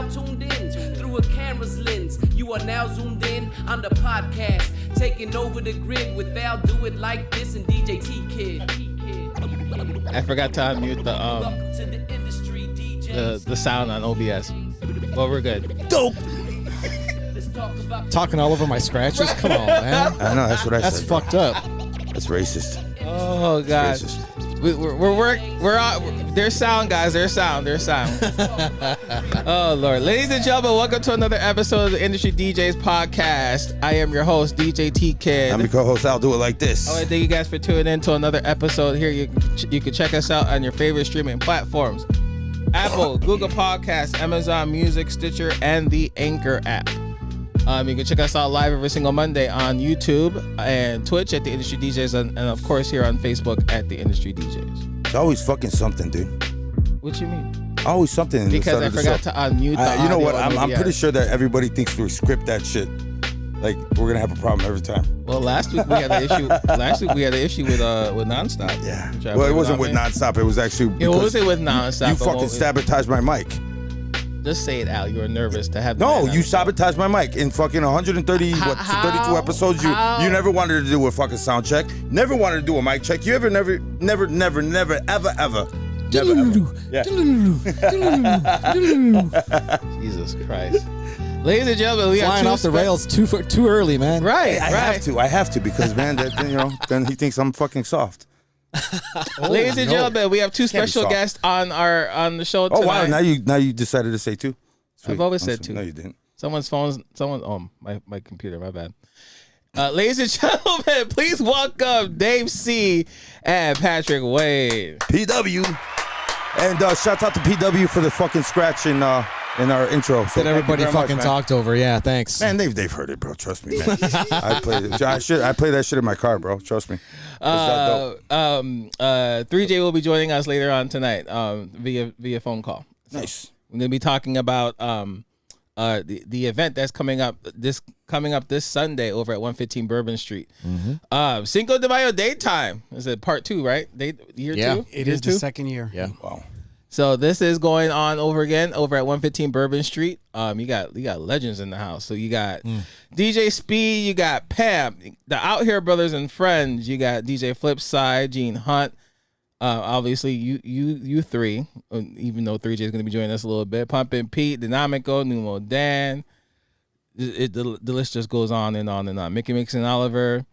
now tuned in through a camera's lens. You are now zoomed in on the podcast, taking over the grid with Val Do It Like This and DJ T-Kid. I forgot to unmute the sound on OBS. Well, we're good. Dope. Talking all over my scratches? Come on, man. I know, that's what I said. That's fucked up. That's racist. Oh, God. Racist. We're on. There's sound, guys. There's sound. Oh, Lord. Ladies and gentlemen, welcome to another episode of the Industry DJs podcast. I am your host, DJ T-Kid. I'm your co-host. I'll do it like this. I want to thank you guys for tuning in to another episode here. You can check us out on your favorite streaming platforms. Apple, Google Podcasts, Amazon Music, Stitcher, and the Anchor app. You can check us out live every single Monday on YouTube and Twitch at The Industry DJs, and of course here on Facebook at The Industry DJs. It's always fucking something, dude. What you mean? Always something. In Because the I forgot to unmute the you know audio what? on I'm the pretty sure that everybody thinks we script that shit. Like we're gonna have a problem every time. Well, last week we had an issue. With Nonstop. Yeah. Well, it wasn't with Nonstop. It was actually. It wasn't with Nonstop. You fucking sabotaged my mic. Just say it, Al. You were nervous to have. No, you sabotaged my mic in fucking 132 episodes. You never wanted to do a fucking sound check. Never wanted to do a mic check. You ever never ever. Yeah. Jesus Christ. Ladies and gentlemen, we flying off the rails too early, man. Right, I have to because man, then he thinks I'm fucking soft. Ladies and gentlemen, we have two special guests on the show tonight. Oh wow! Now you decided to say two. Sweet. I've always said two. No, you didn't. My computer. My bad. Ladies and gentlemen, please welcome Dave C and Patrick Wade. PW, and shout out to PW for the fucking scratch in our intro. So that everybody fucking talked over. Yeah, thanks. Man, they've heard it, bro. Trust me, man. I play that shit in my car, bro. Trust me. 3J will be joining us later on tonight via phone call. Nice. We're gonna be talking about the event that's coming up this Sunday over at 115 Bourbon Street. Mm-hmm. Cinco de Mayo daytime. Is it part 2, right? Year 2? It is the second year. Yeah. Wow. So this is going on over at 115 Bourbon Street. You got legends in the house. So you got DJ Speed, you got Pam, the Out Here Brothers and Friends. You got DJ Flipside, Gene Hunt. Obviously you three, even though 3J is going to be joining us a little bit. Pumpin' Pete, Dynamico, Numo Dan. The list just goes on and on and on. Mickey Mix and Oliver,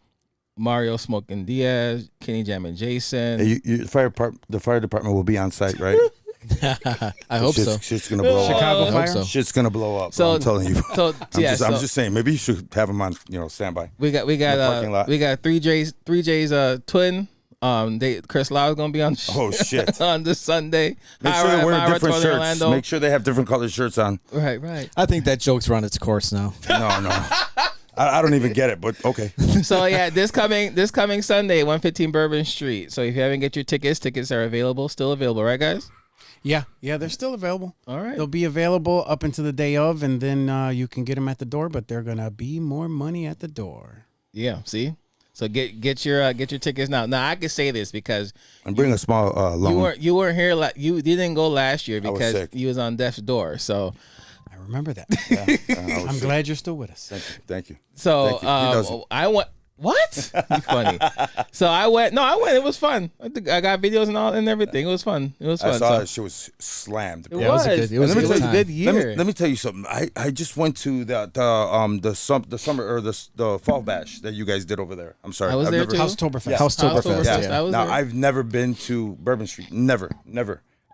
Mario Smoking Diaz, Kenny Jam and Jason. Hey, the fire department will be on site, right? I hope so. Shit's gonna blow up. Chicago Fire. So. Shit's gonna blow up. So, I'm telling you. So I'm just saying. Maybe you should have them on, standby. We got 3J's twin. Chris Lau is gonna be on. Oh shit! On this Sunday. Make sure they're wearing different shirts. Orlando. Make sure they have different colored shirts on. Right. I think that joke's run its course now. No. I don't even get it, but okay. So yeah, this coming Sunday, 115 Bourbon Street. So if you haven't get your tickets are still available, right, guys? Yeah, they're still available. All right. They'll be available up until the day of, and then you can get them at the door, but they're going to be more money at the door. Yeah, see? So get your tickets now. Now I can say this because I'm bringing a small loan. You weren't here you didn't go last year because sick. you was on death's door. So I remember that. Yeah, I'm glad you're still with us. Thank you. So Thank you. I went. What? You funny. So I went. No, I went. It was fun. I got videos and everything. It was fun. I saw that shit was slammed. It was a good year. Let me tell you something. I just went to the summer or the fall bash that you guys did over there. I'm sorry. I was there too. Houstoberfest. Yes. Houstoberfest. Yeah. Now there. I've never been to Bourbon Street. Never.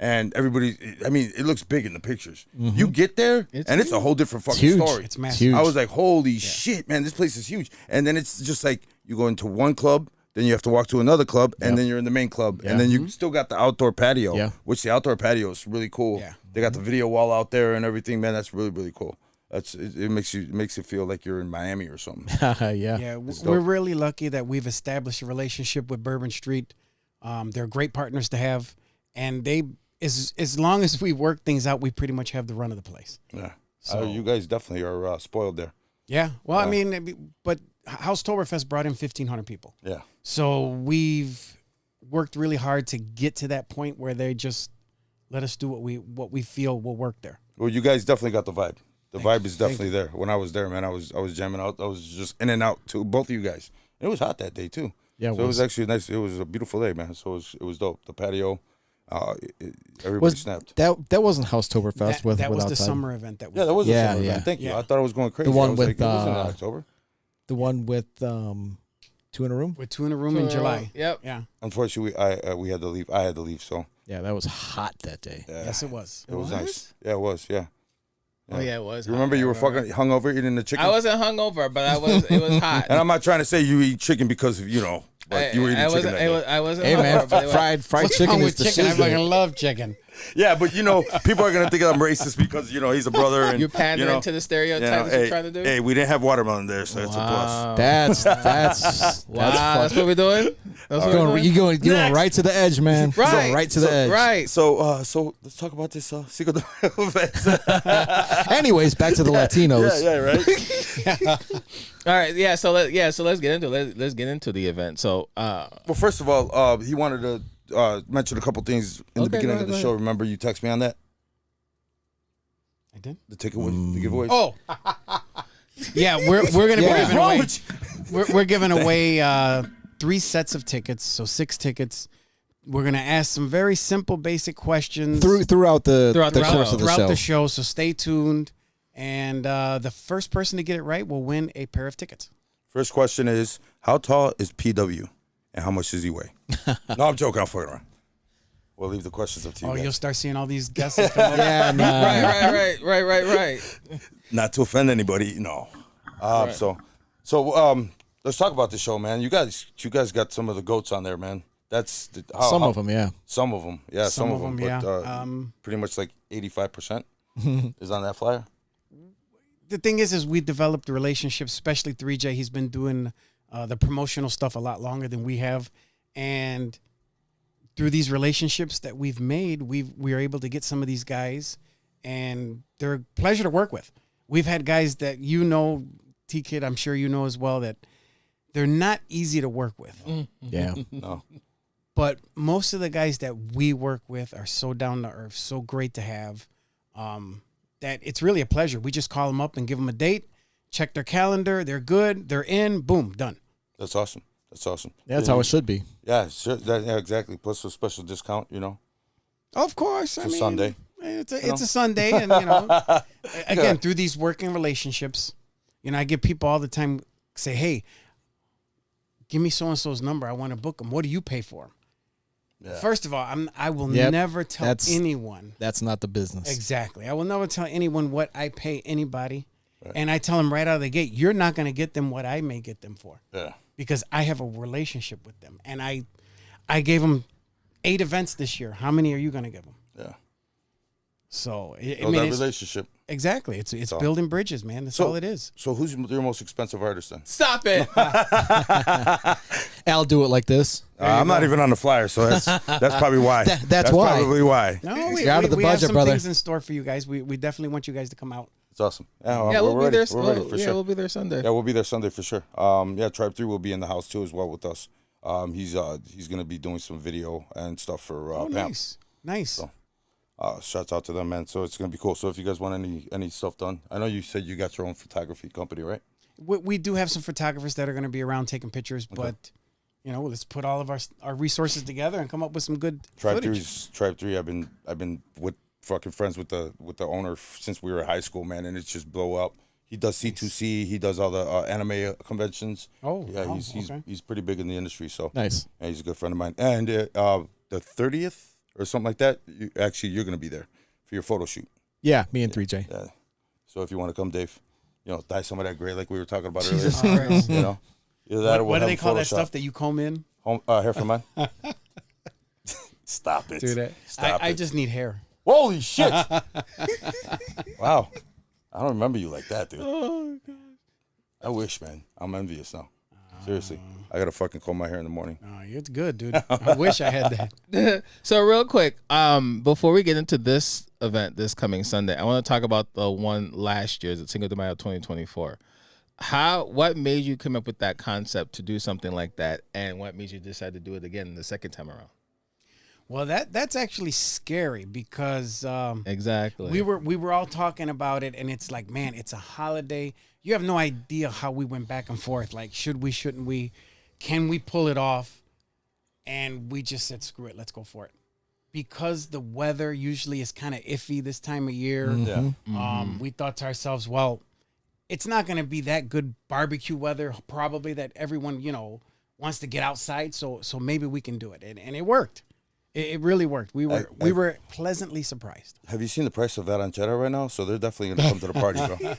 And everybody, I mean, it looks big in the pictures. Mm-hmm. You get there, it's a whole different fucking story. It's massive. Huge. I was like, holy shit, man, this place is huge. And then it's just like, you go into one club, then you have to walk to another club, and then you're in the main club. And then you still got the outdoor patio, which the outdoor patio is really cool. Yeah. They got the video wall out there and everything, man. That's really, really cool. It makes it feel like you're in Miami or something. Yeah, we're really lucky that we've established a relationship with Bourbon Street. They're great partners to have, and they as long as we work things out, we pretty much have the run of the place. Yeah, so you guys definitely are spoiled there. Yeah, well, I mean, but Houstoberfest brought in 1,500 people. Yeah, so we've worked really hard to get to that point where they just let us do what we feel will work there. Well, you guys definitely got the vibe. The vibe is definitely there. When I was there, man, I was jamming out. I was just in and out to both of you guys. And it was hot that day too. Yeah, so it was actually nice. It was a beautiful day, man. So it was dope. The patio, everybody snapped. That wasn't Houstoberfest with that was the outside. summer event that we Yeah, that was a Yeah, summer yeah. event. Thank you. Yeah. I thought I was going crazy. The one I was with, like, it wasn't in October. The one with 2 in a room. with 2 in a room in July. Yep. Yeah. Unfortunately, we had to leave. I had to leave. So Yeah, that was hot that day. yeah, Yes, it was. it was nice. Yeah, it was. Yeah. Oh yeah, it was. You remember hot. you were fucking hungover eating the chicken? I wasn't hungover, but it was hot. And I'm not trying to say you eat chicken because of but you were eating chicken that day. I wasn't Hey man, hungover, but it was- fried What's chicken wrong is with the chicken? I shit. fucking love chicken. Yeah, but people are gonna think I'm racist because he's a brother and You're pandering to the stereotypes you're trying to do. Hey, we didn't have watermelon there, so that's a plus. That's Wow, that's what we're doing. That's what we're doing? you're going right to the edge, man. You're going right to the edge. Right. So let's talk about this Cinco de Mayo event. Anyways, back to the Latinos. Yeah, right. All right. Yeah. So let's get into let's get into the event. So Well, first of all, he wanted to mention a couple things in the beginning of the show. Remember, you text me on that? I did. The the giveaways. Oh, yeah. We're gonna be Yeah. giving wrong away. with We're giving away 3 sets of tickets, so 6 tickets. We're gonna ask some very simple, basic questions Throughout the Throughout the course of the throughout show. the show. So stay tuned, and the first person to get it right will win a pair of tickets. First question is, how tall is PW, and how much does he weigh? No, I'm joking. I'm fucking around. We'll leave the questions up to you Oh, guys. you'll start seeing all these guesses come up. Yeah, right. Not to offend anybody, no. So let's talk about the show, man. You guys got some of the goats on there, man. That's some of them, yeah. Some of them, yeah. Some of them, yeah. but pretty much like 85% is on that flyer. The thing is we developed relationships, especially 3J. He's been doing the promotional stuff a lot longer than we have, and through these relationships that we've made, we are able to get some of these guys, and they're a pleasure to work with. We've had guys that T-Kid, I'm sure you know as well, that they're not easy to work with. Yeah. No. But most of the guys that we work with are so down to earth, so great to have, that it's really a pleasure. We just call them up and give them a date, check their calendar, they're good, they're in, boom, done. That's awesome. That's how it should be. Yeah, sure. Yeah, exactly. Plus a special discount, Of course. It's a Sunday. It's a Sunday, and again, through these working relationships, I get people all the time say, "Hey, give me so and so's number. I want to book them. What do you pay for them?" Yeah. First of all, I will Yep. never tell anyone. That's not the business. Exactly. I will never tell anyone what I pay anybody, and I tell them right out of the gate, you're not going to get them what I may get them for. Yeah. Because I have a relationship with them, and I gave them 8 events this year. How many are you going to give them? Yeah. So That it's relationship. exactly it's building bridges, man. That's all it is. So who's your most expensive artist then? Stop it. I'll do it like this. I'm not even on the flyer, so that's probably why. That's why. Probably why. No, You're out of the we have budget, some brother. things in store for you guys. We definitely want you guys to come out. It's awesome. Yeah, Yeah, we're we'll be ready. there. We're ready for sure. We'll be there Sunday. Yeah, we'll be there Sunday for sure. Tribe 3 will be in the house too as well with us. He's gonna be doing some video and stuff for Pam. Nice. So, shouts out to them, man. So it's gonna be cool. So if you guys want any stuff done, I know you said you got your own photography company, right? We do have some photographers that are going to be around taking pictures, but let's put all of our resources together and come up with some good footage. Tribe 3. I've been with fucking friends with the owner since we were in high school, man, and it's just blow up. He does C2C. He does all the anime conventions. Oh, yeah, wow, he's pretty big in the industry. So Nice. yeah, he's a good friend of mine. And the 30th or something like that. You're gonna be there for your photo shoot. Yeah, me and 3J. Yeah. So if you want to come, Dave, dye some of that gray like we were talking about Jesus earlier. Christ. Either that or What we'll do they have call that Photoshop. stuff that you comb in? Hair for mine. Stop it. Do that. Stop I it. just need hair. Holy shit! Wow, I don't remember you like that, dude. Oh God. I wish, man. I'm envious now. Seriously, I gotta fucking comb my hair in the morning. Oh, it's good, dude. I wish I had that. So real quick, before we get into this event this coming Sunday, I want to talk about the one last year's at Cinco de Mayo 2024. What made you come up with that concept to do something like that, and what made you decide to do it again the second time around? Well, that's actually scary because Exactly. we were all talking about it, and it's like, man, it's a holiday. You have no idea how we went back and forth. Like, should we? Shouldn't we? Can we pull it off? And we just said, screw it, let's go for it. Because the weather usually is kind of iffy this time of year. We thought to ourselves, well, it's not going to be that good barbecue weather, probably, that everyone, wants to get outside. So maybe we can do it. And it worked. It really worked. We were pleasantly surprised. Have you seen the price of arancetta right now? So they're definitely going to come to the party, bro.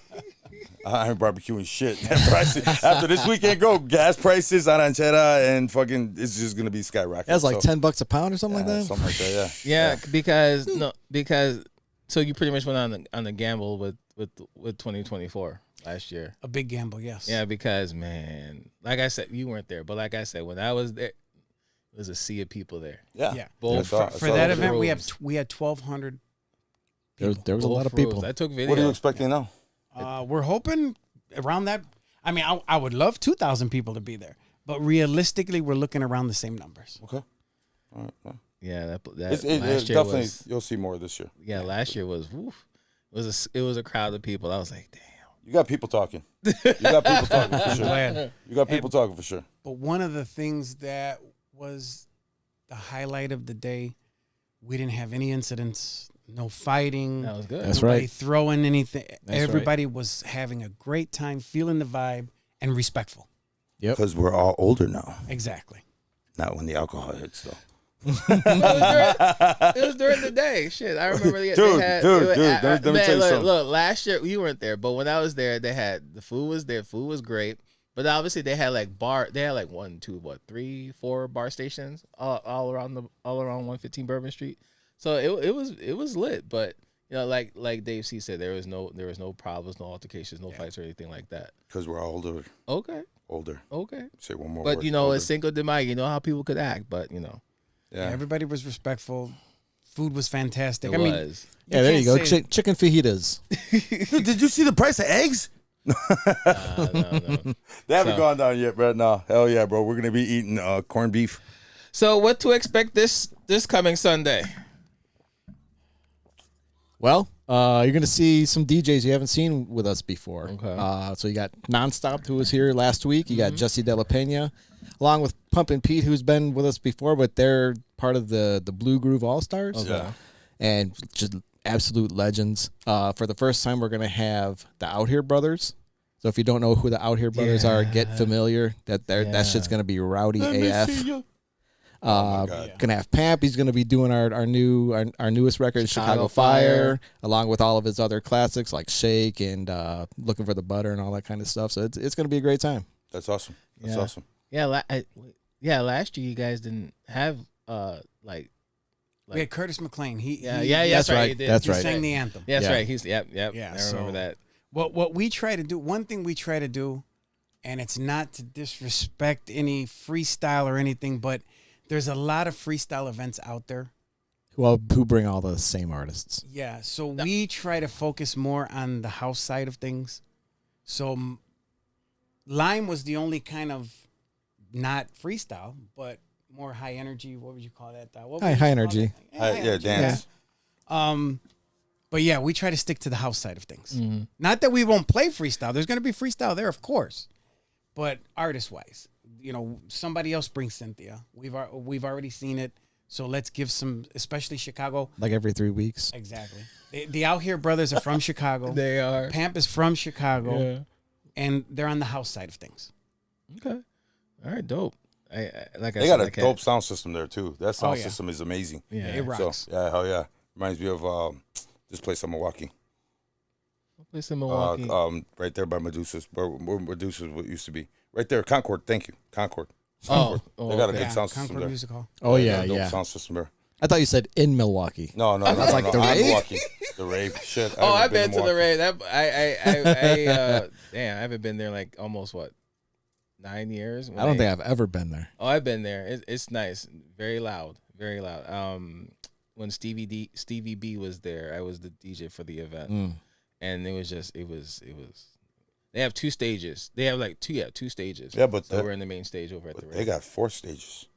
I ain't barbecuing shit. After this weekend, gas prices, arancetta, and fucking, it's just going to be skyrocketing. That's like $10 a pound or something like that. Something like that, Yeah, because so you pretty much went on the gamble with 2024 last year. A big gamble, yes. Yeah, because man, like I said, you weren't there, but like I said, when I was there, there was a sea of people there. Yeah. Both For that event, we had 1,200 people. There was a lot of people. I took video. What are you expecting now? We're hoping around that. I mean, I would love 2,000 people to be there, but realistically, we're looking around the same numbers. Okay. All right. Well, Yeah, that It's last year definitely, was. you'll see more this year. Yeah, last year was. Woof, it was a crowd of people. I was like, damn. You got people talking. You got people talking for sure. Glad. You got people talking for sure. But one of the things that was the highlight of the day, we didn't have any incidents, no fighting. That was good. That's nobody right. throwing anything. That's Everybody was having a great time, feeling the vibe, and respectful. Yep. Because we're all older now. Exactly. Not when the alcohol hits, though. It was during the day. Shit, I remember. Dude, let me tell you something. Look, last year you weren't there, but when I was there, the food was there. Food was great, but obviously they had like 1, 2, 3, 4 bar stations all around 115 Bourbon Street. So it was lit, but like Dave C said, there was no problems, no altercations, no fights or anything like that. Because we're all older. Okay. Okay. Say one more But word. it's Cinco de Mayo. You know how people could act, but Yeah. Everybody was respectful. Food was fantastic. it I mean, was. Yeah, there you go. can't say- Chicken fajitas. Dude, did you see the price of eggs? No. They haven't So- gone down yet, bro. No. Hell yeah, bro. We're going to be eating corned beef. So what to expect this coming Sunday? Well, you're going to see some DJs you haven't seen with us before. Okay. So you got Nonstop, who was here last week. You got Jesse De La Pena, along with Pumpin' Pete, who's been with us before, but they're part of the Blue Groove All-Stars. Okay. Yeah. And just absolute legends. For the first time, we're going to have the Out Here Brothers. So if you don't know who the Out Here Brothers are, get familiar. That shit's going to be rowdy AF. Oh, my God. Gonna have Pamp. He's gonna be doing our newest record, Chicago Fire, along with all of his other classics like Shake and Looking for the Butter and all that kind of stuff. So it's gonna be a great time. That's awesome. That's Yeah. awesome. Yeah, last year you guys didn't have we had Curtis McLean. That's right. That's He right. sang the anthem. That's Yeah. right. He's yep. Yeah, I remember so- that. What we try to do, one thing we try to do, and it's not to disrespect any freestyle or anything, but there's a lot of freestyle events out there. Well, who bring all the same artists? Yeah, so we try to focus more on the house side of things. So Lime was the only kind of not freestyle, but more high energy. What would you call that? What would High you call energy. it? Yeah, energy. dance. But yeah, we try to stick to the house side of things. Mm-hmm. Not that we won't play freestyle. There's going to be freestyle there, of course. But artist-wise, somebody else brings Cynthia. We've already seen it. So let's give some, especially Chicago. Like every 3 weeks. Exactly. The Out Here Brothers are from Chicago. They are. Pamp is from Chicago. Yeah. And they're on the house side of things. Okay. All right. Dope. They got a dope sound system there, too. That sound yeah. system is amazing. Yeah. It rocks. So, yeah, hell yeah. Reminds me of this place in Milwaukee. Place in Milwaukee. Right there by Medusa's, where Medusa's used to be. Right there, Concord. Thank you, Concord. Oh, They got a okay. good sound system Concord there. Music Hall. Oh They got yeah, a dope yeah. sound system there. I thought you said in Milwaukee. No, like the not rave? Milwaukee. The rave. Shit. I've been to the rave. Damn, I haven't been there like almost 9 years. I don't think I've ever been there. Oh, I've been there. It's nice. Very loud. Very loud. When Stevie B was there, I was the DJ for the event, and it was. They have 2 stages. They have like two stages. Yeah, but so we're in the main stage over at the rave. They got 4 stages.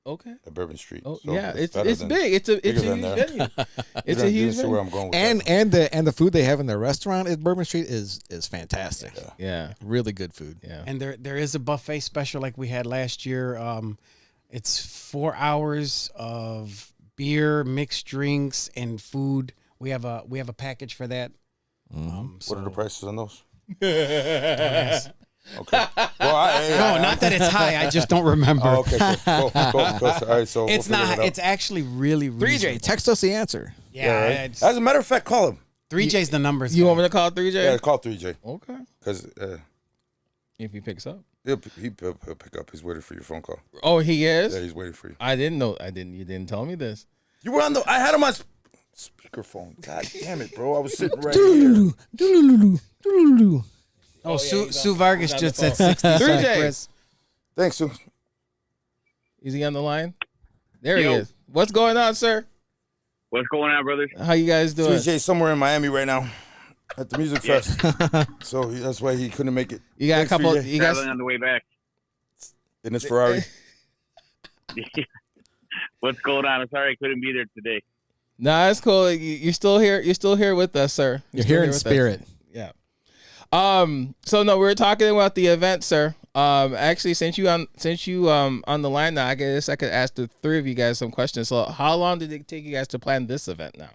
Okay. at Bourbon Street. Oh So yeah, it's better than- big. It's a bigger huge than that. venue. It's You a don't- you huge see where venue. I'm going with that. And the food they have in their restaurant at Bourbon Street is fantastic. Yeah, Really good food. yeah. And there is a buffet special like we had last year. It's 4 hours of beer, mixed drinks, and food. We have a package for that. What are the prices on those? Yes. Okay. Well, No, not that it's high. I just don't remember. Oh, okay. Cool. All right. So It's we'll figure not. it out. It's actually really 3J, reasonable. text us the answer. Yeah, right? it's, As a matter of fact, call him. 3J's the numbers. You guy. want me to call 3J? Yeah, call 3J Okay. because If he picks up. he'll pick up. He's waiting for your phone call. Oh, he is. Yeah, he's waiting for you. I didn't know. You didn't tell me this. You were on the. I had him on speakerphone. God damn it, bro! I was sitting right here. Doodaloo, doodaloo, doodaloo. Oh, yeah, Sue Vargas he's on just the said phone. 60. Sorry, 3J. Chris. Thanks, Sue. Is he on the line? There Yo. he is. What's going on, sir? What's going on, brothers? How you guys doing? 3J somewhere in Miami right now at the music fest, so that's why he couldn't make it. You got Thanks, a couple. 3J. You guys. Traveling on the way back. In his Ferrari. What's going on? I'm sorry I couldn't be there today. Nah, it's cool. You're still here. You're still here with us, sir. You're still here in with us. spirit. Yeah. So no, we were talking about the event, sir. Actually, since you on the line now, I guess I could ask the three of you guys some questions. So, how long did it take you guys to plan this event now?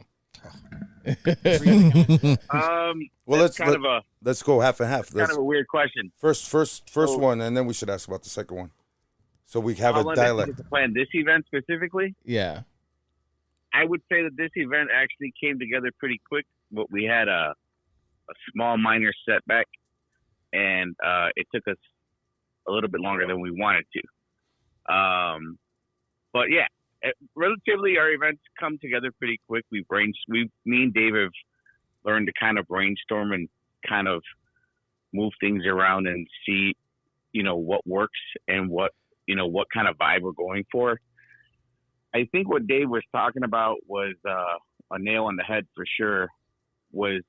Well, that's kind of a let's go half and half. kind of a weird question. First one, and then we should ask about the second one. So we have How a long did it dialect. take to plan this event specifically? Yeah. I would say that this event actually came together pretty quick, but we had a small minor setback, and it took us a little bit longer than we wanted to. But yeah, relatively our events come together pretty quick. Me and Dave have learned to kind of brainstorm and kind of move things around and see, what works and what kind of vibe we're going for. I think what Dave was talking about was a nail on the head for sure. Was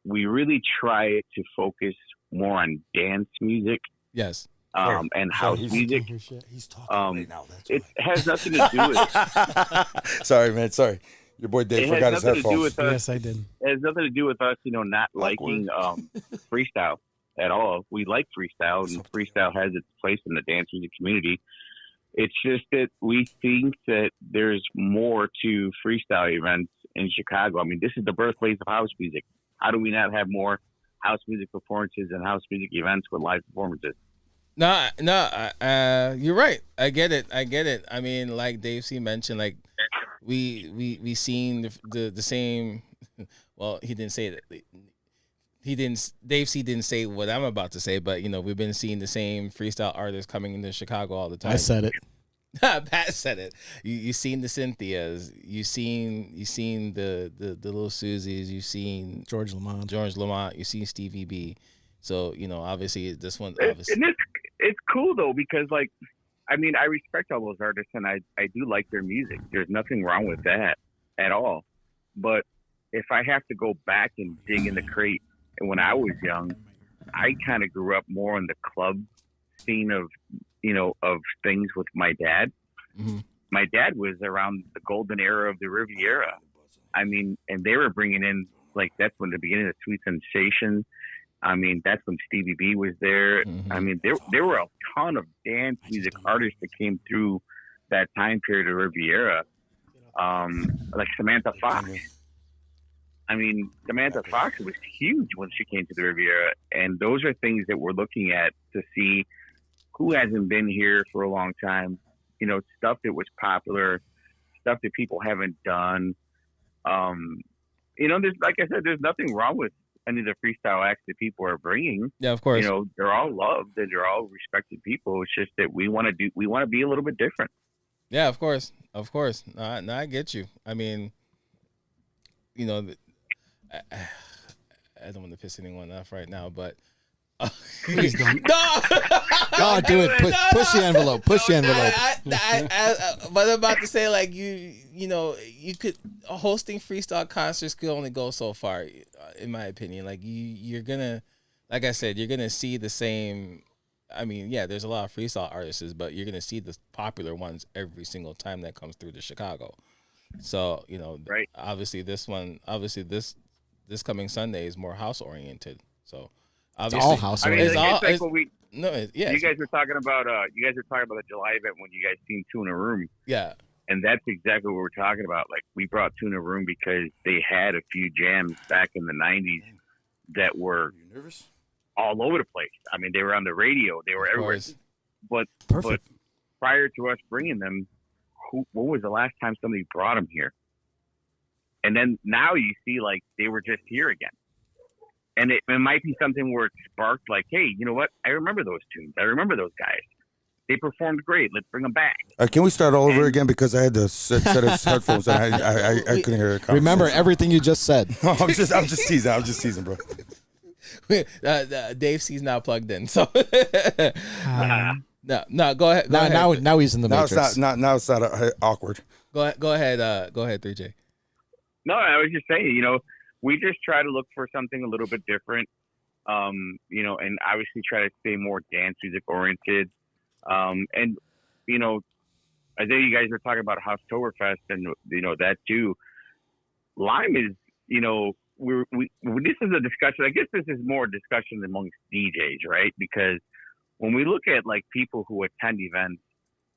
we really try to focus more on dance music, Yes. and house music. He's talking right now. That's It has nothing to do with. Sorry, man. Sorry. Your boy Dave It forgot has his nothing to do headphones. with us. Yes, I did. It has nothing to do with us, not liking freestyle at all. We like freestyle, and freestyle has its place in the dance music community. It's just that we think that there's more to freestyle events in Chicago. I mean, this is the birthplace of house music. How do we not have more house music performances and house music events with live performances? No, you're right. I get it. I mean, like Dave C mentioned, like we seen the same. Well, he didn't say that. Dave C didn't say what I'm about to say, but we've been seeing the same freestyle artists coming into Chicago all the time. I said it. Pat said it. You seen the Cynthias. You seen the little Susies. You seen George Lamont. You seen Stevie B. So obviously this one. And it's cool though, because I respect all those artists and I do like their music. There's nothing wrong with that at all. But if I have to go back and dig in the crate, and when I was young, I kind of grew up more in the club scene of things with my dad. Mm-hmm. My dad was around the golden era of the Riviera. I mean, and they were bringing in, that's when the beginning of Sweet Sensation. I mean, that's when Stevie B was there. Mm-hmm. I mean, there were a ton of dance music artists that came through that time period of Riviera, like Samantha Fox. I mean, Samantha Fox was huge when she came to the Riviera, and those are things that we're looking at to see who hasn't been here for a long time. Stuff that was popular, stuff that people haven't done. There's, like I said, there's nothing wrong with any of the freestyle acts that people are bringing. Yeah, of course. They're all loved and they're all respected people. It's just that we want to be a little bit different. Yeah, of course. No, I get you. I mean, I don't want to piss anyone off right now, but Please don't. no. Oh, do it. Push the envelope. Push the envelope. But I'm about to say, you could hosting freestyle concerts could only go so far, in my opinion. Like you're gonna, like I said, you're gonna see the same I mean, yeah, there's a lot of freestyle artists, but you're gonna see the popular ones every single time that comes through to Chicago. So Right. obviously this coming Sunday is more house oriented. So It's obviously all house I mean, oriented. it's like what we. no, yeah, You guys were talking about. You guys were talking about the July event when you guys seen Two in a Room, yeah, and that's exactly what we're talking about. Like we brought Two in a Room because they had a few jams back in the '90s that were You nervous? all over the place. I mean, they were on the radio, they were of everywhere. course. But Perfect. prior to us bringing them, when was the last time somebody brought them here? And then now you see like they were just here again. And it might be something where it sparked like, hey, you know what? I remember those tunes. I remember those guys. They performed great. Let's bring them back. Can we start all over again because I had the set of headphones and I couldn't hear it. Remember everything you just said. I'm just teasing. I'm just teasing, bro. Dave C's now plugged in. So no, go ahead. Now he's in the Now matrix. it's now it's not awkward. Go ahead. 3J. No, I was just saying, we just try to look for something a little bit different, and obviously try to stay more dance music oriented. And, I know you guys were talking about Houstoberfest and, that too. Lime is, this is a discussion. I guess this is more discussion amongst DJs, right? Because when we look at like people who attend events,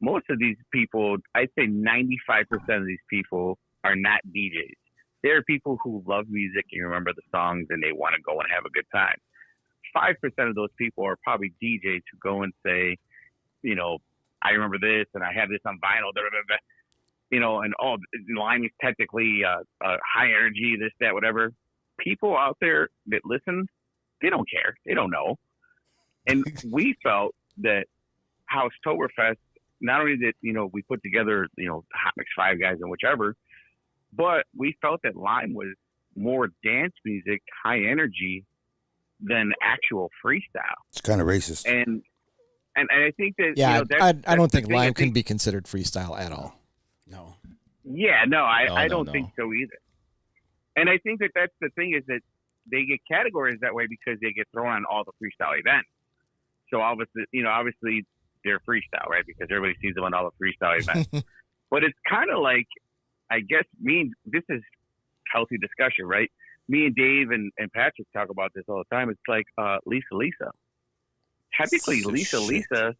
most of these people, I'd say 95% of these people are not DJs. There are people who love music and remember the songs and they want to go and have a good time. 5% of those people are probably DJs who go and say, I remember this and I have this on vinyl, and Lime is technically high energy, this, that, whatever. People out there that listen, they don't care. They don't know. And we felt that Houstoberfest, not only that, we put together, Hot Mix 5 guys and whichever, but we felt that Lime was more dance music, high energy than actual freestyle. It's kind of racist. And I think that, Yeah, that's I don't the think thing. Lime can be considered freestyle at all. No. Yeah, no, I don't no. think so either. And I think that that's the thing is that they get categorized that way because they get thrown on all the freestyle events. So obviously they're freestyle, right? Because everybody sees them on all the freestyle events. But it's kind of like, I guess this is healthy discussion, right? Me and Dave and Patrick talk about this all the time. It's like Lisa. Technically, Lisa,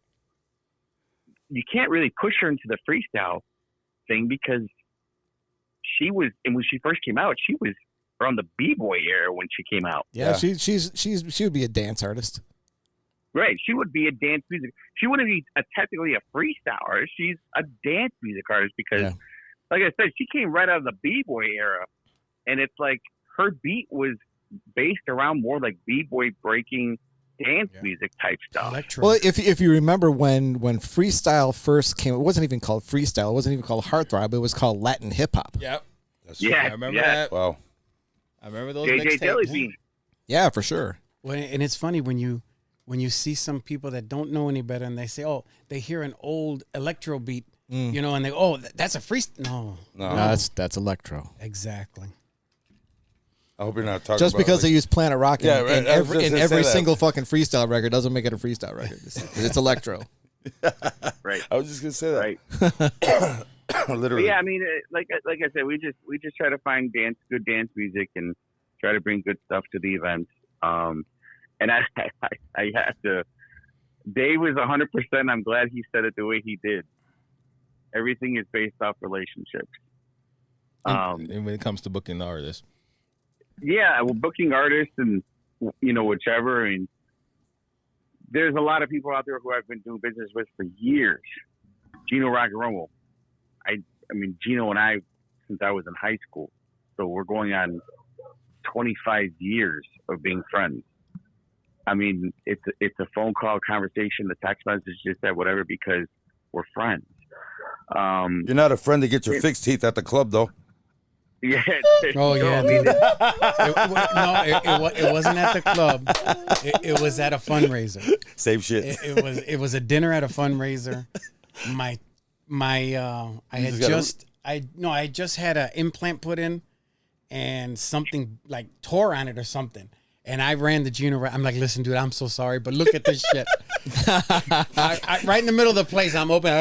you can't really push her into the freestyle thing because she was, and when she first came out, she was around the b-boy era when she came out. Yeah, Yeah. she would be a dance artist. Right, she would be a dance music. She wouldn't be technically a freestyle artist. She's a dance music artist because, Yeah. like I said, she came right out of the b-boy era, and it's like her beat was based around more like b-boy breaking dance music type stuff. Electro. Well, if you remember when freestyle first came, it wasn't even called freestyle. It wasn't even called heartthrob. It was called Latin hip hop. Yep. Yeah, I remember yeah. that. Wow. I remember those JJ mixtapes. Jellybean. Yeah, for sure. Well, and it's funny when you see some people that don't know any better and they say, oh, they hear an old electro beat, and they that's a freestyle. No, No, that's electro. exactly. I hope you're not talking Just about because they like, use Planet Rock in, Yeah, right, in I was every, just in gonna every say that. single fucking freestyle record doesn't make it a freestyle record. It's electro. Right, I was just gonna say that. right. Literally. But yeah, I mean, like I said, we just try to find good dance music and try to bring good stuff to the events. And I have to. Dave was 100%. I'm glad he said it the way he did. Everything is based off relationships. And when it comes to booking the artists. Yeah, well, booking artists and whichever. I mean, there's a lot of people out there who I've been doing business with for years. Gino Rock and Roll. I mean, Gino and I, since I was in high school, so we're going on 25 years of being friends. I mean, it's a phone call, conversation, the text message, just that, whatever, because we're friends. You're not a friend to get your fixed teeth at the club, though. Yeah. Oh, yeah. I mean, It wasn't at the club. It was at a fundraiser. Same shit. It was a dinner at a fundraiser. I just had an implant put in and something like tore on it or something. And I ran the Gino. I'm like, listen, dude, I'm so sorry, but look at this shit. Right in the middle of the place, I'm open.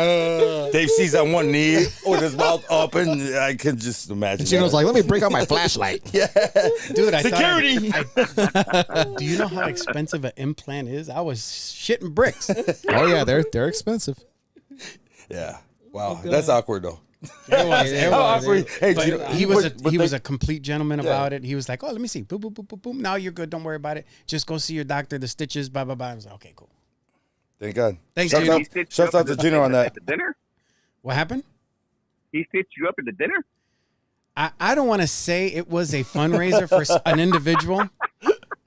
Dave sees on one knee with his mouth open. I can just imagine. Gino's like, let me break out my flashlight. yeah, Dude, security. Do you know how expensive an implant is? I was shitting bricks. Oh yeah, they're expensive. Yeah. Wow, that's awkward though. It How was. awkward. Hey, But Gino, he was a complete gentleman about it. He was like, oh, let me see. Boom, boom, boom, boom, boom. Now you're good. Don't worry about it. Just go see your doctor. The stitches, blah, blah, blah. I was like, okay, cool. Thank God. Thanks, Shout Gino. out, shout out to Gino on that. At the dinner? What happened? He stitched you up at the dinner? I don't want to say it was a fundraiser for an individual.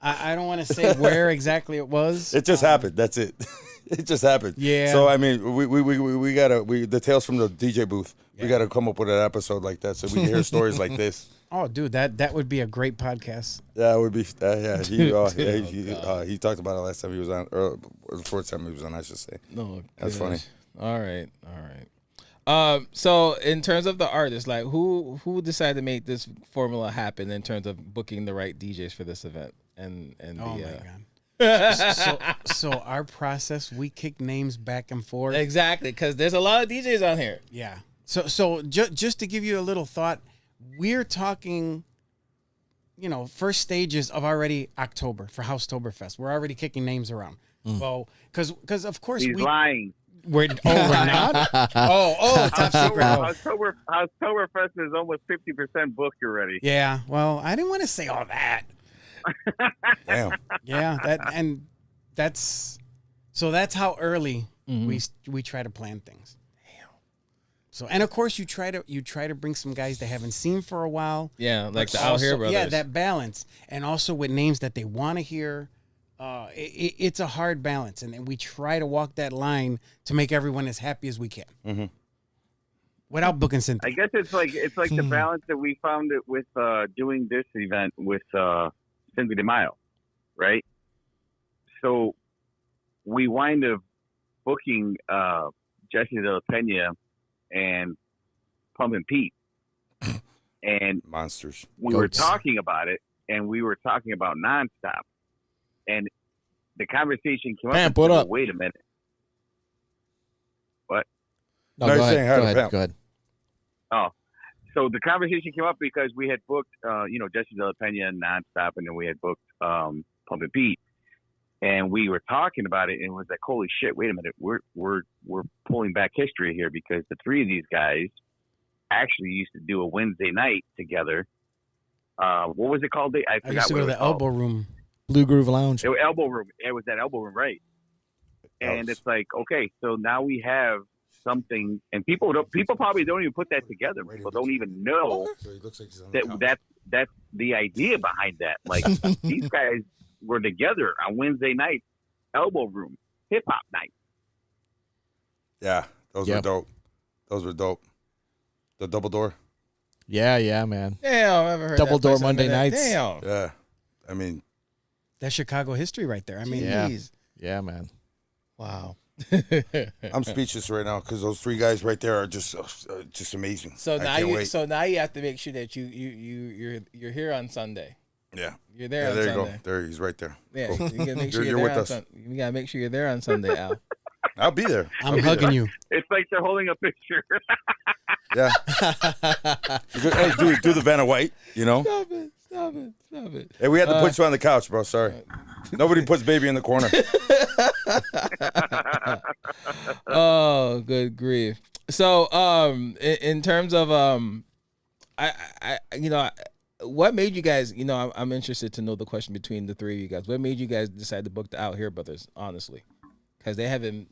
I don't want to say where exactly it was. It just happened. That's it. It just happened. Yeah. So I mean, we gotta the tales from the DJ booth. We gotta come up with an episode like that so we can hear stories like this. Oh, dude, that would be a great podcast. Yeah, it would be. He talked about it last time he was on, or the fourth time he was on, I should say. No, That's funny. All right. So in terms of the artists, like who decided to make this formula happen in terms of booking the right DJs for this event and Oh the my god. So our process, we kick names back and forth. exactly, because there's a lot of DJs on here. Yeah. So just to give you a little thought, we're talking, first stages of already October for Housetoberfest. We're already kicking names around. Well, because of course He's lying. we're not. Top secret. Oktoberfest is almost 50% booked already. Yeah. Well, I didn't want to say all that. Damn. Yeah. That's how early we try to plan things. So, and of course you try to bring some guys they haven't seen for a while. Yeah, like But the Out Here Brothers. Yeah, that balance, and also with names that they want to hear. It's a hard balance, and we try to walk that line to make everyone as happy as we can, without booking Cinco. I guess it's like the balance that we found it with doing this event with Cinco de Mayo, right? So we wind up booking Jesse De La Pena and Pumpin' Pete, and Monsters. we were talking about it, and we were talking about nonstop, and the conversation came up. Pamp, what up? Wait a minute. What? No, No, go you're saying ahead. how Go to ahead. pimp. Go ahead. Oh, so the conversation came up because we had booked, Jesse De La Pena nonstop, and then we had booked Pumpin' Pete, and we were talking about it, and it was like, holy shit! Wait a minute, we're pulling back history here because the three of these guys actually used to do a Wednesday night together. What was it called? I I forgot used to what go it to was the called. elbow room. Blue Groove Lounge. It was Elbow Room. It was that Elbow Room, right? And it's like, okay, so now we have something, and people probably don't even put that together. People don't even know So he looks like he's on the couch. that's the idea behind that. Like these guys were together on Wednesday night, Elbow Room, hip hop night. Yeah, those Yep. were dope. Those were dope. The double door. Yeah, man. Damn, I haven't heard Double that door place in a Monday minute. nights. Damn. Yeah, I mean, That's Chicago history right there. I mean, Yeah. Jeez. Yeah, man. Wow. I'm speechless right now because those three guys right there are just amazing. So I now can't you wait. so now you have to make sure that you're here on Sunday. Yeah, You're there yeah. on There you Sunday. go. There, he's right there. Yeah, Cool. you gotta make sure You're you're, with there us. You gotta make sure you're there on Sunday, Al. I'll be there. I'm hugging you. It's like they're holding a picture. Yeah. Hey, do the Vanna White. Stop it. Hey, we had to put you on the couch, bro. Sorry. Nobody puts baby in the corner. Oh, good grief. So, in terms of what made you guys? I'm interested to know the question between the three of you guys. What made you guys decide to book the Out Here Brothers? Honestly, because they haven't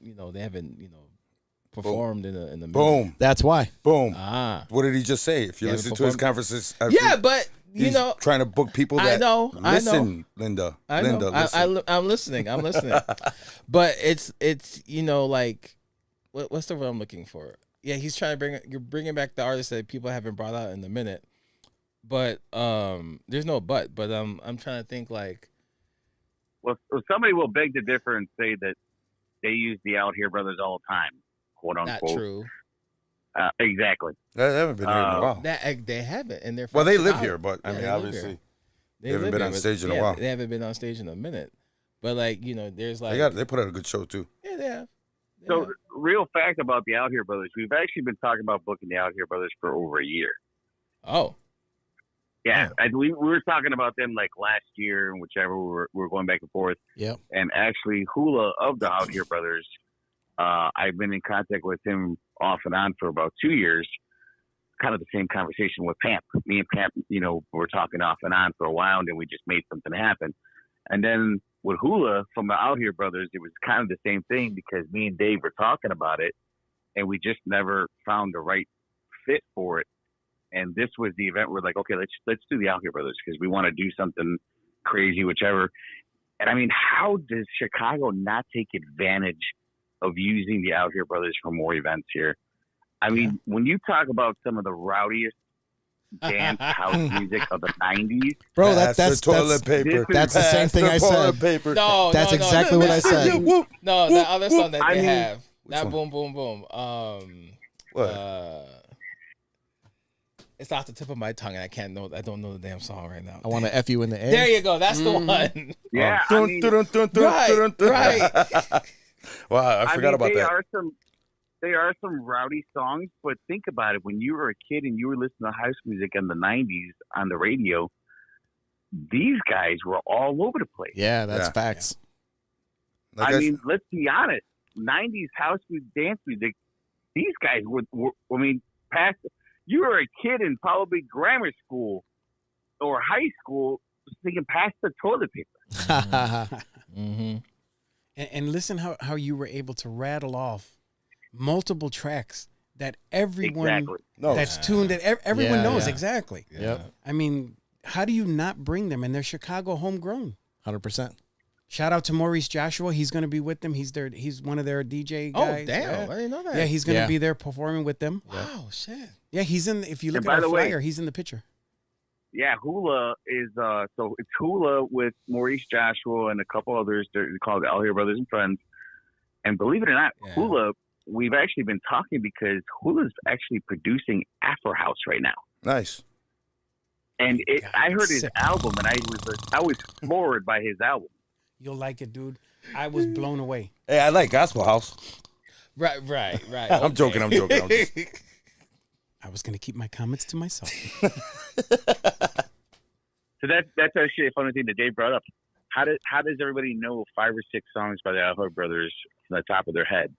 performed in a minute. Boom. That's why. Boom. Ah. What did he just say? If you Yeah, listen to his perform- conferences, Yeah, but he's trying to book people I that know. listen, Linda. I know. Linda, listen. I'm listening. But it's like what's the word I'm looking for? Yeah, he's trying to you're bringing back the artists that people haven't brought out in a minute. But there's no but. But I'm trying to think like. Well, somebody will beg to differ and say that they use the Out Here Brothers all the time, quote Not unquote. true. Exactly. They haven't been here in a while. That they haven't, and they're Well, they from live Chicago. here, but I Yeah, mean, they live obviously, here. They haven't been on stage in a while. They haven't been on stage in a minute. But like, there's like They put out a good show too. Yeah, they have. So, real fact about the Out Here Brothers, we've actually been talking about booking the Out Here Brothers for over a year. Oh. Yeah, and we were talking about them like last year and whichever we were going back and forth. Yep. And actually, Hula of the Out Here Brothers, I've been in contact with him off and on for about 2 years. Kind of the same conversation with Pamp. Me and Pamp, were talking off and on for a while, and then we just made something happen. And then with Hula from the Out Here Brothers, it was kind of the same thing because me and Dave were talking about it, and we just never found the right fit for it. And this was the event where, like, okay, let's do the Out Here Brothers because we want to do something crazy, whichever. And I mean, how does Chicago not take advantage of using the Out Here Brothers for more events here? I mean, when you talk about some of the rowdiest dance house music of the 90s. Bro, that's the toilet paper. That's the same thing I said. Paper. No, that's exactly what I said. No, that other song that they mean, have. That one? boom, boom, boom. What? It's off the tip of my tongue, and I don't know the damn song right now. I want to F you in the air. There you go. That's the one. Yeah, Right. Wow, I forgot about that. They are some rowdy songs, but think about it. When you were a kid and you were listening to house music in the 90s on the radio, these guys were all over the place. Yeah, that's facts. Like I mean, let's be honest. 90s house music, dance music, these guys were you were a kid in probably grammar school or high school thinking past the toilet paper. Mm-hmm. And listen how you were able to rattle off multiple tracks that everyone that's tuned in, everyone knows exactly. Yep. I mean, how do you not bring them? And they're Chicago homegrown. 100%. Shout out to Maurice Joshua. He's going to be with them. He's one of their DJ guys. Oh, damn. I didn't know that. Yeah, he's going to be there performing with them. Wow, shit. Yeah, he's in. If you look And at by the the way- flyer, he's in the picture. Yeah, Hula is so it's Hula with Maurice Joshua and a couple others. They're called Out Here Brothers and Friends. And believe it or not, Hula, we've actually been talking because Hula's actually producing Afro House right now. Nice. And I heard his album, and I was floored by his album. You'll like it, dude. I was blown away. Hey, I like Gospel House. Right. I'm joking. I was going to keep my comments to myself. So that's actually a funny thing that Dave brought up. How does everybody know 5 or 6 songs by the Out Here Brothers from the top of their head,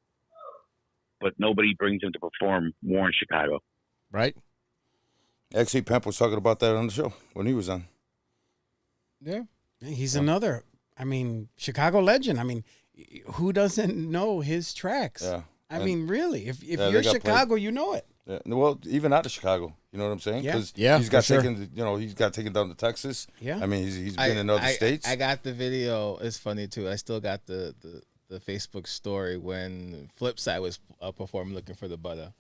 but nobody brings them to perform more in Chicago? Right? Actually, Pamp was talking about that on the show when he was on. Yeah. He's another, Chicago legend. Who doesn't know his tracks? Yeah. I mean, really, if they you're got Chicago, you know it. Yeah. Well, even out of Chicago, you know what I'm saying? Yeah. Because he's got taken. He's got taken down to Texas. Yeah. I mean, he's been in other states. I got the video. It's funny too. I still got the Facebook story when Flipside was performing "Looking for the Butter."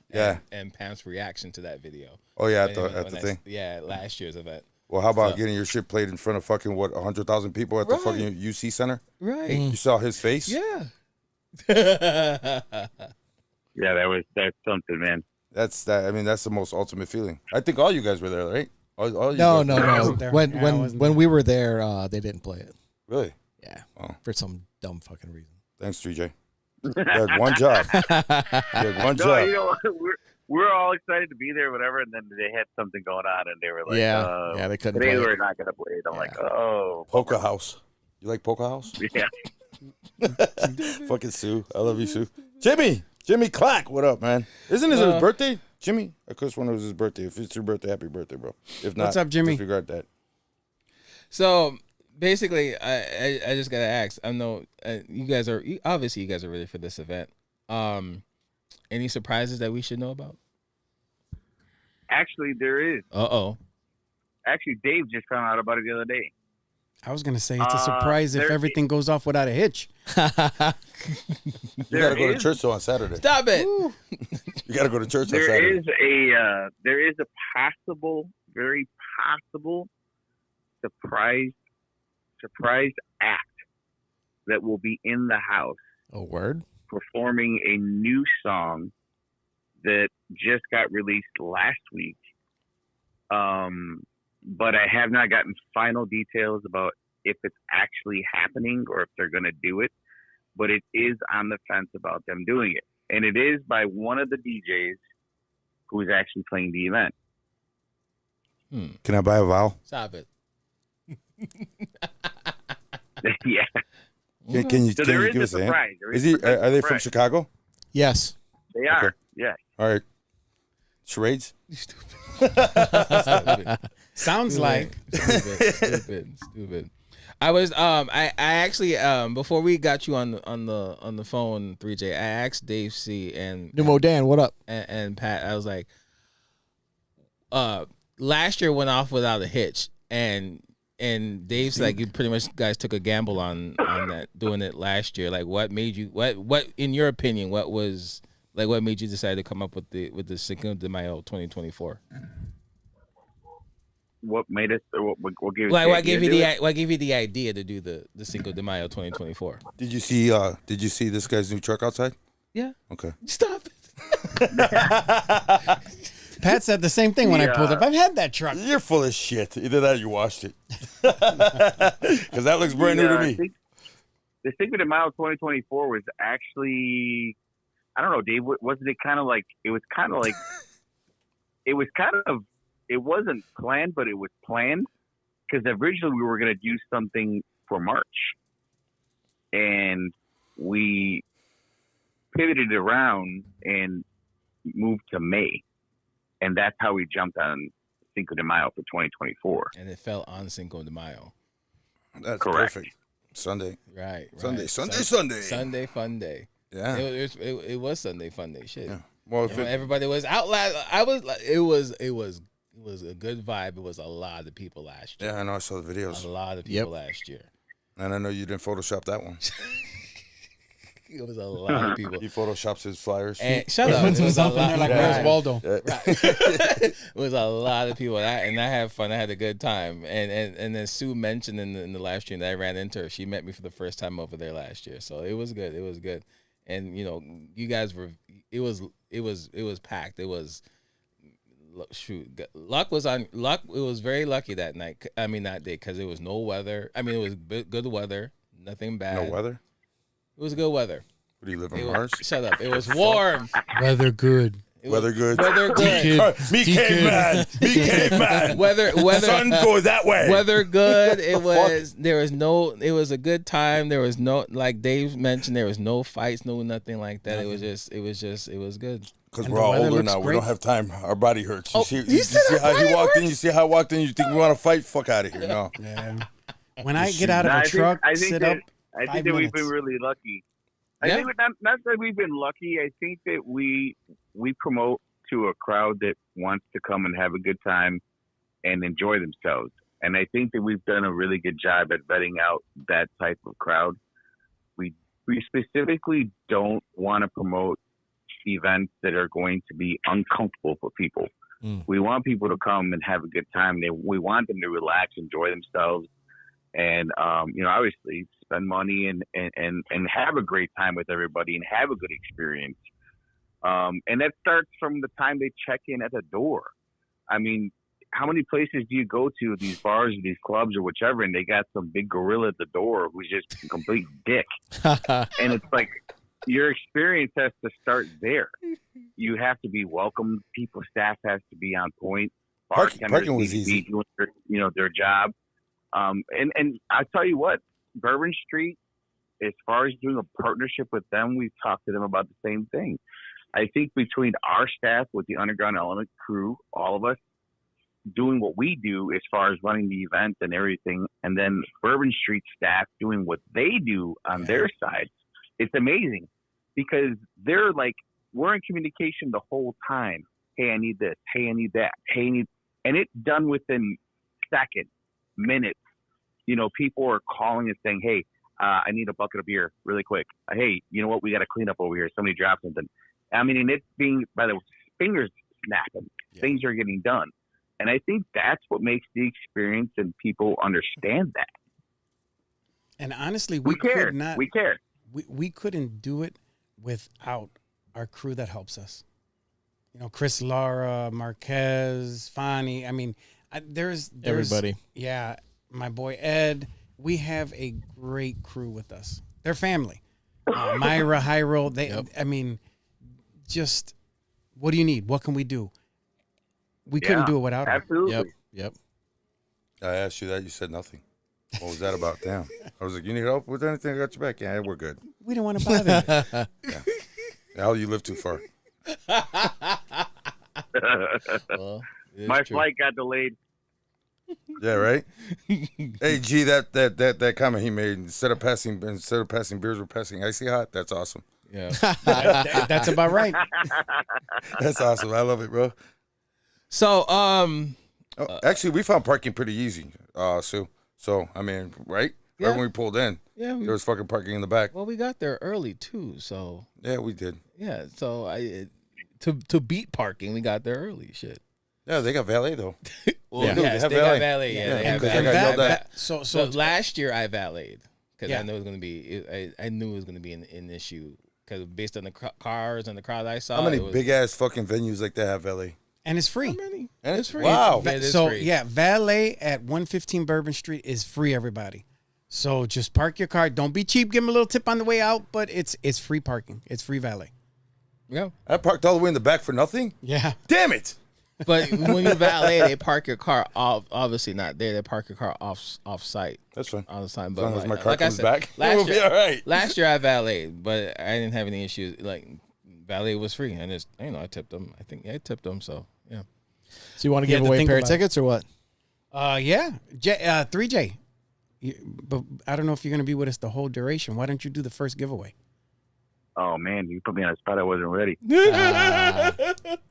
And Pam's reaction to that video. Oh yeah, at the thing. Yeah, last year's event. Well, how about getting your shit played in front of fucking 100,000 people at the fucking UC Center? Right. You saw his face. Yeah. Yeah, that's something, man. That's the most ultimate feeling. I think all you guys were there, right? All you No. wasn't there. When Yeah, I wasn't when there. we were there, they didn't play it. Really? Yeah. Oh. For some dumb fucking reason. Thanks, 3J. You had one job. No, you know what? We're all excited to be there, whatever, and then they had something going on, and they were like, Yeah, they couldn't today play we're it. not going to play it. I'm like, oh. Polka House. You like Polka House? Yeah. Fucking Sue. I love you, Sue. Jimmy Clack, what up, man? Isn't it his birthday? Jimmy? I could have sworn it was his birthday. If it's your birthday, happy birthday, bro. If not, What's up, Jimmy? disregard that. So basically, I just gotta ask. I know you guys are ready for this event. Any surprises that we should know about? Actually, there is. Actually, Dave just found out about it the other day. I was going to say it's a surprise if everything goes off without a hitch. You got to go to church though on Saturday. Stop it. You got to go to church on Saturday. There is a possible, very possible surprise act that will be in the house Oh, word? performing a new song that just got released last week. but I have not gotten final details about if it's actually happening or if they're going to do it. But it is on the fence about them doing it. And it is by one of the DJs who is actually playing the event. Can I buy a vowel? Stop it. Yeah. Can you, So can there you is give a us a hint? surprise. There Is is he? a surprise. Are they from Chicago? Yes. They are. Okay. Yeah. All right. Charades? Sounds like Stupid. I was I actually before we got you on the phone, 3J, I asked Dave C and Numo Dan, what up? and Pat. I was like, last year went off without a hitch, and Dave's like, you pretty much guys took a gamble on that, doing it last year. Like, what made you what in your opinion, what made you decide to come up with the Cinco de Mayo 2024? What made us? What gave us? Like, the what idea gave to you do the it? what gave you the idea to do the Cinco de Mayo 2024? Did you see this guy's new truck outside? Yeah. Okay. Stop it. Pat said the same thing when I pulled up. I've had that truck. You're full of shit. Either that or you washed it. Because that looks brand new to me. The Cinco de Mayo 2024 was actually, I don't know, Dave. Wasn't it kind of like? It was kind of like. It wasn't planned, but it was planned because originally we were going to do something for March, and we pivoted around and moved to May, and that's how we jumped on Cinco de Mayo for 2024. And it fell on Cinco de Mayo. That's Correct. perfect. Sunday. Right. Sunday Sunday. Sunday fun day. Yeah. It was Sunday fun day. Shit. Yeah. Well, if Everybody was out loud. I was like, it was a good vibe. It was a lot of people last year. yeah, I know. I saw the videos, A lot of people last year. and I know you didn't Photoshop that one. It was a lot of people. He photoshops his flyers. And shut up. It was a Himself in lot. there like Right. Where's Waldo? It was a lot of people, and I had fun. I had a good time. And then Sue mentioned in the live stream that I ran into her. She met me for the first time over there last year, so it was good. It was good, and you guys were. It was packed. It was. Shoot, luck was on luck. It was very lucky that night. I mean that day because there was no weather. I mean it was good weather, nothing bad. No weather. It was good weather. What do you live in It Mars? was, shut up. It was warm. Weather good. It was- Weather good. Weather good. Me caveman. Me caveman. Weather. Sun goes that way. Weather good. It was. There was no. It was a good time. There was no, like Dave mentioned, there was no fights, no nothing like that. It was just. It was good. Because And we're the all weather older looks now. We great. don't have time. Our body hurts. Oh, You you see said how our he body walked in? hurts? You see how I walked in? You think we want to fight? Fuck out of here. No. Yeah. When I get out of No, a I think- truck, I think sit that- up. I 5 think that we've minutes. been really lucky. I Yeah. think not that we've been lucky. I think that we promote to a crowd that wants to come and have a good time and enjoy themselves. And I think that we've done a really good job at vetting out that type of crowd. We specifically don't want to promote events that are going to be uncomfortable for people. We want people to come and have a good time. We want them to relax, enjoy themselves, and obviously spend money and have a great time with everybody and have a good experience. And that starts from the time they check in at the door. I mean, how many places do you go to, these bars or these clubs or whichever, and they got some big gorilla at the door who's just a complete dick. And it's like, your experience has to start there. You have to be welcomed. Staff has to be on point. Bartenders Parking was need to easy. be doing their job. And I tell you what, Bourbon Street, as far as doing a partnership with them, we've talked to them about the same thing. I think between our staff with the Underground Element crew, all of us doing what we do as far as running the event and everything, and then Bourbon Street staff doing what they do on their side, it's amazing because they're like, we're in communication the whole time. Hey, I need this. Hey, I need that. Hey, I need, and it's done within seconds, minutes. People are calling and saying, hey, I need a bucket of beer really quick. Hey, you know what? We got to clean up over here. Somebody dropped something. I mean, and it's being, by the fingers snapping. Yeah. Things are getting done. And I think that's what makes the experience and people understand that. And honestly, We care. could not. We care. We couldn't do it without our crew that helps us. Chris Lara, Marquez, Fani. I mean, There's Everybody. Yeah, my boy Ed. We have a great crew with us. They're family. Myra, Hyro. I mean, just what do you need? What can we do? We couldn't do it without them. Absolutely. Yep. I asked you that. You said nothing. What was that about? Damn. I was like, you need help with anything? I got your back. Yeah, we're good. We don't want to bother you. Hell, you live too far. Well, My flight got delayed. Yeah, right. Hey, G, that comment he made instead of passing beers, we're passing icy hot. That's awesome. yeah. That's about right. That's awesome. I love it, bro. So, Actually, we found parking pretty easy, Sue. So, I mean, right? Yeah. Right when we pulled in, yeah. there was fucking parking in the back. Well, we got there early too, so Yeah, we did. yeah. So to beat parking, we got there early. Shit. Yeah, they got valet though. Well, Yeah. Dude, yes, they they have got valet. valet. Yeah, they have because I valet. got yelled at. So Last year I valeted because Yeah. I know it was gonna be. I knew it was gonna be an issue because based on the cars and the crowd I saw. How many it was, big ass fucking venues like that have valet? and it's free. How many? And It's free. Wow. Yeah, it is So free. yeah, valet at 115 Bourbon Street is free. Everybody. So just park your car. Don't be cheap. Give them a little tip on the way out, but it's free parking. It's free valet. Yeah. I parked all the way in the back for nothing. Yeah. Damn it! But when you valet, they park your car off. Obviously not there. They park your car off site That's fine. all the time. As But long as my like car I comes said, back, last we'll be year, all right. last year I valeted, but I didn't have any issues. Like valet was free, and it's I tipped them. I think I tipped them. So yeah. So you want to You give had to away a think pair of about it. tickets or what? Yeah. 3J. But I don't know if you're going to be with us the whole duration. Why don't you do the first giveaway? Oh man, you put me on a spot. I wasn't ready.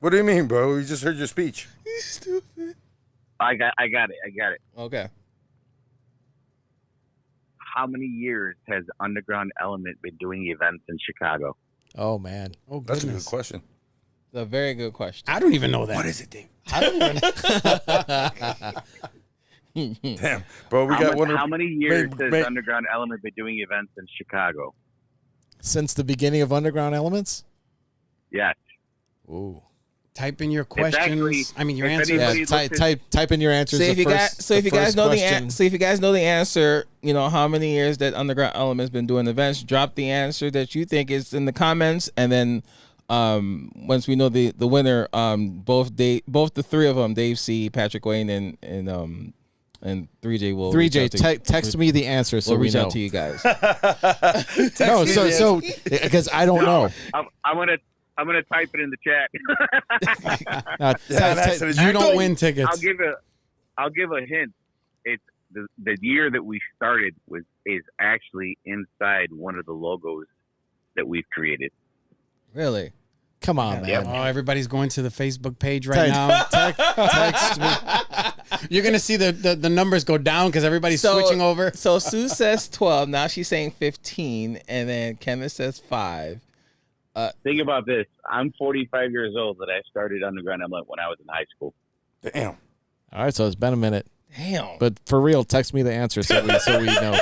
What do you mean, bro? We just heard your speech. Stupid. I got it. Okay. How many years has Underground Element been doing events in Chicago? Oh man. Oh, That's goodness. a good question. It's a very good question. I don't even know that. What is it, Dave? I don't even Damn, bro, we got one. How many years Wait. has Underground Element been doing events in Chicago? Since the beginning of Underground Elements? Yes. Ooh. Type in your It's questions. actually- I mean, your if answers. Yeah, Anybody type in your answers. So The if you first- guys, so if the you guys first know question- so if you guys know the answer, you know how many years that Underground Element's been doing events. Drop the answer that you think is in the comments, and then once we know the winner, both the three of them, Dave C, Patrick Wayne, and 3J will 3J, text me the answer so We'll we reach know. out to you guys. No, so because I don't know. I'm gonna type it in the chat. You don't win tickets. I'll give a hint. It's the year that we started is actually inside one of the logos that we've created. Really? Come on, man. Oh, everybody's going to the Facebook page right now. Text me. You're going to see the numbers go down because everybody's switching over. So Sue says 12. Now she's saying 15, and then Kevin says 5. Think about this. I'm 45 years old that I started Underground Element when I was in high school. Damn. All right, so it's been a minute. Damn. But for real, text me the answer so we know.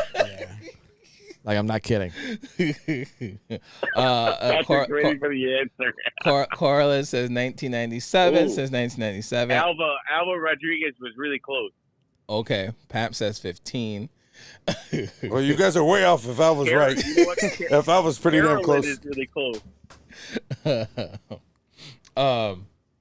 Like, I'm not kidding. Patrick's ready for the answer. Corlin says 1997. Ooh. Says 1997. Alva Rodriguez was really close. Okay. Pap says 15. Well, you guys are way off if I was right. You know what? If I was pretty damn Carolyn close. is really close.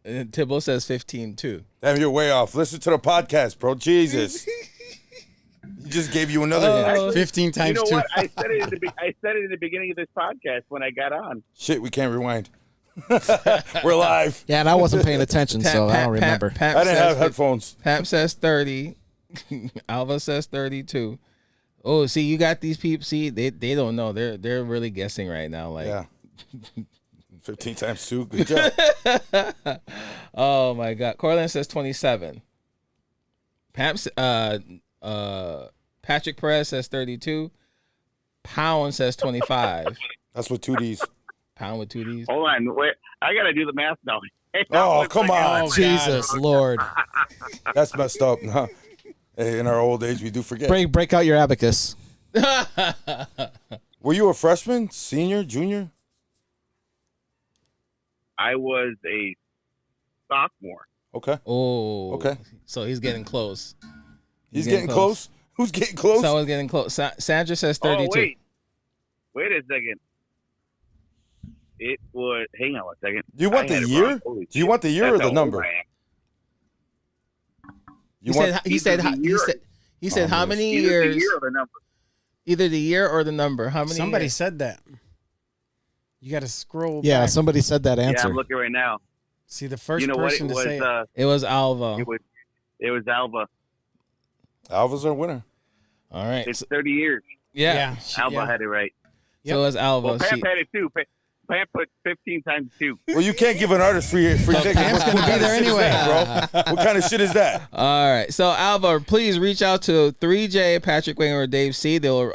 And Tibble says 15 too. Damn, you're way off. Listen to the podcast, bro. Jesus. He just gave you another hint. 15 You times know 2. what? I said it in the beginning of this podcast when I got on. Shit, we can't rewind. We're live. Yeah, and I wasn't paying attention, so I don't remember. Pap I didn't says have headphones. Pap says 30. Alva says 32. Oh, see, you got these people. See, they don't know. They're really guessing right now. Like, Yeah. 15 times 2. Good job. oh my God. Corlin says 27. Patrick Perez says 32. Pound says 25. That's with 2 Ds. Pound with 2 Ds. Hold on, wait. I gotta do the math now. Oh, come on. Jesus, Lord. That's messed up. Huh? Hey, in our old age, we do forget. Break out your abacus. Were you a freshman, senior, junior? I was a sophomore. Okay. Oh. Okay. So he's getting close. He's getting close. Who's getting close? Someone's getting close. Sandra says 32. Oh, wait a second. It was. Hang on one second. Do you want I the had it year? wrong. Holy Do you shit. want the year or That's the how number? old I am. He said how Either many the years? year or the number. Either the year or the number. How many? Somebody years? said that. You got to scroll. Yeah, back. somebody said that Yeah, answer. I'm looking right now. See the first You know what? It person to was. say it. It was Alva. It was Alva. Alva's our winner. All right. It's 30 years. Yeah. Alva had it right. So it was Alva. Well, Pam had it too. Pam put 15 times 2. Well, you can't give an artist free tickets. Pam's gonna be there anyway, bro. What kind of shit is that? All right. So Alva, please reach out to 3J, Patrick Wayne, or Dave C. They'll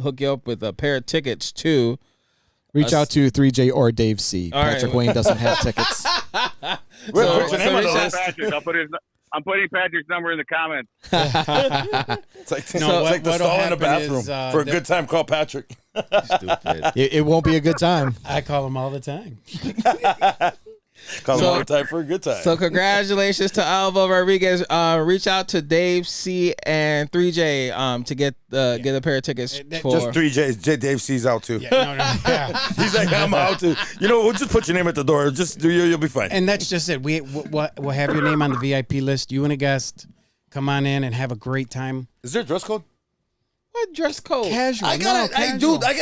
hook you up with a pair of tickets too. Reach out to 3J or Dave C. All Patrick right. Wayne doesn't have tickets. Put your name on the list. Patrick, I'm putting Patrick's number in the comments. It's like, No, it's like the what'll stall in the happen bathroom is, for a good time. Call Patrick. Stupid. It won't be a good time. I call him all the time. Call So- him all the time for a good time. So congratulations to Alva Rodriguez. Reach out to Dave C and 3J to get a pair of tickets for. Just 3J's. Dave C's out too. Yeah, no. Yeah. He's like, I'm out too. You know, we'll just put your name at the door. Just do you'll be fine. And that's just it. We'll have your name on the VIP list. You and a guest come on in and have a great time. Is there a dress code? What dress code? Casual. I gotta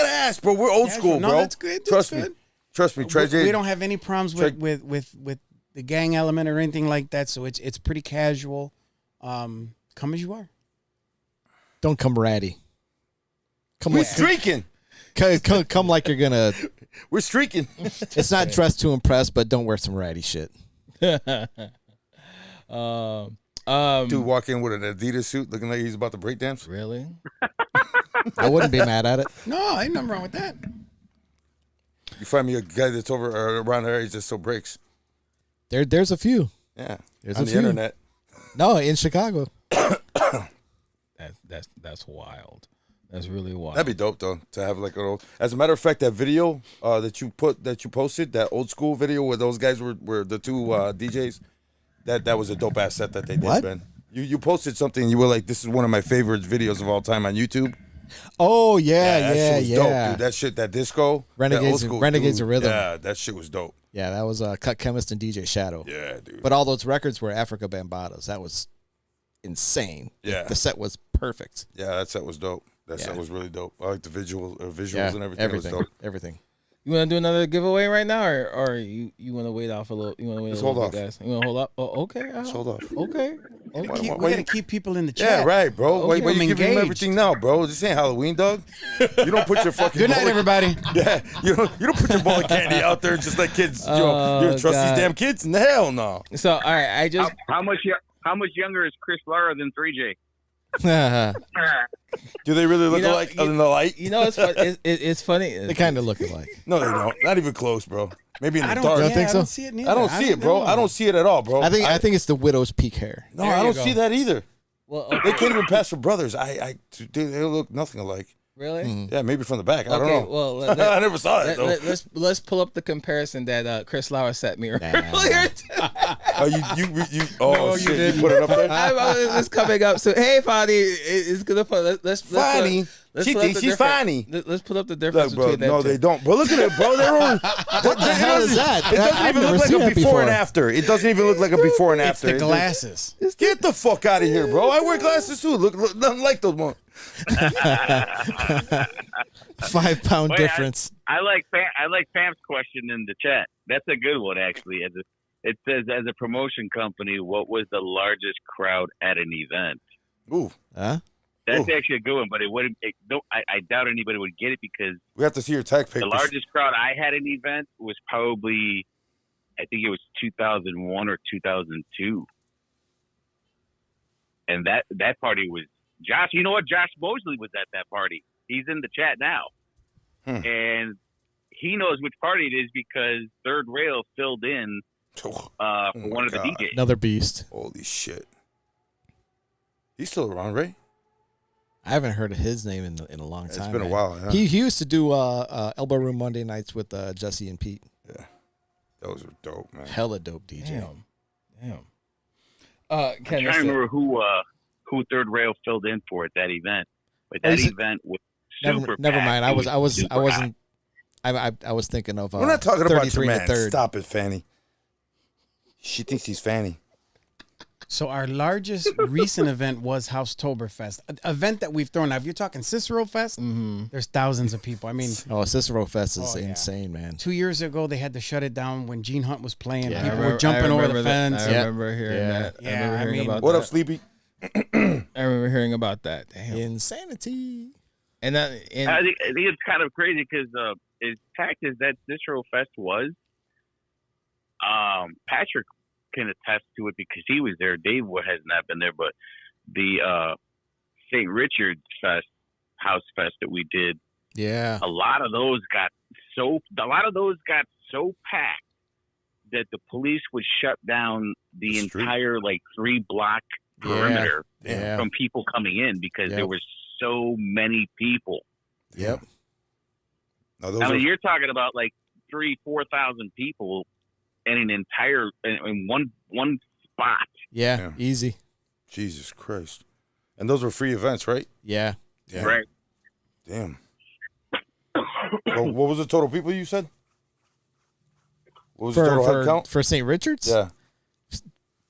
ask, bro. We're old school, No, bro. that's good. That's Trust good. me. Trust me. Trey J. We don't have any problems with the gang element or anything like that. So it's pretty casual. Come as you are. Don't come ratty. Come We're like, streaking. come like you're gonna. We're streaking. It's not dressed to impress, but don't wear some ratty shit. Dude walk in with an Adidas suit looking like he's about to break dance. Really? I wouldn't be mad at it. No, ain't nothing wrong with that. You find me a guy that's over around our age that still breaks. There's a few. Yeah. There's on a the few. internet. No, in Chicago. That's wild. That's really wild. That'd be dope though to have like an old. As a matter of fact, that video that you posted, that old school video where those guys were the two DJs, that was a dope ass set that they did, What? man. You posted something and you were like, this is one of my favorite videos of all time on YouTube. Oh yeah, that yeah, shit was yeah. dope, dude. That shit, that disco, Renegades- that old school, Renegades dude. of Rhythm. Yeah, that shit was dope. Yeah, that was Cut Chemist and DJ Shadow. Yeah, dude. But all those records were Africa Bambatas. That was insane. Yeah. The set was perfect. Yeah, that set was dope. That set Yeah. was really dope. I like the visuals Yeah, and everything. It everything. was dope. Everything. You want to do another giveaway right now, or you want to wait off a little? You want to wait Let's a little hold bit, off. guys? You want to hold up? Oh, okay. Let's hold off. Okay. We Why gotta you- keep people in the chat. Yeah, right, bro. Why Okay. you giving them Engaged. everything now, bro? This ain't Halloween, dog. You don't put your fucking Good night, bowl of- everybody. Yeah, you don't put your bowl of candy out there just like kids. You don't trust God. these damn kids? Hell no. So all right, I just How much younger is Chris Lara than 3J? Do they really look You know, alike in the light? you know it's it's funny. They kind of look alike. No, they don't. Not even close, bro. Maybe in the I don't, dark. think I so? don't see it neither. I don't see it, bro. know. I don't see it at all, bro. I think it's the widow's peak hair. no, There I you don't go. see that either. Well, They okay. can't even pass for brothers. They look nothing alike. Really? Yeah, maybe from the back. I don't Okay, know. well, I never saw it though. let's pull up the comparison that Chris Lauer sent me Nah. earlier. Oh, you oh shit! You put it up there. It's coming up. So hey, Fonny, it's gonna put. Let's Fonny? She put up thinks the she's difference. funny. Let's put up the difference Look, bro. between No, them they two. don't. But look at it, bro. They're on. What the hell is that? It doesn't I've even never look like seen a that before and before. after. It doesn't even look like a before and It's after. the glasses. Get the fuck out of here, bro. I wear glasses too. Look nothing like those ones. 5 pound Wait, difference. I like Pam's question in the chat. That's a good one, actually. It says, as a promotion company, what was the largest crowd at an event? Ooh, Huh? That's Ooh. actually a good one, but it wouldn't. I doubt anybody would get it because we have to see your tag papers. the largest crowd I had at an event was probably, I think it was 2001 or 2002, and that party was Josh. You know what? Josh Mosley was at that party. He's in the chat now, and he knows which party it is because Third Rail filled in Oh, for my one of the God. DJs. Another beast. Holy shit. He's still around, right? I haven't heard of his name in a long time. It's been a man. while. Yeah. He used to do Elbow Room Monday nights with Jesse and Pete. Those were dope, man. Hella dope DJ. Damn. Damn. I'm trying to remember who Third Rail filled in for at that event, but that event was super. Never mind. packed. I wasn't. I was thinking of. We're not talking about your 33 and man. a third. Stop it, Fanny. She thinks he's Fanny. So our largest recent event was Housetoberfest, an event that we've thrown. Now, if you're talking Cicero Fest, there's thousands of people. I mean, Cicero Fest is Oh, yeah. insane, man. 2 years ago they had to shut it down when Gene Hunt was playing. Yeah. People were jumping over the that. fence. I remember hearing Yeah. that. Yeah, I remember I hearing mean- about What that. up, Sleepy? I remember hearing about that. Damn. Insanity. And that. I think it's kind of crazy because as packed as that Cicero Fest was, Patrick can attest to it because he was there. Dave has not been there, but the St. Richard's House Fest that we did, Yeah. a lot of those got so packed that the police would shut down the The street. entire 3-block perimeter Yeah. from people coming in because there Yep. was so many people. Yep. No, those I are, mean, you're talking about 3,000-4,000 people in an entire in one spot. Yeah. Yeah. Easy. Jesus Christ. And those were free events, right? Yeah. Damn. Right. Damn. Well, what was the total people you said? What was the total head count? For St. Richards? Yeah,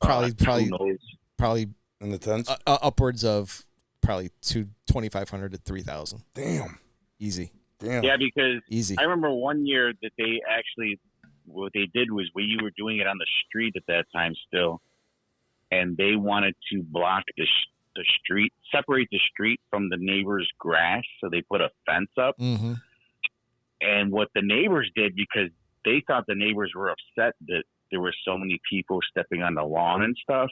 Probably Who knows? probably in the tens. upwards of probably 2,500 to 3,000. Damn. Easy. Damn. Yeah, because Easy. I remember one year that they actually, what they did was you were doing it on the street at that time still, and they wanted to block the street, separate the street from the neighbor's grass, so they put a fence up. Mm-hmm. And what the neighbors did, because they thought the neighbors were upset that there were so many people stepping on the lawn and stuff,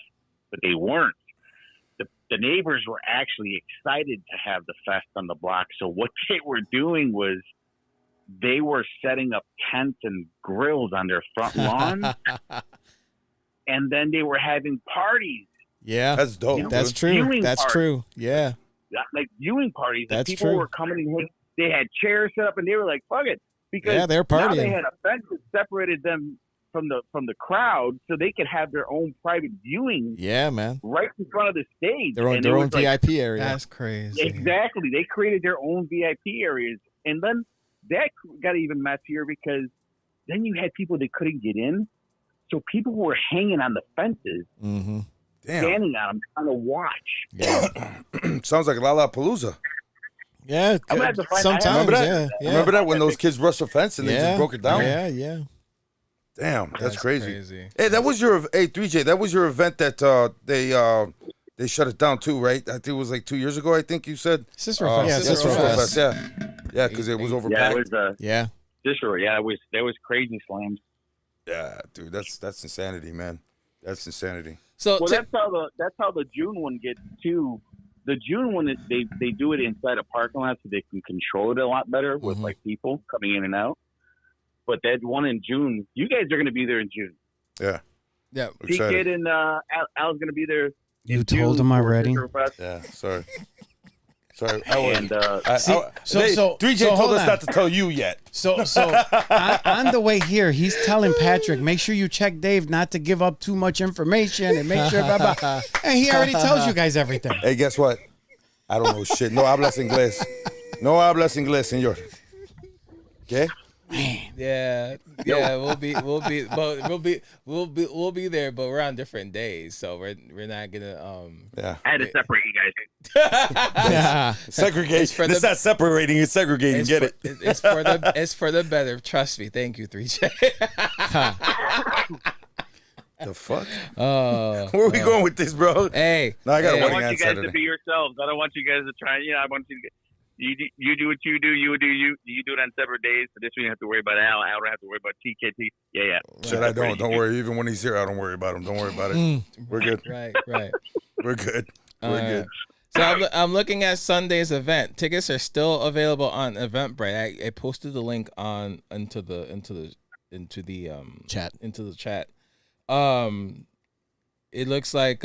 but they weren't. The neighbors were actually excited to have the fest on the block. So what they were doing was they were setting up tents and grills on their front lawn, and then they were having parties, Yeah. That's dope. That's dude. true. Viewing That's party. true. Yeah. like viewing parties. And That's people true. were coming in. They had chairs set up, and they were like, "Fuck it," because Yeah, they're now they partying. had a fence that separated them from the crowd, so they could have their own private viewing Yeah, man. right in front of the stage. Their own And their it own was like, VIP area. That's crazy. exactly. They created their own VIP areas, and then that got even messier because then you had people that couldn't get in, so people were hanging on the fences, Mm-hmm. Damn. standing on them, trying to watch. Yeah. Sounds like Lollapalooza. Yeah. I'm gonna have to find- Sometimes. Remember that? Yeah. Yeah. Remember that when those kids rushed the fence and they Yeah. just broke it down? Yeah. Yeah. Damn, that's crazy. crazy. Hey, that was your 3J. That was your event that they shut it down too, right? I think it was like 2 years ago. I think you said. Cicero Yeah, Fest. Cicero Fest. Yeah, because it was Yeah, overpacked. it was Yeah. Cicero. Yeah, there was crazy slams. Yeah, dude, that's insanity, man. That's insanity. So Well, that's how the June one gets too. The June one, they do it inside a parking lot so they can control it a lot better with Mhm. like people coming in and out. But that one in June, you guys are going to be there in June. Yeah, yeah, excited. P-Kid and Al's going to be there. You in told June him for already. Cicero Fest. Yeah, sorry. Sorry, I And so 3J told hold us on. not to tell you yet. So on the way here, he's telling Patrick, make sure you check Dave not to give up too much information and make sure blah, blah. And he already tells you guys everything. Hey, guess what? I don't know shit. No hablas inglés. No hablas inglés, señor. Okay? yeah. We'll be there, but we're on different days, so we're not gonna Yeah. I had to separate you guys. Segregate. It's for It's the- not separating. It's segregating. Get it? It's for the better. Trust me. Thank you, 3J. The fuck? Oh, Where are we going with this, bro? hey. No, I got a hey, I wedding want on you guys Saturday. to be yourselves. I don't want you guys to try. I want you to. You do what you do. You do you. You do it on separate days. So this one you have to worry about Al. Al don't have to worry about TKT. Yeah. Shit, I don't. Don't worry. Even when he's here, I don't worry about him. Don't worry about it. We're good. Right. We're good. We're good. So I'm looking at Sunday's event. Tickets are still available on Eventbrite. I posted the link on into the Chat. into the chat. It looks like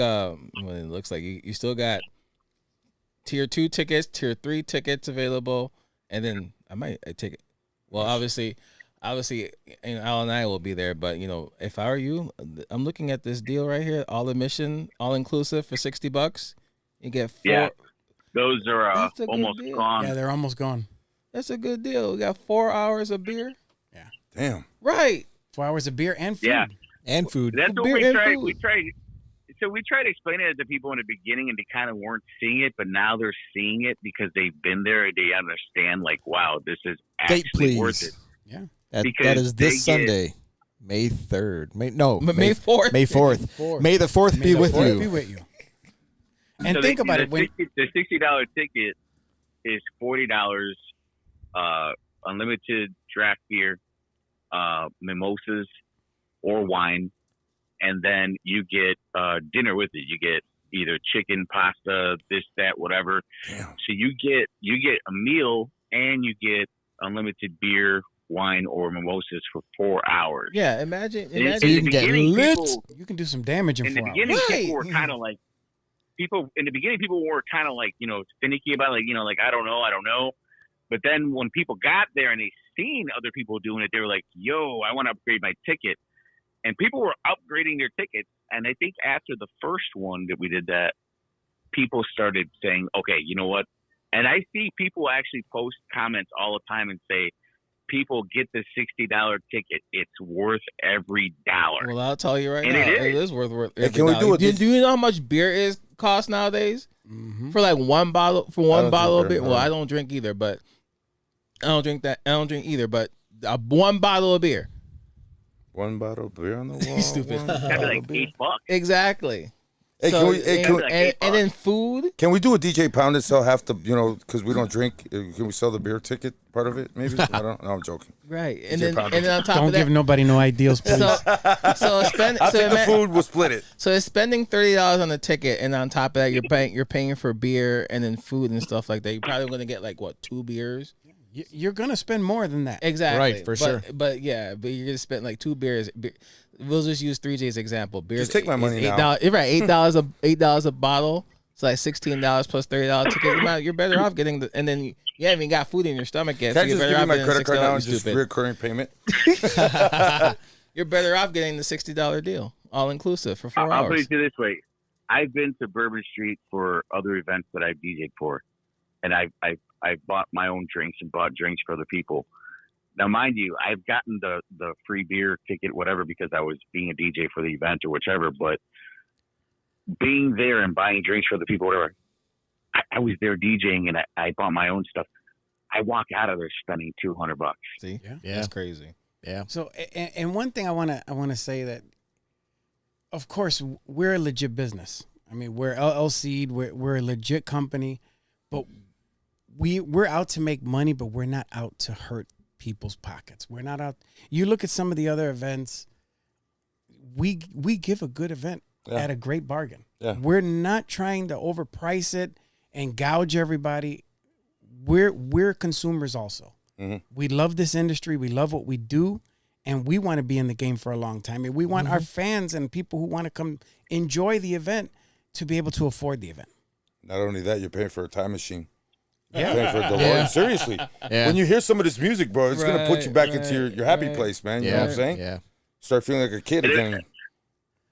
you still got tier 2 tickets, tier 3 tickets available, and then I take it. Well, obviously, obviously, Al and I will be there. But if I were you, I'm looking at this deal right here, all admission, all inclusive for $60. You get 4. Yeah. Those are That's a good almost deal. gone. Yeah, they're almost gone. That's a good deal. We got 4 hours of beer. Damn. Right. 4 hours of beer and food. Yeah. And food. That's what Beer we and tried. food. We tried. So we tried to explain it to people in the beginning, and they kind of weren't seeing it. But now they're seeing it because they've been there. And they understand, like, wow, this is Date, actually worth please. it. Yeah. That Because is they this Sunday, May 3rd. May 4th. May 4th. May the 4th May be the with Fourth you. Be with you. And So think about it. When the $60 ticket is $40, unlimited draft beer, mimosas or wine, and then you get dinner with it. You get either chicken, pasta, this, that, whatever. Damn. So you get a meal and you get unlimited beer, wine, or mimosas for 4 hours. Yeah. Imagine. In So you the can get beginning, lit. you can do some damage in in the 4 hours. beginning, Right. people were kind of like people were kind of like finicky about like I don't know. But then when people got there and they seen other people doing it, they were like, "Yo, I want to upgrade my ticket." And people were upgrading their tickets. And I think after the first one that we did that, people started saying, "Okay, you know what?" And I see people actually post comments all the time and say, "People get the $60 ticket. It's worth every dollar." Well, I'll tell you right And now, it it is worth. Hey, can we do it? Do you know how much beer cost nowadays? For like one bottle of beer. Well, I don't drink either, but I don't drink either. But one bottle of beer. One bottle of beer on the wall. Stupid. That'd be like $8. Exactly. Hey, So, like and then food. can we do a DJ Pound and sell half the, because we don't drink, can we sell the beer ticket part of it, maybe? I don't know. I'm joking. Right. DJ And then Pound. on top Don't of that, give nobody no ideals, please. so spend I'll take the food, we'll split it. So it's spending $30 on the ticket, and on top of that, you're paying for beer and then food and stuff like that. You're probably going to get like 2 beers. You're gonna spend more than that. Exactly. Right, for sure. But you're gonna spend like 2 beers. We'll just use 3J's example. Beers. Just take my money now. $8. Right, $8 a bottle. It's like $16 plus $30 ticket. You're better off getting and then you haven't even got food in your stomach yet. Can I So you're just better give you off my getting credit card now and $60. just Stupid. recurring payment? You're better off getting the $60 deal, all inclusive for 4 I'll put hours. it to you this way: I've been to Bourbon Street for other events that I've DJed for, and I've bought my own drinks and bought drinks for other people. Now, mind you, I've gotten the free beer ticket, whatever, because I was being a DJ for the event or whichever. But being there and buying drinks for the people, whatever, I was there DJing and I bought my own stuff. I walk out of there spending $200. See, Yeah. that's crazy. Yeah. So, and one thing I wanna say that, of course, we're a legit business. I mean, we're LLC'd, we're a legit company, but we're out to make money, but we're not out to hurt people's pockets. We're not out. You look at some of the other events. We give a good event at a great bargain. Yeah. We're not trying to overprice it and gouge everybody. We're consumers also. Mm-hmm. We love this industry. We love what we do, and we want to be in the game for a long time. And we want our fans and people who want to come enjoy the event to be able to afford the event. Not only that, you're paying for a time machine. Yeah. Paying for a DeLorean. Yeah. Seriously. Yeah. When you hear some of this music, bro, it's going to put you back into your happy right. place, man. You know what I'm saying? Yeah. Start feeling like a kid again.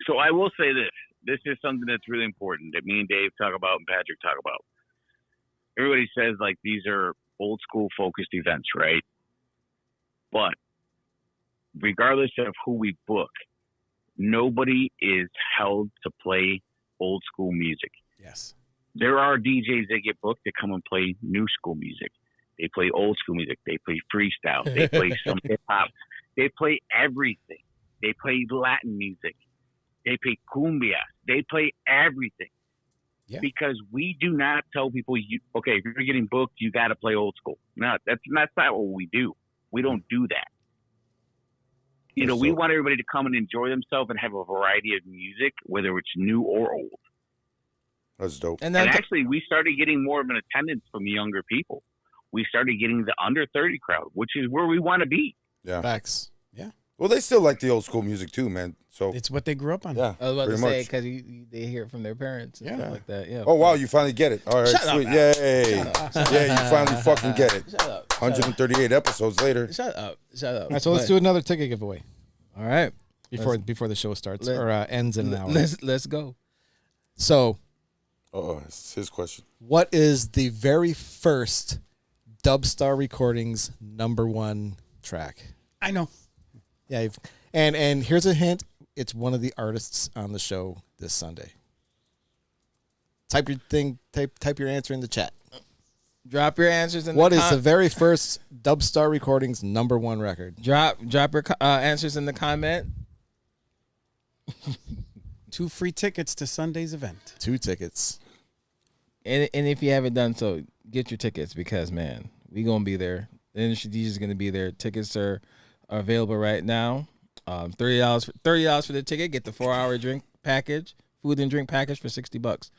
So I will say this. This is something that's really important that me and Dave talk about and Patrick talk about. Everybody says like these are old school focused events, right? But regardless of who we book, nobody is held to play old school music. Yes. There are DJs that get booked to come and play new school music. They play old school music. They play freestyle. They play some hip hop. They play everything. They play Latin music. They play cumbia. They play everything. Yeah. Because we do not tell people, okay, if you're getting booked, you got to play old school. No, that's not what we do. We don't do that. You know, we want everybody to come and enjoy themselves and have a variety of music, whether it's new or old. That's dope. And And then actually, we started getting more of an attendance from younger people. We started getting the under 30 crowd, which is where we want to be. Yeah. Facts. Well, they still like the old school music too, man. So It's what they grew up on. yeah, I was about to pretty say much. because they hear it from their parents and Yeah. stuff like that. Yeah. Oh wow, you finally get it. All right, Shut up sweet. now. Yay. Yeah, you finally fucking get it. Shut up. 138 episodes later. Shut up. Shut up. All right, so let's do another ticket giveaway All right. before the show starts let- or ends in an hour. Let's go. So, Oh, it's his question. what is the very first Dubstar Recordings #1 track? I know. Yeah, and here's a hint. It's one of the artists on the show this Sunday. Type your thing. Type your answer in the chat. Drop your answers in What the is the very first Dubstar Recordings #1 record? drop your answers in the comment. 2 free tickets to Sunday's event. 2 tickets. And if you haven't done so, get your tickets because man, we gonna be there. The industry DJ is gonna be there. Tickets are available right now. $30 for the ticket. Get the 4-hour drink package, food and drink package for $60.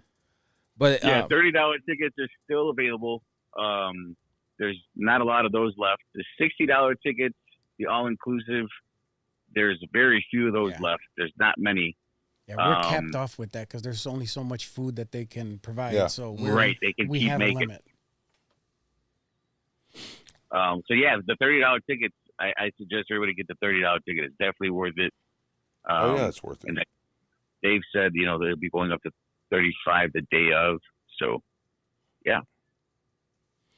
But Yeah, $30 tickets are still available. There's not a lot of those left. The $60 tickets, the all-inclusive, there's very few of those left. There's not many. Yeah, we're capped off with that because there's only so much food that they can provide. Yeah. So They can we keep have making. a limit. So yeah, the $30 tickets, I suggest everybody get the $30 ticket. It's definitely worth it. Oh yeah, it's worth it. And Dave said, they'll be going up to 35 the day of. So, yeah.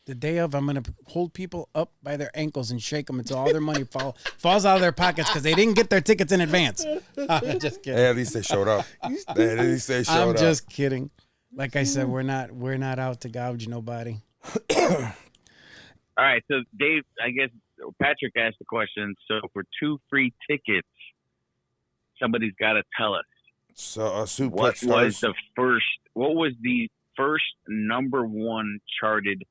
The day of, I'm going to hold people up by their ankles and shake them until all their money falls out of their pockets because they didn't get their tickets in advance. I'm just kidding. Hey, at least they showed up. At least they showed I'm up. just kidding. Like I said, we're not out to gouge nobody. All right. So, Dave, I guess Patrick asked the question. So, for 2 free tickets, somebody's got to tell us So, what Suplex was Stars. what was the first #1 charted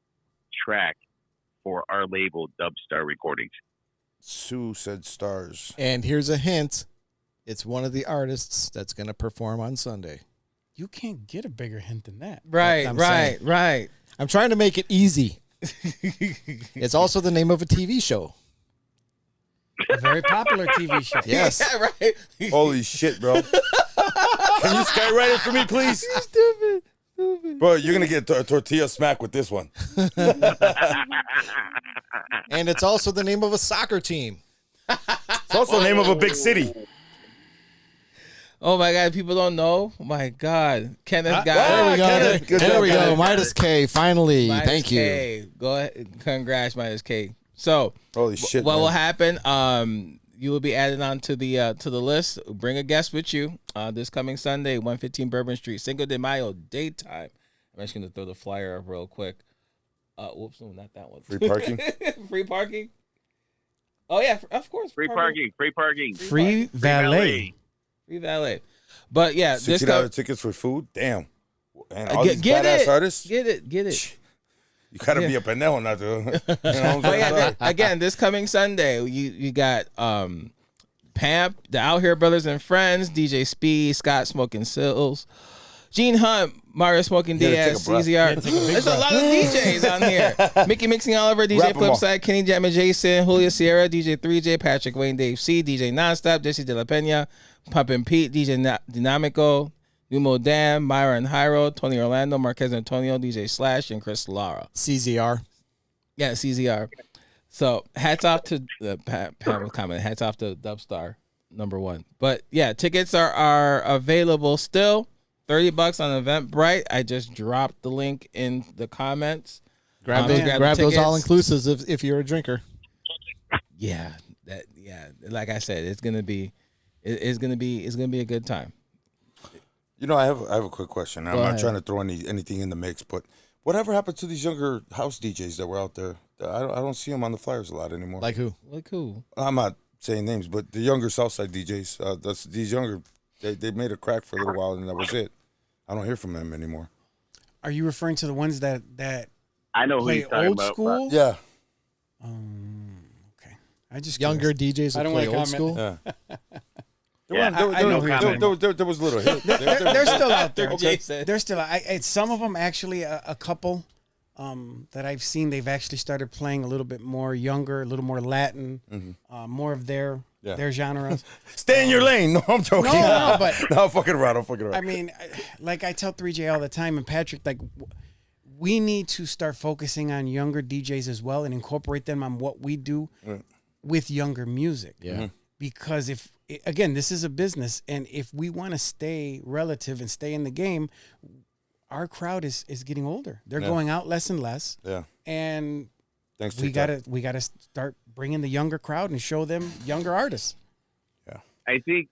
track for our label, Dubstar Recordings. Sue said stars. And here's a hint. It's one of the artists that's going to perform on Sunday. You can't get a bigger hint than that. right. I'm trying to make it easy. It's also the name of a TV show. A very popular TV show. Yes. Yeah, right. Holy shit, bro. Can you skywrite it for me, please? Stupid. Bro, you're going to get a tortilla smack with this one. And it's also the name of a soccer team. It's also the name of a big city. Oh my God, people don't know. Oh my God, Kenneth got There we go. Kenneth, good There job, we go. Kenneth. Midas K. Finally. Minus Thank you. K. Go ahead. Congrats, Minus K. So, Holy shit, what man. will happen? You will be added on to the list. Bring a guest with you this coming Sunday, 115 Bourbon Street, Cinco de Mayo, daytime. I'm just gonna throw the flyer up real quick. Whoops, no, not that one. Free parking? Free parking. Oh yeah, of course. Free parking. Free valet. Free valet. But yeah, this $60 tickets for food? Damn. And all these get badass it. artists? Get it. You got to be a pendejo not to. You know what I'm Oh yeah, saying? again, this coming Sunday, you got Pamp, the Out Here Brothers and Friends, DJ Speed, Scott Smoking Sills, Gene Hunt, Mario Smoking You gotta Diaz, take a breath. CZR. There's a lot of DJs on here. Mickey Mixing Oliver, DJ Wrap 'em all. Flipside, Kenny Jam and Jason, Julio Sierra, DJ 3J, Patrick Wayne, Dave C, DJ Nonstop, Jesse De La Pena, Pumpin' Pete, DJ Dynamico, Numo Dan, Myra and Hyro, Tony Orlando, Marquez Antonio, DJ Slash, and Chris Lara. CZR. Yeah, CZR. So hats off to Pam was commenting. Hats off to Dubstar #1. But yeah, tickets are available still. $30 on Eventbrite. I just dropped the link in the comments. Grab the those tickets. all inclusives if you're a drinker. Yeah, like I said, it's gonna be a good time. You know, I have a quick question. I'm Go not ahead. trying to throw anything in the mix, but whatever happened to these younger house DJs that were out there? I don't see them on the flyers a lot anymore. Like who? Well, cool. I'm not saying names, but the younger Southside DJs. These younger. They made a crack for a little while, and that was it. I don't hear from them anymore. Are you referring to the ones that I know who play he's talking old about. school? Yeah, Okay. I just Younger curious. DJs I that don't play wanna old school? comment. yeah. Yeah, I know who you're talking about. There was a little hit. They're still out there. Jason. They're still. Some of them actually. A couple that I've seen. They've actually started playing a little bit more younger, a little more Latin, more of their Yeah. their genres. Stay in your lane. No, I'm joking. No, but no, I'm fucking around. I'm fucking around. I mean, like I tell 3J all the time, and Patrick, like we need to start focusing on younger DJs as well and incorporate them on what we do with younger music. Yeah. Because again, this is a business, and if we want to stay relative and stay in the game, our crowd is getting older. They're going out less and less. Yeah. And Thanks to we gotta start bringing the younger crowd and show them younger artists. I think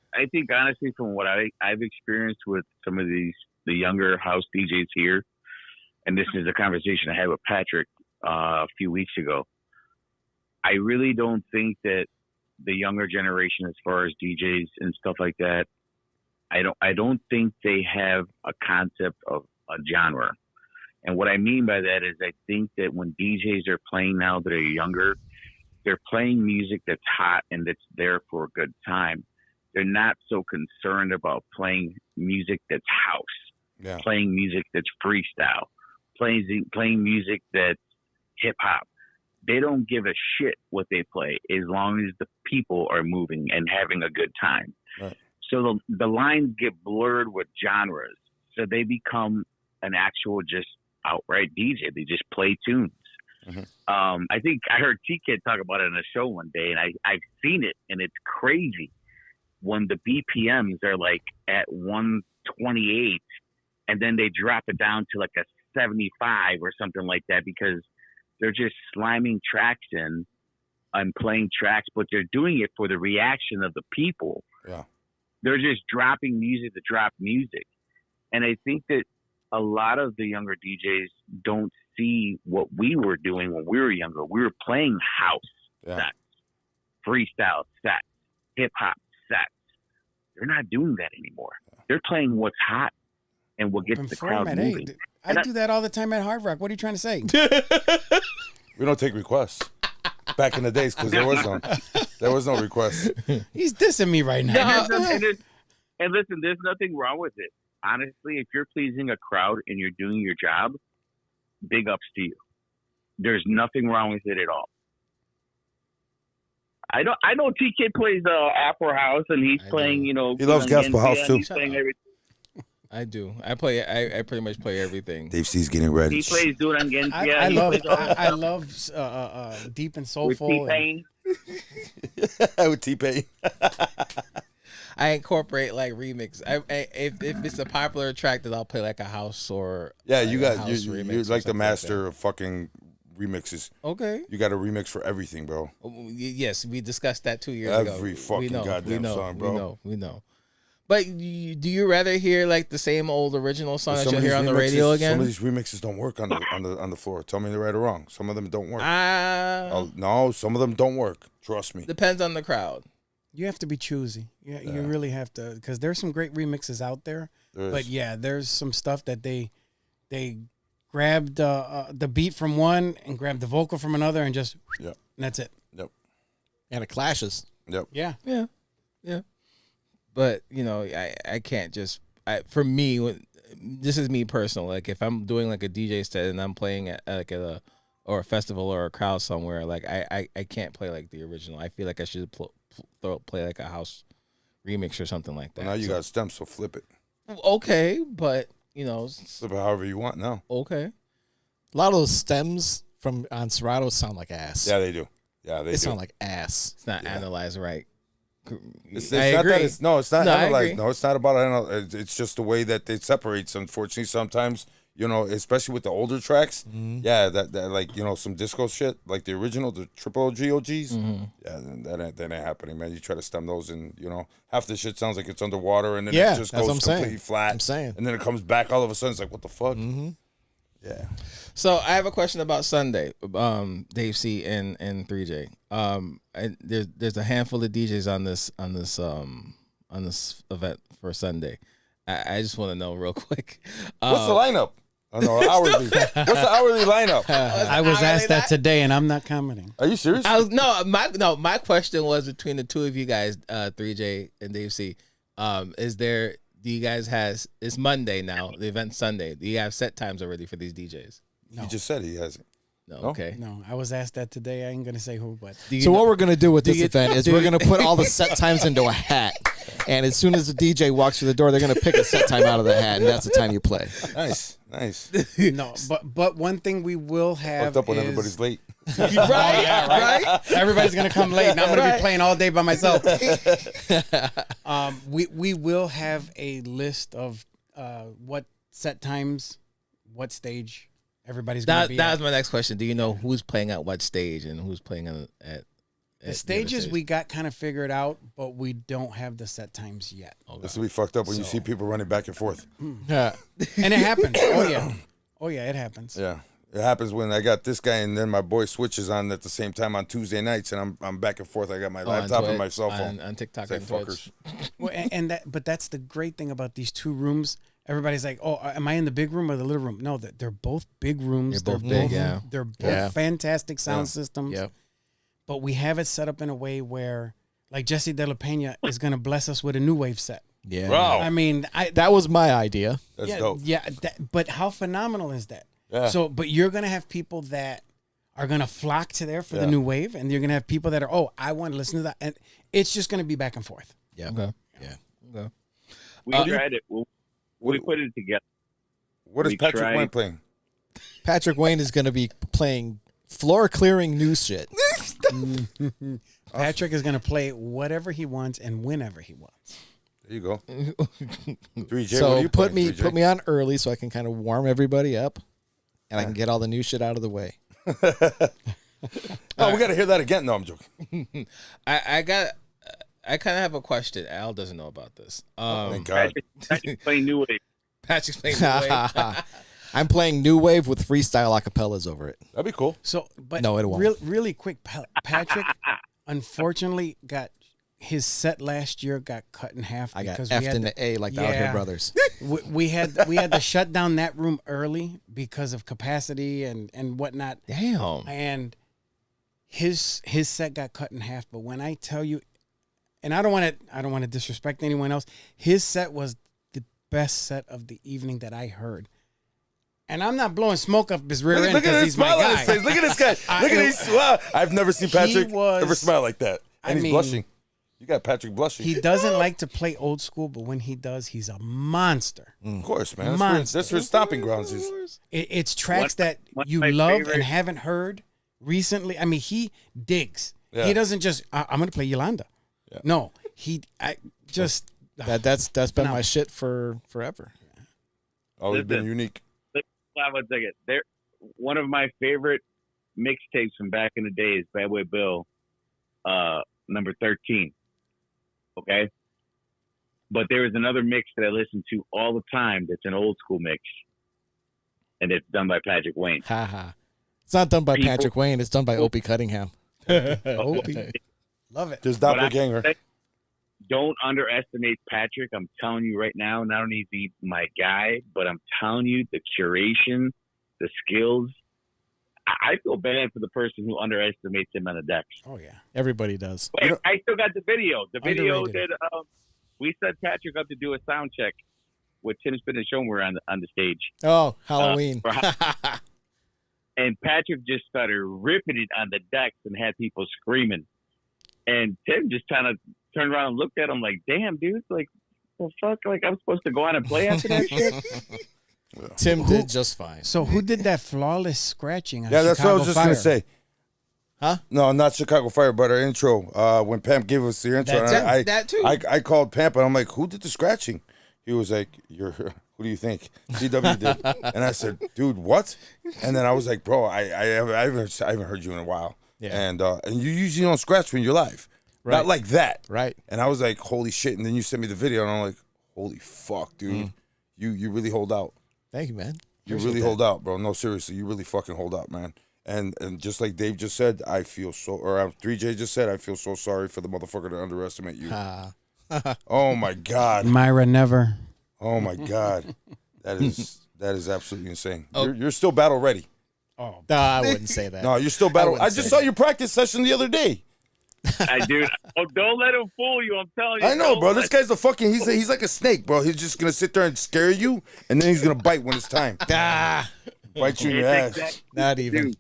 honestly, from what I've experienced with some of the younger house DJs here, and this is a conversation I had with Patrick a few weeks ago. I really don't think that the younger generation, as far as DJs and stuff like that, I don't think they have a concept of a genre. And what I mean by that is I think that when DJs are playing now that are younger, they're playing music that's hot and that's there for a good time. They're not so concerned about playing music that's house, playing music that's freestyle, playing music that's hip hop. They don't give a shit what they play as long as the people are moving and having a good time. Right. So the lines get blurred with genres. So they become an actual just outright DJ. They just play tunes. Mm-hmm. I think I heard T-Kid talk about it on a show one day, and I've seen it, and it's crazy when the BPMs are like at 128, and then they drop it down to like a 75 or something like that because they're just sliming tracks in and playing tracks, but they're doing it for the reaction of the people. Yeah. They're just dropping music to drop music. And I think that a lot of the younger DJs don't see what we were doing when we were younger. We were playing house sets, freestyle sets, hip hop sets. They're not doing that anymore. They're playing what's hot and what gets the crowd moving. I do that all the time at Hard Rock. What are you trying to say? We don't take requests. Back in the days, because there was no requests. He's dissing me right now. And listen, there's nothing wrong with it. Honestly, if you're pleasing a crowd and you're doing your job, big ups to you. There's nothing wrong with it at all. I know TK plays Afro House and he's playing, he loves gospel house too. He's playing everything. I do. I pretty much play everything. Dave C's getting ready. He plays Duranguense. I love deep and soulful. With T-Pain. With T-Pain. I incorporate like remix. If it's a popular track, that I'll play like a house or you're remix like the master of fucking remixes. Okay, you got a remix for everything, bro. Yes, we discussed that 2 years ago. Every fucking goddamn song, bro. We know. But do you rather hear like the same old original song that you'll hear on the radio again? Some of these remixes don't work on the floor. Tell me they're right or wrong. Some of them don't work. No, some of them don't work. Trust me. Depends on the crowd. You have to be choosy. You really have to, because there's some great remixes out there. But there's some stuff that they grabbed the beat from one and grabbed the vocal from another and just and that's it. Yep. And it clashes. Yep. Yeah. But I can't just. For me, this is me personal. Like if I'm doing like a DJ set and I'm playing at a festival or a crowd somewhere, like I can't play like the original. I feel like I should play like a house remix or something like that. Well, now you got stems, so flip it. Okay, but flip it however you want now. Okay. A lot of those stems on Serato sound like ass. Yeah, they do. Yeah, they sound like ass. It's not analyzed right. It's not analyzed. No, it's not about analyzed. It's just the way that it separates. Unfortunately, sometimes especially with the older tracks. Mm-hmm. Yeah, that like some disco shit, like the original, the triple OGs. Mm-hmm. Yeah, that ain't happening, man. You try to stem those, and half the shit sounds like it's underwater, and then it just goes completely flat. I'm saying, and then it comes back all of a sudden. It's like, what the fuck? Mm-hmm. Yeah. So I have a question about Sunday, Dave C and 3J. There's a handful of DJs on this event for Sunday. I just want to know real quick. What's the lineup? No, hourly. What's the hourly lineup? I was asked that today, and I'm not commenting. Are you serious? My question was between the two of you guys, 3J and Dave C. Do you guys it's Monday now, the event's Sunday. Do you have set times already for these DJs? No. He just said he hasn't. No. Okay. No, I was asked that today. I ain't gonna say who, but So what we're gonna do with this event is do we're you- gonna put all the set times into a hat, and as soon as the DJ walks through the door, they're gonna pick a set time out of the hat, and that's the time you play. Nice. no, but one thing we will have Fucked up when is, everybody's late. right. Everybody's gonna come late, and I'm gonna Right. be playing all day by myself. We will have a list of what set times, what stage everybody's gonna be. That at. was my next question. Do you know who's playing at what stage and who's playing at The stages we got kind of figured out, but we don't have the set times yet. This will be fucked up when you see people running back and forth. Yeah. And it happens. Oh yeah, it happens. Yeah. It happens when I got this guy and then my boy switches on at the same time on Tuesday nights and I'm back and forth. I got my laptop and my cell phone. on TikTok Say and Twitch. fuckers. Well, but that's the great thing about these two rooms. Everybody's like, "Oh, am I in the big room or the little room?" No, they're both big rooms. They're both big, yeah. They're both Yeah. fantastic sound systems. Yep. But we have it set up in a way where, like, Jesse De La Pena is going to bless us with a new wave set. Yeah. Wow. I mean, That was my idea. That's yeah, dope. yeah. But how phenomenal is that? Yeah. So, but you're going to have people that are going to flock to there for the Yeah. new wave, and you're going to have people that are, oh, I want to listen to that, and it's just going to be back and forth. Yeah. Okay. Yeah. Okay. We tried it. We put it together. What is We Patrick tried- Wayne playing? Patrick Wayne is going to be playing floor clearing new shit. Patrick is going to play whatever he wants and whenever he wants. There you go. 3J, what are So you put playing, me 3J? put me on ery so I can kind of warm everybody up, and I can get all the new shit out of the way. Oh, we got to hear that again. No, I'm joking. I kind of have a question. Al doesn't know about this. Thank God. Patrick playing New Wave. Patrick's playing the way. I'm playing new wave with freestyle acapellas over it. That'd be cool. So, but No, it won't. really quick, Patrick, unfortunately, got his set last year got cut in half I got because F'd we had in the A like the Out Here Brothers. we had to shut down that room early because of capacity and whatnot. Damn. And his set got cut in half. But when I tell you, and I don't want to disrespect anyone else, his set was the best set of the evening that I heard. And I'm not blowing smoke up his rear end Look at because his he's my smile on guy. his face. Look at this guy. Look at his wow. I've never seen Patrick was- ever smile like that. And I he's mean, blushing. You got Patrick blushing. He doesn't like to play old school, but when he does, he's a monster. Of course, man. Monster. That's where his stomping grounds is. It's tracks One- that one of you my love favorite- and haven't heard recently. I mean, he digs. Yeah. He doesn't just, I'm going to play Yolanda. Yeah. No, That's been No. my shit for forever. Always been Listen. unique. Hold on 1 second. One of my favorite mixtapes from back in the day is Bad Boy Bill, number 13. Okay? But there is another mix that I listen to all the time that's an old school mix. And it's done by Patrick Wayne. Ha ha. It's not done by People- Patrick Wayne. It's done by Opie Cunningham. Opie. Love it. Just But I- doppelganger. Don't underestimate Patrick. I'm telling you right now, not only is he my guy, but I'm telling you the curation, the skills. I feel bad for the person who underestimates him on the decks. Oh, yeah. Everybody does. Wait, I still got the video. The video Underrated. that we set Patrick up to do a sound check with Tim Spin and Schomer on the stage. Oh, Halloween. And Patrick just started ripping it on the decks and had people screaming. And Tim just kind of turned around and looked at him like, damn, dude, like, the fuck? Like, I'm supposed to go on and play after that shit? Tim did just fine. So who did that flawless scratching on Yeah, that's what I Chicago was just Fire? going to say. Huh? No, not Chicago Fire, but our intro. When Pam gave us the intro, That's and that too. I called Pam, and I'm like, who did the scratching? He was like, who do you think? CW did. And I said, dude, what? And then I was like, bro, I haven't heard you in a while. Yeah. And you usually don't scratch when you're live. Right. Not like that. Right. And I was like, holy shit. And then you sent me the video, and I'm like, holy fuck, dude. You really hold out. Thank you, man. You Appreciate really that. hold out, bro. No, seriously, you really fucking hold out, man. And just like Dave just said, I feel so, or 3J just said, I feel so sorry for the motherfucker to underestimate you. Oh my God. Myra never. Oh my God. That is absolutely insane. You're still battle ready. Oh, No, I wouldn't say that. No, you're still battle. wouldn't I just say saw your practice session the other day. Dude, don't let him fool you. I'm telling you. I know, don't bro. let- This guy's a fucking. He's like a snake, bro. He's just gonna sit there and scare you, and then he's gonna bite when it's time. Ah, Bite you in your It's ass. exact- not even. Dude,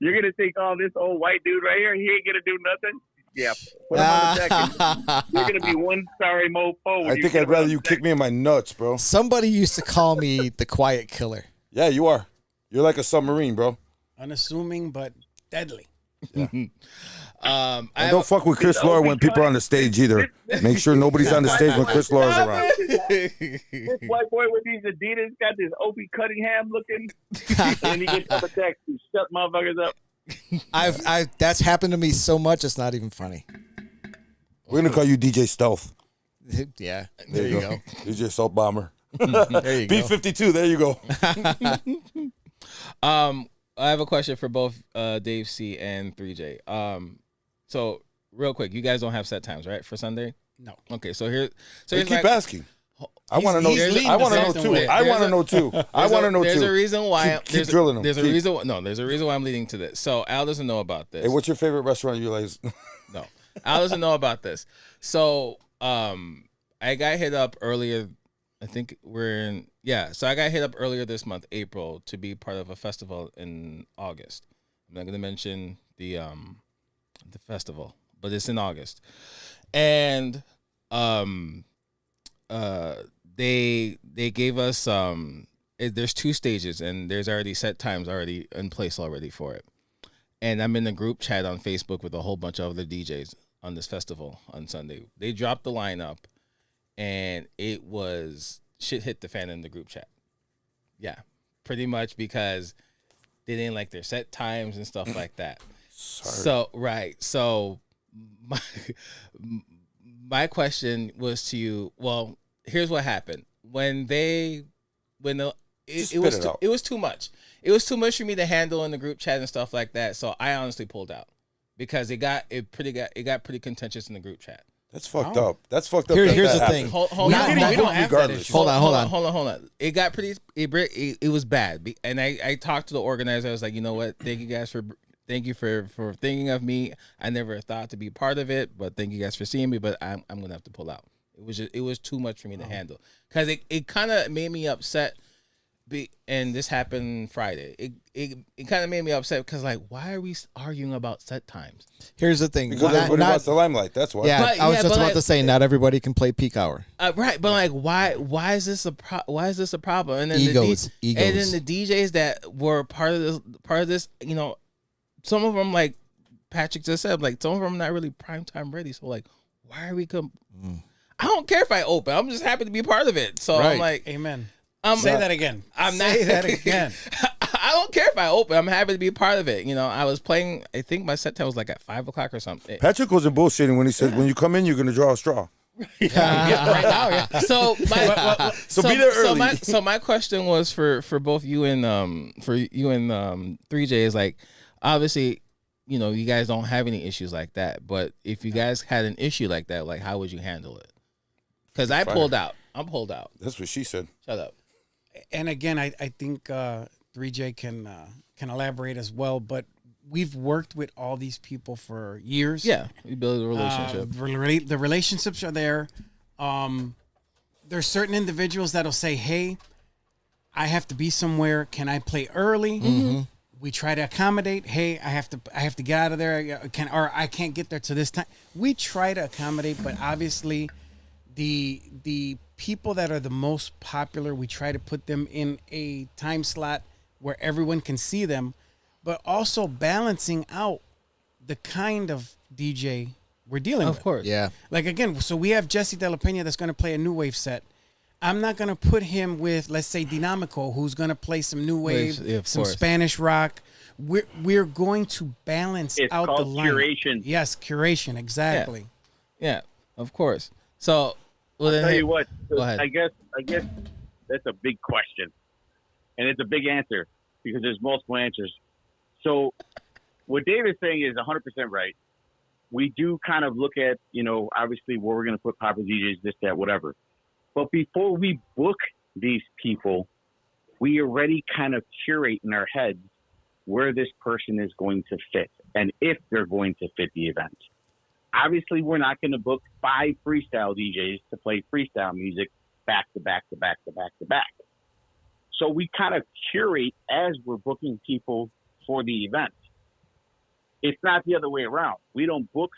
You're gonna think, oh, this old white dude right here, he ain't gonna do nothing. Yeah, put him on the deck. You're gonna be one sorry mofo. I think I'd rather you kick me in my nuts, bro. Somebody used to call me the quiet killer. Yeah, you are. You're like a submarine, bro. Unassuming but deadly. And don't fuck with Chris Laura when people are on the stage either. Make sure nobody's on the stage when Chris Laura's around. This white boy with these Adidas got this Opie Cunningham looking, and he gets on the deck to shut motherfuckers up. That's happened to me so much it's not even funny. We're gonna call you DJ Stealth. Yeah, there you go. DJ Stealth Bomber. There you go. B-52. There you go. I have a question for both Dave C and 3J. So real quick, you guys don't have set times, right, for Sunday? No. Okay, so here's They keep asking. I want to know. I want to know too. I want to know too. I want to know too. There's a reason why. Keep drilling them. There's a reason. No, there's a reason why I'm leading to this. So Al doesn't know about this. Hey, what's your favorite restaurant you like? No, Al doesn't know about this. So I got hit up earlier. I think we're in. Yeah, so I got hit up earlier this month, April, to be part of a festival in August. I'm not going to mention the festival, but it's in August, and they gave us there's 2 stages, and there's already set times already in place already for it. And I'm in a group chat on Facebook with a whole bunch of other DJs on this festival on Sunday. They dropped the lineup, and it was shit hit the fan in the group chat. Yeah, pretty much because they didn't like their set times and stuff like that. Sorry. So right. So my question was to you. Well, here's what happened it was too much. It was too much for me to handle in the group chat and stuff like that. So I honestly pulled out because it got pretty contentious in the group chat. That's fucked up. That's fucked up. Here's the thing. Hold We don't have that issue. Hold on. Hold on. It got pretty. It was bad, and I talked to the organizer. I was like, you know what? Thank you guys for thinking of me. I never thought to be part of it, but thank you guys for seeing me. But I'm gonna have to pull out. It was too much for me to handle because it kind of made me upset. And this happened Friday. It kind of made me upset because like, why are we arguing about set times? Here's the thing. Because everybody wants the limelight. That's why. Yeah, I was just about like, to say, not everybody can play peak hour. Right, but like, why is this a problem? And then Egos. And then the DJs that were part of this, you know, some of them, like Patrick just said, like some of them not really prime time ready. So like, why are we I don't care if I open. I'm just happy to be part of it. So Right. I'm like, Amen. I'm Say that again. Say that again. I don't care if I open. I'm happy to be a part of it. You know, I was playing. I think my set time was like at 5 o'clock or something. Patrick wasn't bullshitting when he said, "When you come in, you're gonna draw a straw." Right now, yeah. So So be there early. So my question was for both you and 3J is like, obviously, you know, you guys don't have any issues like that. But if you guys had an issue like that, like how would you handle it? Because I pulled out. I'm pulled out. That's what she said. Shut up. And again, I think 3J can elaborate as well. But we've worked with all these people for years. Yeah, we build a relationship. The relationships are there. There's certain individuals that'll say, "Hey, I have to be somewhere. Can I play early?" Mm-hmm. We try to accommodate. Hey, I have to get out of there. I can't get there to this time. We try to accommodate, but obviously, the people that are the most popular, we try to put them in a time slot where everyone can see them, but also balancing out the kind of DJ we're dealing with. Of course. Yeah. Like again, so we have Jesse De La Pena that's going to play a new wave set. I'm not going to put him with, let's say, Dinamico, who's going to play some new wave, some Spanish rock. We're going to balance out the line. It's called curation. Yes, curation, exactly. Yeah, of course. So, well, I'll tell you what. Go ahead. I guess that's a big question, and it's a big answer because there's multiple answers. So, what Dave is saying is 100% right. We do kind of look at, you know, obviously where we're going to put popular DJs, this, that, whatever. But before we book these people, we already kind of curate in our heads where this person is going to fit and if they're going to fit the event. Obviously, we're not going to book 5 freestyle DJs to play freestyle music back to back to back to back to back. So we kind of curate as we're booking people for the event. It's not the other way around. We don't book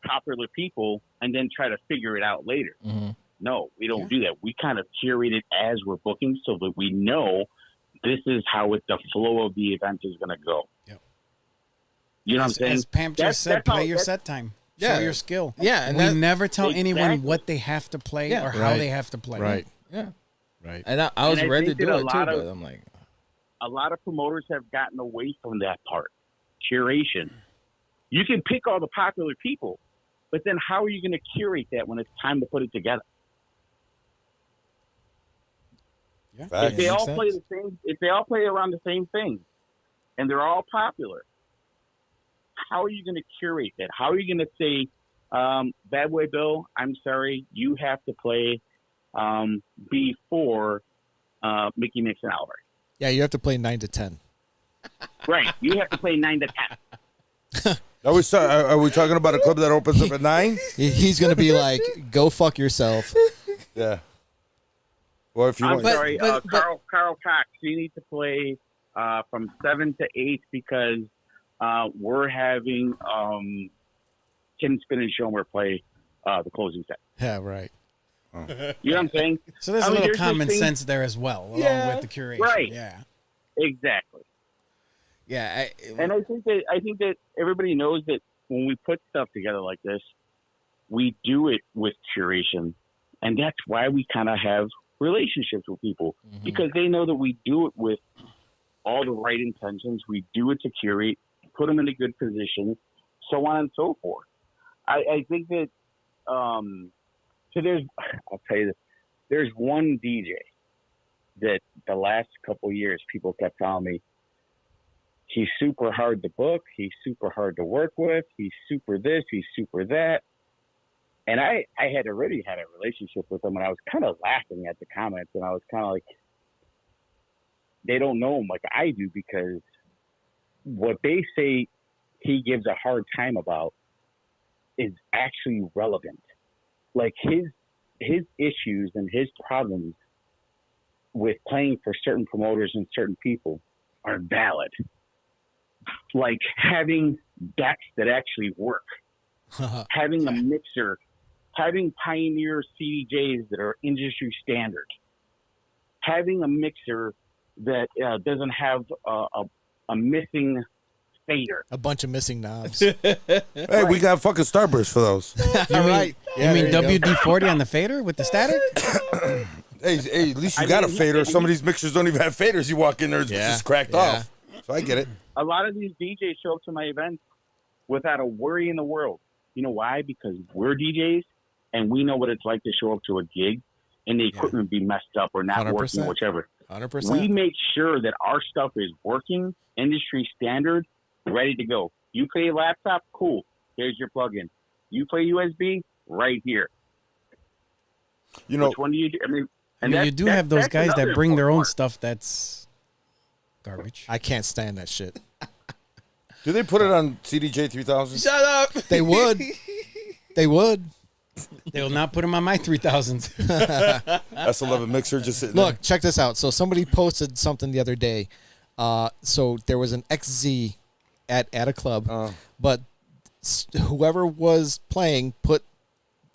popular people and then try to figure it out later. Mm-hmm. No, we don't do that. We kind of curate it as we're booking so that we know this is how the flow of the event is going to go. Yep. You know what I'm saying? As Pam just said, play your set time. Yeah. Show your skill. Yeah, and we that- never tell anyone Exactly. what they have to play Yeah. or how Right. they have to play. Right. Yeah. Right. And I was And I ready to think that do a it too, lot of- but I'm like, A lot of promoters have gotten away from that part. Curation. You can pick all the popular people, but then how are you going to curate that when it's time to put it together? Yeah. Facts. If they makes all play sense. the same, if they all play around the same thing, and they're all popular, how are you going to curate that? How are you going to say, "Bad Boy Bill, I'm sorry, you have to play before Mickey Mix and Albert." Yeah, you have to play 9 to 10. Right, you have to play 9 to 10. Are we talking about a club that opens up at 9? He's gonna be like, "Go fuck yourself." Yeah. Or if you I'm want, sorry, but- Carl Cox, you need to play from 7 to 8 because we're having Tim Spin and Shomer play the closing set. Yeah, right. You know what I'm saying? So there's I a mean, little there's this common thing- sense there as well, along Yeah. with the curation. Right. Yeah. Exactly. yeah. And I think that everybody knows that when we put stuff together like this, we do it with curation, and that's why we kind of have relationships with people because they know that we do it with all the right intentions. We do it to curate, put them in a good position, so on and so forth. I think that so I'll tell you this. There's one DJ that the last couple of years people kept telling me he's super hard to book, he's super hard to work with, he's super this, he's super that. And I had already had a relationship with him, and I was kind of laughing at the comments, and I was kind of like, they don't know him like I do because what they say he gives a hard time about is actually relevant. Like his issues and his problems with playing for certain promoters and certain people are valid. Like having decks that actually work, having a mixer, having Pioneer CDJs that are industry standard, having a mixer that doesn't have a missing fader. A bunch of missing knobs. hey, we got fucking Starburst for those. All right. You mean WD-40 on the fader with the static? Hey, at least you I got a mean, fader. Some of these mixers don't even have faders. You walk in there, it's Yeah, just cracked yeah. off. So I get it. A lot of these DJs show up to my events without a worry in the world. You know why? Because we're DJs and we know what it's like to show up to a gig and the equipment be messed up or not 100%. working, whichever. 100%. We make sure that our stuff is working, industry standard, ready to go. You play a laptop, cool. Here's your plug-in. You play USB, right here. You know, Which one do you do? I mean, I mean, you do have those that's guys that another bring their own important stuff that's garbage. I can't stand that shit. do they put it on CDJ 3000? Shut up. They would. They would. They will not put them on my 3000s. S11 mixer just sitting Look, check this out. So somebody posted something the other day. So there was an XZ at a club, but whoever was playing put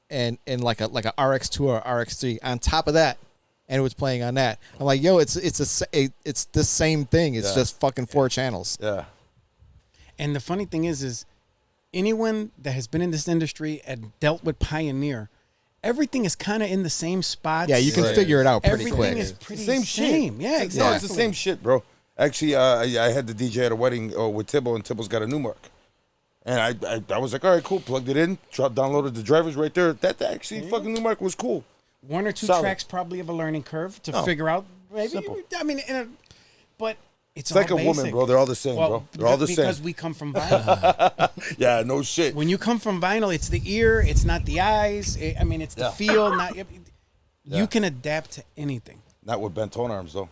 in like a RX2 or RX3 on top of that, and it was playing on that. I'm like, yo, it's the same thing. It's Yeah. just fucking 4 channels. there. Yeah. And the funny thing is anyone that has been in this industry and dealt with Pioneer, everything is kind of in the same spots. Yeah, you can Right. figure it out pretty Everything quick. is pretty Same shit. Yeah, exactly. No, it's the same shit, bro. Actually, I had the DJ at a wedding with Tibble, and Tibble's got a Newmark. And I was like, all right, cool. Plugged it in, downloaded the drivers right there. That actually fucking Newmark was cool. 1 or 2 Solid. tracks probably of a learning curve to No. figure out. Maybe, Simple. I mean, but it's It's like a all woman, basic. bro. They're all the same, Well, bro. They're all the because same. we come from vinyl. Yeah, no shit. When you come from vinyl, it's the ear, it's not the eyes. I mean, it's the Yeah. feel. Not Yeah. you can adapt to anything. Not with bent tone arms, though.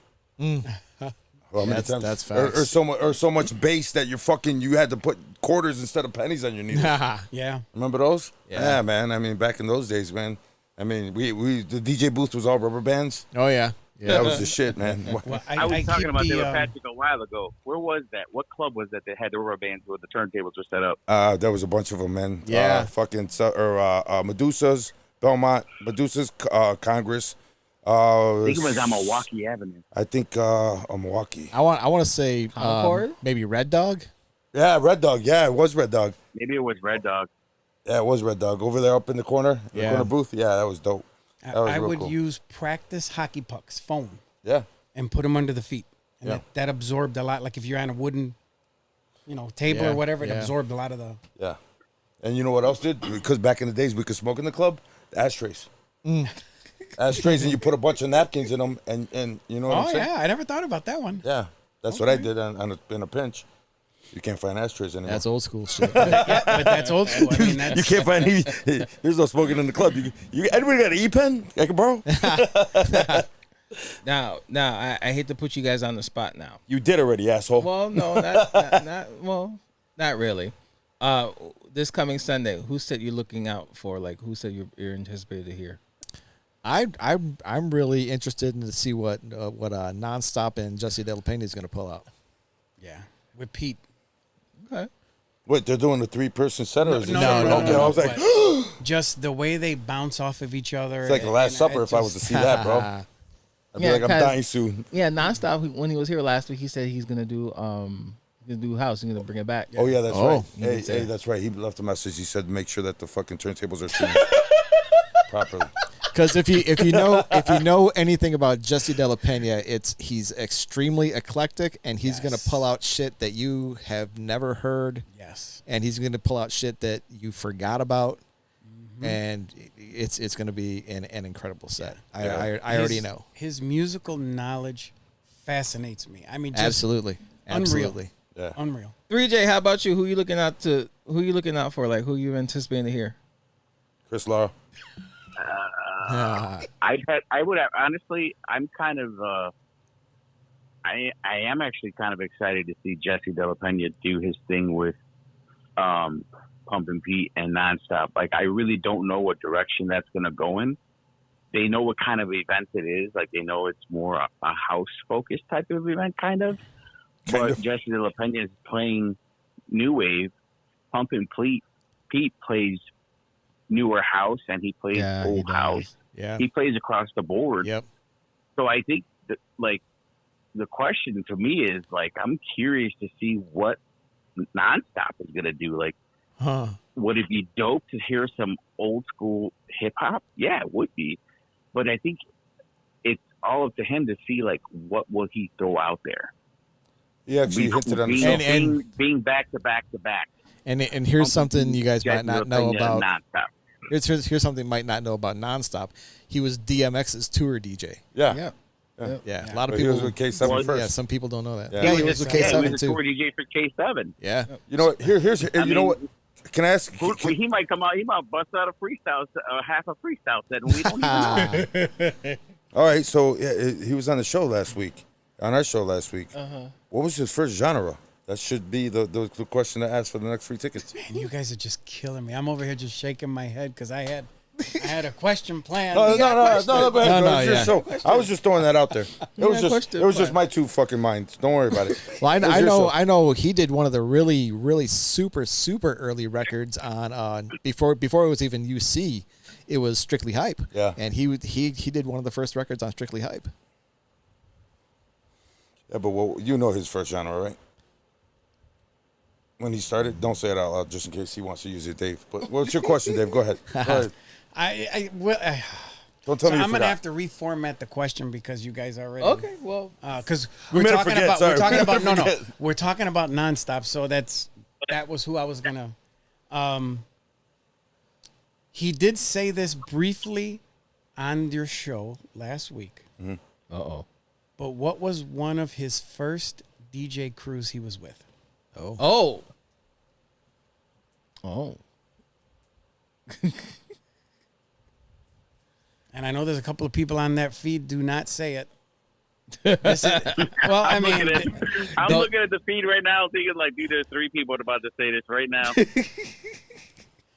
Well, That's facts. or so much bass that you had to put quarters instead of pennies on your needle. Yeah. Remember those? Yeah. Man. I mean, back in those days, man. I mean, the DJ booth was all rubber bands. Oh yeah. That was the shit, man. Well, I was talking keep about the, David Patrick a while ago. Where was that? What club was that had the rubber bands where the turntables were set up? There was a bunch of them, man. Yeah. Medusa's, Belmont, Medusa's, Congress. I think it was on Milwaukee Avenue. I think Milwaukee. I want to say Concord? maybe Red Dog. Yeah, Red Dog. Yeah, it was Red Dog. Maybe it was Red Dog. Yeah, it was Red Dog. Over there up in the corner, Yeah. corner booth. Yeah, that was dope. That was I real would cool. use practice hockey pucks, foam, Yeah. and put them under the feet. And Yeah. that absorbed a lot. Like if you're on a wooden, table Yeah, or whatever, it yeah. absorbed a lot of the. Yeah. And you know what else did? Because back in the days we could smoke in the club? Ashtrays. Ashtrays, and you put a bunch of napkins in them, and you know what I'm Oh saying? yeah, I never thought about that one. Yeah. That's what I did in a pinch. You can't find ashtrays anymore. That's old school shit. Yeah, but that's old school. I mean, that's You can't find any. There's no smoking in the club. Anybody got an e-pen I can borrow? Now, I hate to put you guys on the spot now. You did already, asshole. Well, no, not really. This coming Sunday, who said you're looking out for? Like, who said you're anticipated to hear? I'm really interested in to see what Nonstop and Jesse De La Pena is going to pull out. yeah, with Pete. Okay. Wait, they're doing a 3-person set, or is it? no, Okay, I was like, but just the way they bounce off of each other. it's like the Last Supper. If I was to see that, bro, I'd be Yeah, like, I'm 'cause- dying soon. Yeah, Nonstop. When he was here last week, he said he's gonna do house. He's gonna bring it back. Oh yeah, that's Oh. right. Hey, say. that's right. He left a message. He said, make sure that the fucking turntables are tuned properly. Because if you know anything about Jesse De La Pena, he's extremely eclectic, and he's going to pull out shit that you have never heard, Yes. and he's going to pull out shit that you forgot about, and it's going to be an incredible set. I already know. His musical knowledge fascinates me. I mean, just Absolutely. Yeah. unreal. 3J, how about you? Who you looking out for? Like, who you anticipating to hear? Chris Lara. Ah, I would have, honestly. I'm kind of. I am actually kind of excited to see Jesse De La Pena do his thing with, Pumpin' Pete and Nonstop. Like, I really don't know what direction that's going to go in. They know what kind of event it is. Like, they know it's more a house focused type of event, kind of. But Jesse De La Pena is playing new wave. Pumpin' Pete plays newer house, and he plays old house. yeah. He plays across the board. Yep. So I think that, like, the question to me is, like, I'm curious to see what Nonstop is going to do. Like, Huh. would it be dope to hear some old school hip hop? Yeah, it would be. But I think it's all up to him to see, like, what will he throw out there. He actually hinted on the show. Being back to back to back. And here's something you guys might not know about. Nonstop. Here's something you might not know about Nonstop. He was DMX's tour DJ. Yeah. Yeah, a lot of But he people. was with K7 first. Yeah, some people don't know that. Yeah. Yeah, he was with He K7 was a too. tour DJ for K7. Yeah. You know what? Here's I you know mean, what? Can I ask? He might come out. He might bust out a freestyle, half a freestyle set, and we don't even know. All right, so he was on the show last week, on our show last week. What was his first genre? That should be the question to ask for the next free tickets. And you guys are just killing me. I'm over here just shaking my head because I had a question planned. No, We got go ahead, bro. No, It's your yeah. show. I was just throwing that out there. It was got just question my two fucking minds. Don't worry about it. Well, It was your show. I know he did one of the really super early records on before it was even UC. It was Strictly Hype. Yeah. And he did one of the first records on Strictly Hype. Yeah, but you know his first genre, right? When he started, don't say it out loud just in case he wants to use it, Dave. But what's your question, Dave? Go ahead. Go ahead. Don't tell me you I'm gonna forgot. have to reformat the question because you guys already. Okay, well, Because We we're made her talking forget, about sorry. we're talking We about made her no forget. we're talking about Nonstop. So that was who I was gonna. He did say this briefly on your show last week. uh-oh. But what was one of his first DJ crews he was with? Oh. And I know there's a couple of people on that feed. Do not say it. This is, well, I mean, I'm looking at the feed right now, thinking like, dude, there's 3 people about to say this right now.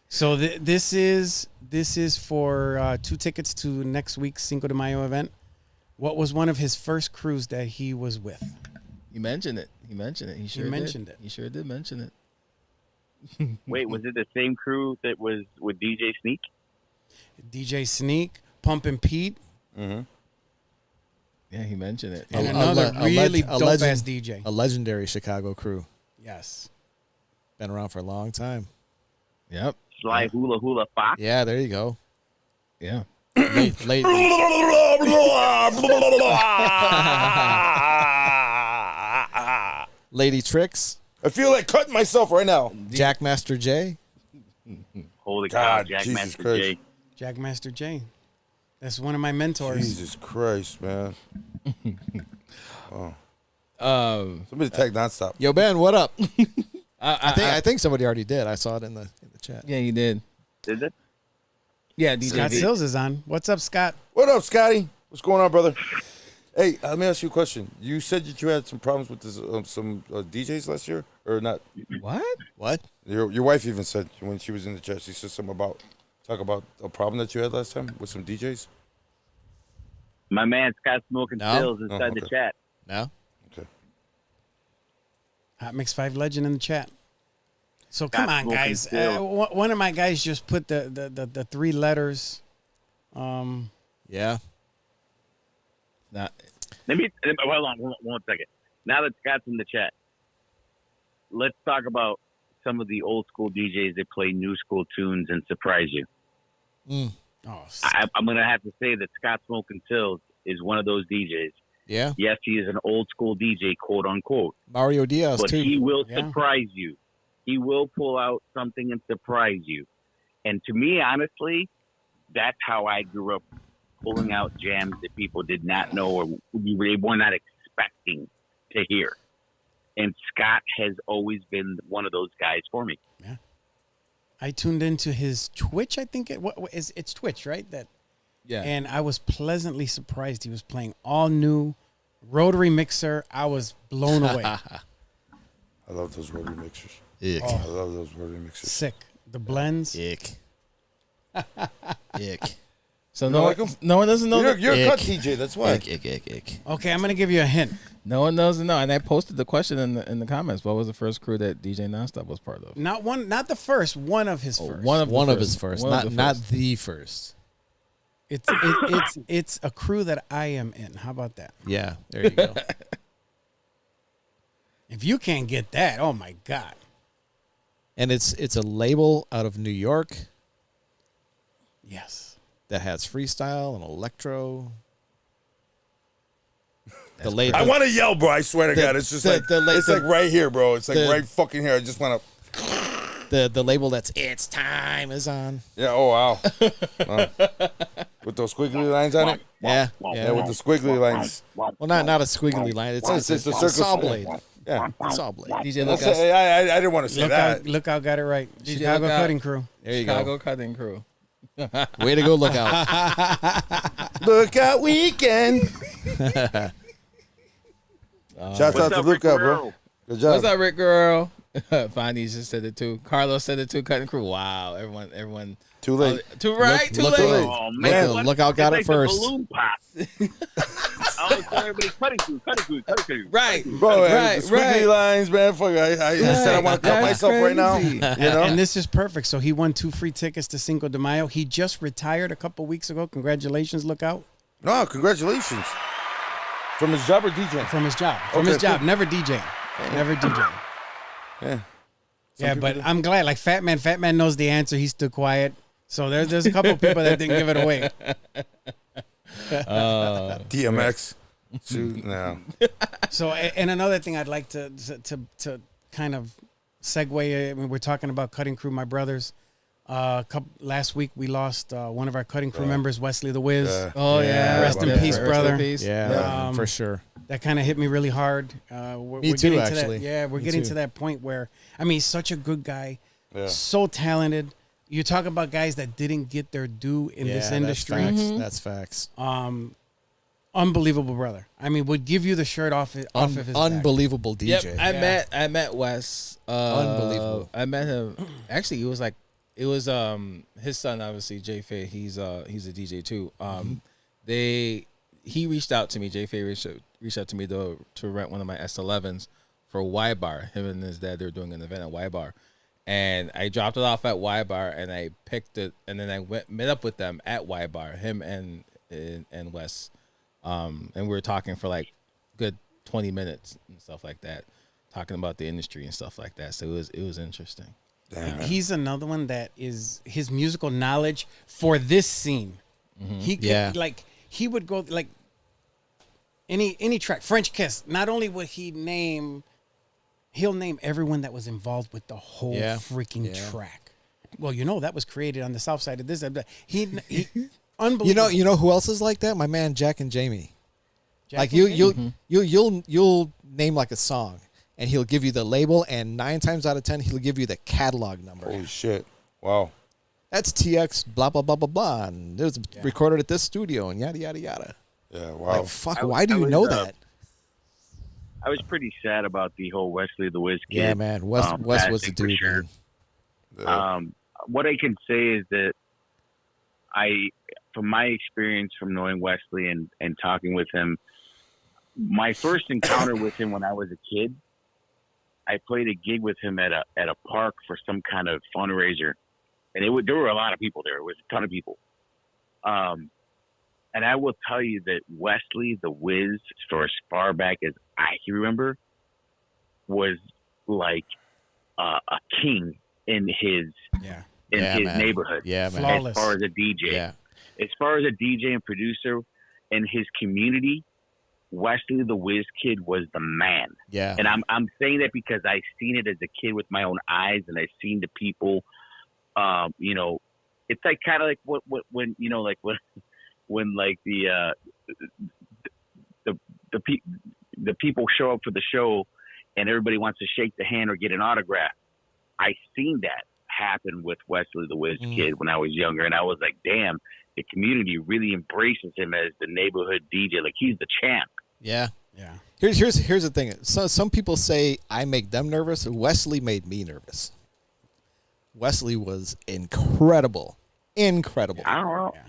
so this is for 2 tickets to next week's Cinco de Mayo event. What was one of his first crews that he was with? He mentioned it. He mentioned it. He sure mentioned did. it. He sure did mention it. Wait, was it the same crew that was with DJ Sneak? DJ Sneak, Pumpin' Pete, Yeah, he mentioned it. and A another le- a really leg- a dope ass legend. DJ. A legendary Chicago crew. Yes. Been around for a long time. Yep. Sly Hula Hula Fox. Yeah, there you go. Yeah. Late. Lady Tricks, I feel like cutting myself right now. Jackmaster J. Holy cow, God, Jack Jesus Master Christ. J. Jackmaster J. That's one of my mentors. Jesus Christ, man. Um, Somebody tag nonstop. Yo, Ben, what up? I I think somebody already did. I saw it in the chat. yeah, you did. Did it? Yeah, DJ. Scott V. Sills is on. What's up, Scott? What up, Scotty? What's going on, brother? Hey, let me ask you a question. You said that you had some problems with this, some DJs last year, or not? What? What? Your wife even said when she was in the chat, she said something about a problem that you had last time with some DJs. My man Scott Smoking No? Stills inside the okay. chat. No? Okay. Hot Mix 5 Legend in the chat. So come on, Smoking guys. Still. One of my guys just put the three letters. Yeah. Not. Hold on one second. Now that Scott's in the chat, let's talk about some of the old school DJs that play new school tunes and surprise you. Oh, I'm going to have to say that Scott Smoking Sills is one of those DJs. Yeah. Yes, he is an old school DJ, quote unquote, Mario Diaz, but too. he will Yeah. surprise you. He will pull out something and surprise you. And to me, honestly, that's how I grew up, pulling out jams that people did not know or they were not expecting to hear. And Scott has always been one of those guys for me. I tuned into his Twitch. I think it's Twitch, right? Yeah. And I was pleasantly surprised. He was playing all new rotary mixer. I was blown away. I love those rotary mixers. Ick. I love those rotary mixers. Sick. The blends. Ick. Ick. So don't like 'em? no one doesn't know. You're a cut Ick. DJ. That's why. Ick. Okay, I'm gonna give you a hint. No one knows. No, and I posted the question in the comments. What was the first crew that DJ Nonstop was part of? Not the first. One of his first. One of One the of his first. One of Not the the first. It's a crew that I am in. How about that? Yeah. There you go. If you can't get that, oh my god. And it's a label out of New York Yes. that has freestyle and electro. The label. I want to yell, bro. I swear to God, it's just it's like right here, bro. It's like right fucking here. I just want to. The label that's It's Time is on. Yeah. Oh wow. With those squiggly lines on it. Yeah. Yeah, with the squiggly lines. Well, not a squiggly line. It's It's a circle. saw blade. Yeah. Saw blade. DJ That's Lookout. I didn't want to say that. Lookout got it right. DJ Chicago Lookout. Cutting Crew. There you Chicago Cutting Crew. go. Way to go, Lookout. Lookout weekend. Shouts out to Lookout, bro. Good job. What's up, Rick Girl? Fonny just said it too. Carlos said it too. Cutting Crew. Wow, everyone. Too late. Too right. Too look- late. look- Oh Look- man, Lookout got it it's like first. The balloon pop. Oh, so everybody's cutting crew. Right. Bro, Right. the squiggly Right. lines, man. Fuck, I said I want to cut That's myself right now. crazy. You know? And this is perfect. So he won 2 free tickets to Cinco de Mayo. He just retired a couple weeks ago. Congratulations, Lookout. No, congratulations. From his job or DJ? From his job. From Okay, his job. cool. Never DJ. Never DJ. Yeah. Yeah, but I'm glad. Like Fat Man knows the answer. He stood quiet. So there's a couple people that didn't give it away. DMX. Shoot, no. So and another thing I'd like to kind of segue. I mean, we're talking about Cutting Crew, my brothers. Last week we lost one of our Cutting Crew members, Wesley the Wiz. Oh yeah. Rest in peace, brother. Yeah, for sure. That kind of hit me really hard. We're Me too, getting actually. To that, yeah, we're Me getting too. to that point where I mean, he's such a good guy, Yeah. so talented. You talk about guys that didn't get their due in this industry. That's facts. Unbelievable brother. I mean, would give you the shirt off of his back. Unbelievable Yep. DJ. I met Wes. Unbelievable. I met him. Actually, it was his son, obviously Jay Fay. He's a DJ too. he reached out to me. Jay Faye reached out to me to rent one of my S11s for Y Bar. Him and his dad, they were doing an event at Y Bar. And I dropped it off at Y Bar, and I picked it, and then I met up with them at Y Bar, him and Wes. And we were talking for like good 20 minutes and stuff like that, talking about the industry and stuff like that. So it was interesting. Damn, He's another one that is his musical knowledge for this scene. He could, like he would go like any track, French Kiss. Not only would he'll name everyone that was involved with the whole freaking track. Well, that was created on the south side of this. He unbelievable. You know who else is like that? My man Jack and Jamie. Like you'll name like a song, and he'll give you the label, and 9 times out of 10 he'll give you the catalog number. Holy shit! Wow. That's TX blah blah blah blah blah, and it was recorded at this studio, and yada yada yada. Yeah. Wow. Like fuck, why do you know that? I was pretty sad about the whole Wesley the Wiz kid. Yeah, man. Wes was the passing for dude, sure. man. What I can say is that from my experience from knowing Wesley and talking with him, my first encounter with him when I was a kid, I played a gig with him at a park for some kind of fundraiser, and there were a lot of people there. It was a ton of people. And I will tell you that Wesley the Wiz, for as far back as I can remember, was like a king in his neighborhood. Yeah, man. Flawless. As far as a DJ. Yeah. As far as a DJ and producer in his community, Wesley the Wiz Kid was the man. Yeah. And I'm saying that because I've seen it as a kid with my own eyes, and I've seen the people. It's like kind of like when like the people show up for the show, and everybody wants to shake the hand or get an autograph. I seen that happen with Wesley the Wiz Kid when I was younger, and I was like, damn, the community really embraces him as the neighborhood DJ. Like, he's the champ. Yeah. Yeah. Here's the thing. So some people say I make them nervous. Wesley made me nervous. Wesley was incredible. Incredible. I don't know. Yeah.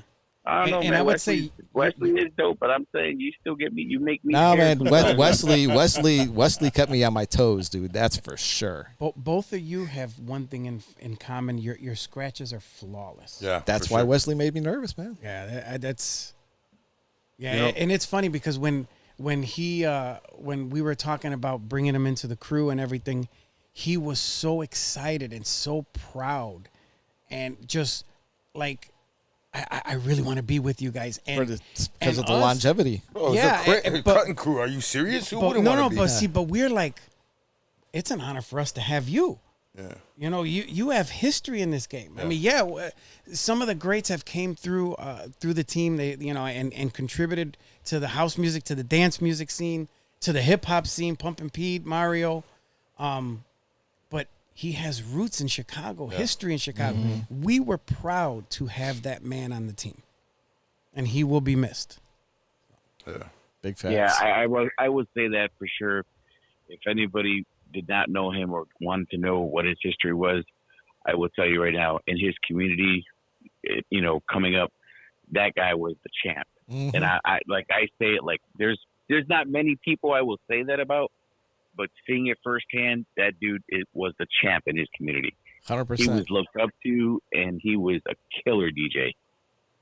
I don't know, And man. I would say Wesley is dope, but I'm saying you make me. No, scared man. sometimes. Wesley kept me on my toes, dude. That's for sure. both of you have one thing in common. Your scratches are flawless. Yeah. That's for why sure. Wesley made me nervous, man. Yeah, that's. Yeah, You know- and it's funny because when we were talking about bringing him into the crew and everything, he was so excited and so proud, and just like, I really want to be with you guys, and Because of the us- longevity. Oh, Yeah, it's a but- cutting crew. Are you serious? Who But, wouldn't no, want to be? but we're like, it's an honor for us to have you. Yeah. You have history in this game. I mean, some of the greats have came through the team. They and contributed to the house music, to the dance music scene, to the hip hop scene. Pumpin' Pete, Mario, but he has roots in Chicago, history in Chicago. We were proud to have that man on the team, and he will be missed. Yeah. Big facts. Yeah, I would say that for sure. If anybody did not know him or wanted to know what his history was, I will tell you right now, in his community, coming up, that guy was the champ. Mhm. And I say it like there's not many people I will say that about, but seeing it firsthand, that dude was the champ in his community. 100%. He was looked up to, and he was a killer DJ.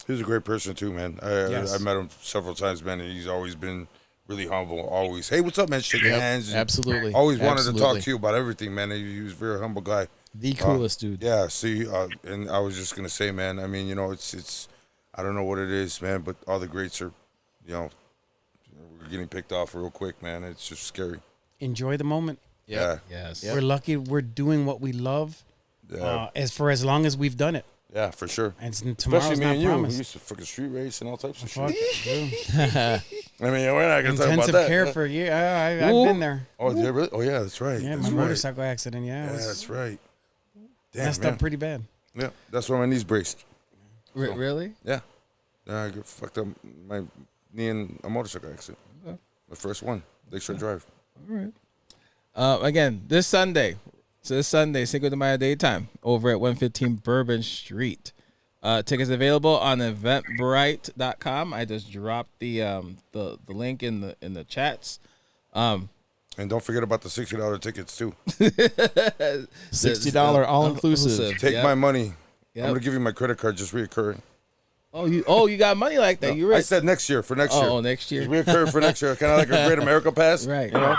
He's a great person too, man. Yes. I met him several times, man, and he's always been really humble. Always, hey, what's up, man? Shaking hands. and Absolutely. Always wanted to talk Absolutely. to you about everything, man. He was a very humble guy. The coolest dude. Yeah. See, and I was just gonna say, man. I mean, it's. I don't know what it is, man, but all the greats are, we're getting picked off real quick, man. It's just scary. Enjoy the moment. Yeah. Yes. We're lucky. We're doing what we love, Yeah. as long as we've done it. Yeah, for sure. And tomorrow's Especially me not and you. We promised. used to fucking street race and all types of Fuck, shit. dude. I mean, we're not gonna talk about Intensive that. care for a year. I've been there. Oh, yeah, really? Oh, yeah, that's right. Yeah, that's my right. motorcycle accident. Yeah, Yeah, it was that's right. Damn, messed man. up pretty bad. Yeah, that's why my knees braced. Really? Yeah. I got fucked up my knee in a motorcycle accident. The first one, Lakeshore Drive. All right. Again, this Sunday, Cinco de Mayo daytime, over at 115 Bourbon Street. Tickets available on Eventbrite.com. I just dropped the link in the chats. And don't forget about the $60 tickets too. $60 all inclusive. Take my money. Yep. I'm gonna give you my credit card, just reoccurring. You got money like that. You I right. said next year for next year. Oh, next year. Just reoccurring for next year, kind of like a Great America Pass. Right. You know,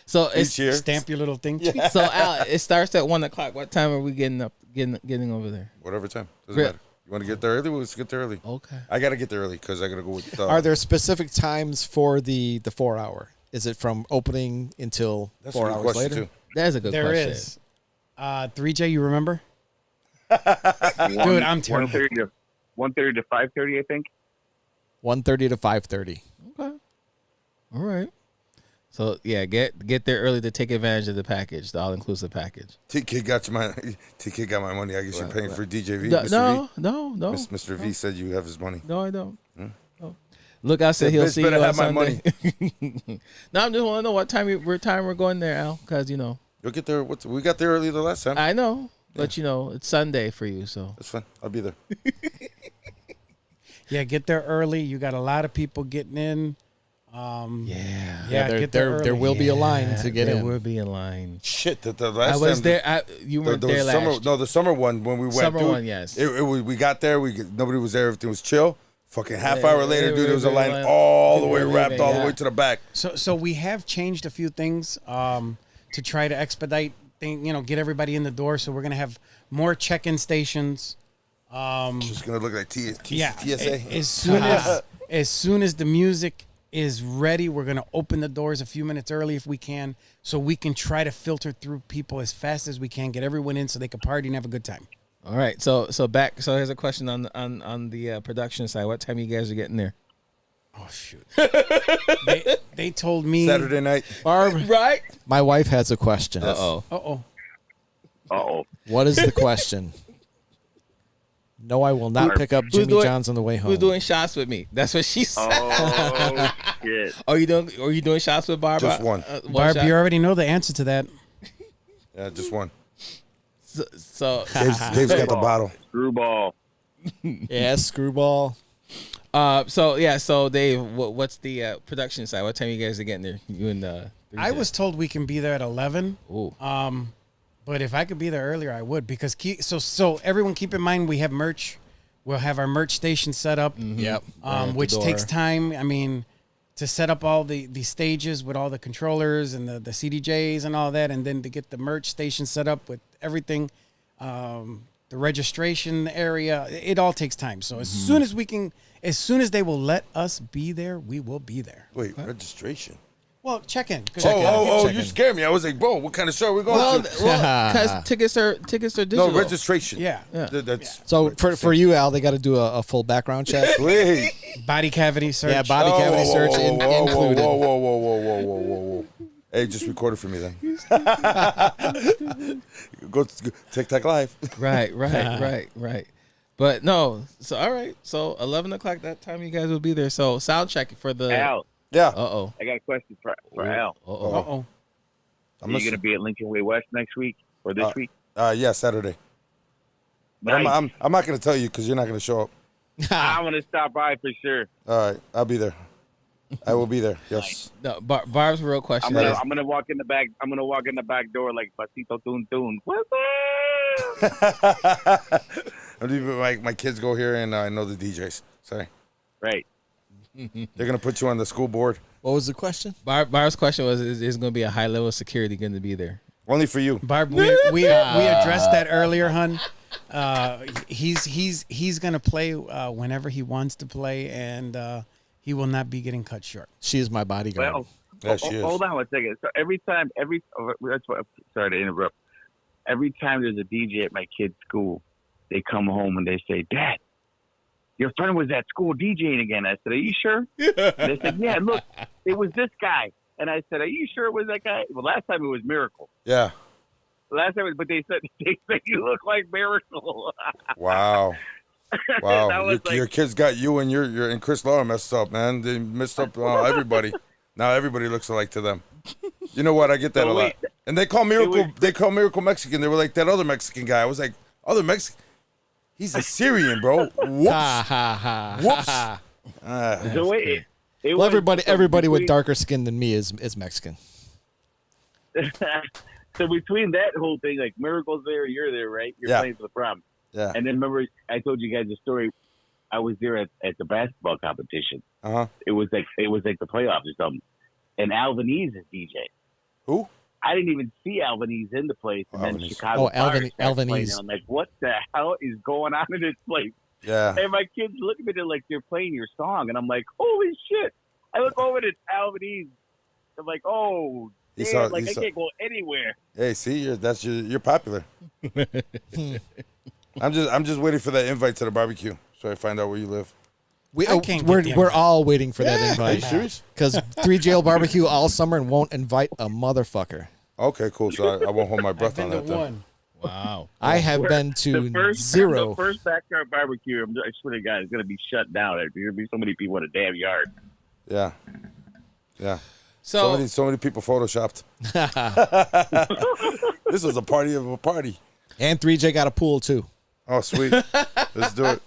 So each it's year. Stamp your little thing. so Al, it starts at 1:00. What time are we getting over there? Whatever time. Doesn't Great. matter. You want to get there early? Let's get there early. Okay. I gotta get there early because I gotta go with. Are there specific times for the 4 hour? Is it from opening until That's 4 a good hours question later? too. That's a good There question. is. 3J, you remember? Dude, I'm terrible. 1:30 to 5:30, I think. 1:30 to 5:30. Okay. All right. So yeah, get there early to take advantage of the package, the all inclusive package. TK got my money. I guess you're paying for DJ V. No, Mr. V. no. Mr. V said you have his money. No, I don't. No. Look, I said he'll bitch see you better on have my Sunday. No, I'm just want to know what time we're going there, Al, because You'll get there. We got there early the last time. I know, but it's Sunday for you, so That's fine. I'll be there. Yeah, get there early. You got a lot of people getting in. yeah. Yeah, get there early. there will be a line to get there in. will be a line. Shit, the I last was time. there. You weren't there last. Summer, no, the summer one when we went. Summer dude, one, yes. We got there. Nobody was there. Everything was chill. Fucking half hour later, yeah, dude, there was a yeah, line yeah. all the way Yeah, wrapped all the yeah. way to the back. So we have changed a few things to try to expedite get everybody in the door. So we're gonna have more check-in stations. Just gonna look like Yeah, TSA. as soon as the music is ready, we're gonna open the doors a few minutes early if we can, so we can try to filter through people as fast as we can, get everyone in so they can party and have a good time. All right. So here's a question on the production side. What time you guys are getting there? Oh shoot! they told me Saturday night. Barb, Right. my wife has a question. Uh-oh. What is the question? No, I will not pick up Jimmy John's on the way home. Who's doing shots with me? That's what she said. Oh shit! Are you doing shots with Barb? Just one. Barb, shot? you already know the answer to that. Yeah, just one. So Dave's got the bottle. Screwball. Yeah, screwball. So Dave, what's the production side? What time you guys are getting there? You and I was told we can be there at 11. Ooh. But if I could be there earlier, I would, because so everyone keep in mind we have merch. We'll have our merch station set up. Yep. Which takes time. I mean, to set up all the stages with all the controllers and the CDJs and all that, and then to get the merch station set up with everything, the registration area, it all takes time. So as soon as they will let us be there, we will be there. Wait, registration? Well, check in. You scared me. I was like, bro, what kind of show are we going to? Because tickets are digital. No, registration. Yeah. That's So for you, Al, they got to do a full background check. Sweet. Body cavity search. Yeah, body cavity search included. Whoa. Hey, just record it for me then. go TikTok live. Right. But no. So all right. So 11 o'clock that time you guys will be there. So sound check for the. Al, Yeah. I got a question for Al. Uh-oh. Are you going to be at Lincoln Way West next week or this week? Yeah, Saturday. But Nice. I'm not going to tell you because you're not going to show up. I'm going to stop by for sure. All right, I'll be there. I will be there. Yes. No, Barb's real question. I'm is- gonna walk in the back. I'm gonna walk in the back door like Pasito Tun Tun. What's up? my kids go here and I know the DJs. Sorry. Right. They're going to put you on the school board. What was the question? Barb's question was: Is going to be a high level of security going to be there? Only for you. Barb, we addressed that earlier, hun. He's gonna play whenever he wants to play, and he will not be getting cut short. She is my bodyguard. Well, Yeah, she is. hold on one second. So sorry to interrupt. Every time there's a DJ at my kid's school, they come home and they say, "Dad, your friend was at school DJing again." I said, "Are you sure?" And they said, "Yeah, look, it was this guy." And I said, "Are you sure it was that guy?" Well, last time it was Miracle. Yeah. But they said you look like Miracle. Wow. That Wow. was like- Your kids got you and your and Chris Laura messed up, man. They messed up everybody. Now everybody looks alike to them. You know what? I get that So a lot. wait, And they call Miracle Mexican. They were like that other Mexican guy. I was like, other Mexican? He's a Syrian, bro. Whoops. Ha ha ha. Whoops. ha. So it Well, was everybody with between- darker skin than me is Mexican. So between that whole thing, like Miracle's there, you're there, right? You're Yeah. playing for the prom. Yeah. And then remember, I told you guys the story. I was there at the basketball competition. Uh-huh. It was like the playoffs or something. And Albanese is DJ. Who? I didn't even see Albanese in the place, and then Albanese. Chicago. Oh, Fire started playing, Albanese. and I'm like, what the hell is going on in this place? Yeah. And my kids look at me, they're like, they're playing your song, and I'm like, holy shit! I look over at Albanese. I'm like, oh, He damn, saw- like he I saw- can't go anywhere. Hey, see, you're popular. I'm just waiting for that invite to the barbecue so I find out where you live. I can't get We're the we're invite. all waiting for that Are you invite serious? because 3JL barbecue all summer and won't invite a motherfucker. Okay, cool. So I won't hold my breath Been on to that then. one. Wow. I have been The to first zero. The first backyard barbecue, I swear to God, it's gonna be shut down. There's gonna be so many people in a damn yard. Yeah. Yeah. So So many people photoshopped. This was a party of a party. And 3J got a pool too. Oh, sweet. Let's do it.